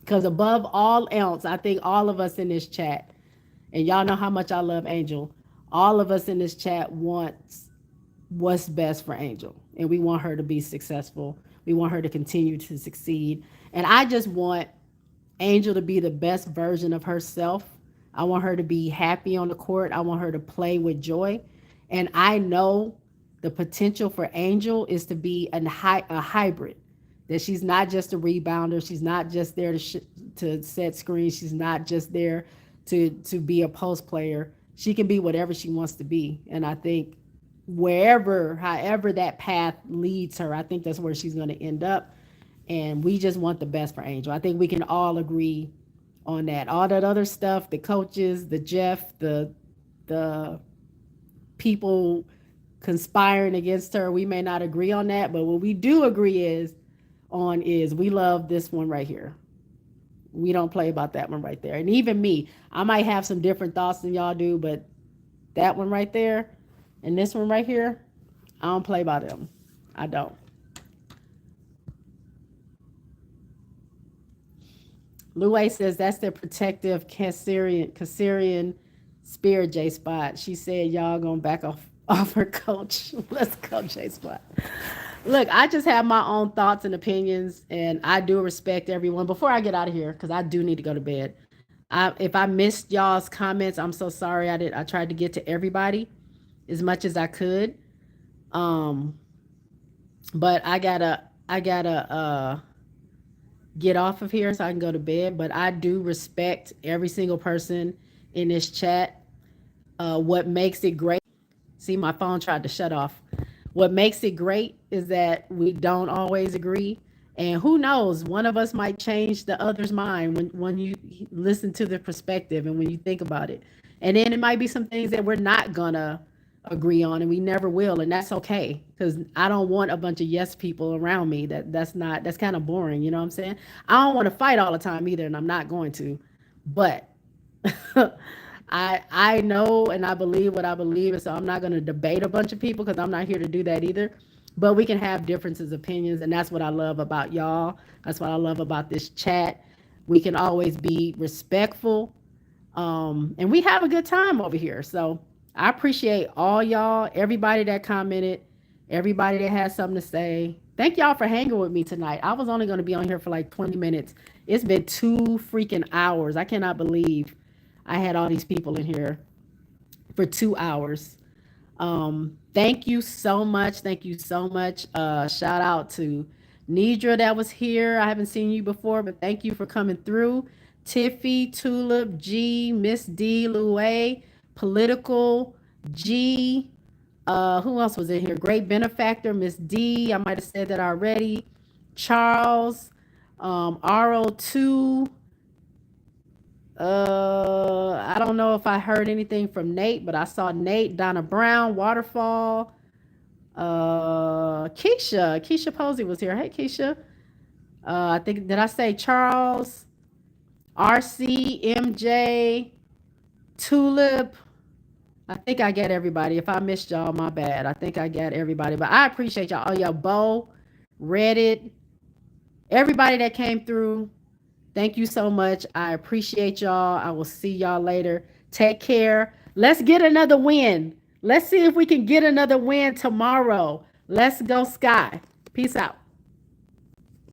Because above all else, I think all of us in this chat, and y'all know how much I love Angel, all of us in this chat wants what's best for Angel. And we want her to be successful. We want her to continue to succeed. And I just want Angel to be the best version of herself. I want her to be happy on the court. I want her to play with joy. And I know the potential for Angel is to be a hybrid. That she's not just a rebounder. She's not just there to set screens. She's not just there to be a post player. She can be whatever she wants to be. And I think however that path leads her, I think that's where she's going to end up. And we just want the best for Angel. I think we can all agree on that. All that other stuff, the coaches, the Jeff, the people conspiring against her, we may not agree on that, but what we do agree is we love this one right here. We don't play about that one right there. And even me, I might have some different thoughts than y'all do, but that one right there and this one right here, I don't play by them. I don't. Louie says that's their protective Caesarean spear, J Spot. She said y'all gonna back off her coach. Let's go, J Spot. Look, I just have my own thoughts and opinions, and I do respect everyone. Before I get out of here, because I do need to go to bed, If I missed y'all's comments, I'm so sorry. I tried to get to everybody as much as I could. Um, but I gotta get off of here so I can go to bed. But I do respect every single person in this chat. What makes it great? See, my phone tried to shut off. What makes it great is that we don't always agree. And who knows, one of us might change the other's mind when you listen to the perspective and when you think about it. And then it might be some things that we're not gonna agree on and we never will, and that's okay because I don't want a bunch of yes people around me. That's kind of boring, you know what I'm saying? I don't want to fight all the time either, and I'm not going to. But I know and I believe what I believe, and so I'm not going to debate a bunch of people because I'm not here to do that either. But we can have differences of opinions, and that's what I love about y'all. That's what I love about this chat. We can always be respectful, and we have a good time over here. So I appreciate all y'all, everybody that commented, everybody that has something to say. Thank y'all for hanging with me tonight. I was only going to be on here for like 20 minutes. It's been 2 freaking hours. I cannot believe I had all these people in here for 2 hours. Thank you so much. Thank you so much. Shout out to Nidra that was here. I haven't seen you before, but thank you for coming through. Tiffy, Tulip, G, Miss D, Louie, Political, G. Who else was in here? Great Benefactor, Miss D. I might have said that already. Charles, RO2. I don't know if I heard anything from Nate, but I saw Nate, Donna Brown, Waterfall, Keisha Posey was here. Hey, Keisha. I think, did I say Charles, RC, MJ, Tulip? I think I got everybody. If I missed y'all, my bad. I think I got everybody, but I appreciate y'all. Oh, yeah, Bo, Reddit, everybody that came through. Thank you so much. I appreciate y'all. I will see y'all later. Take care. Let's get another win. Let's see if we can get another win tomorrow. Let's go, Sky. Peace out.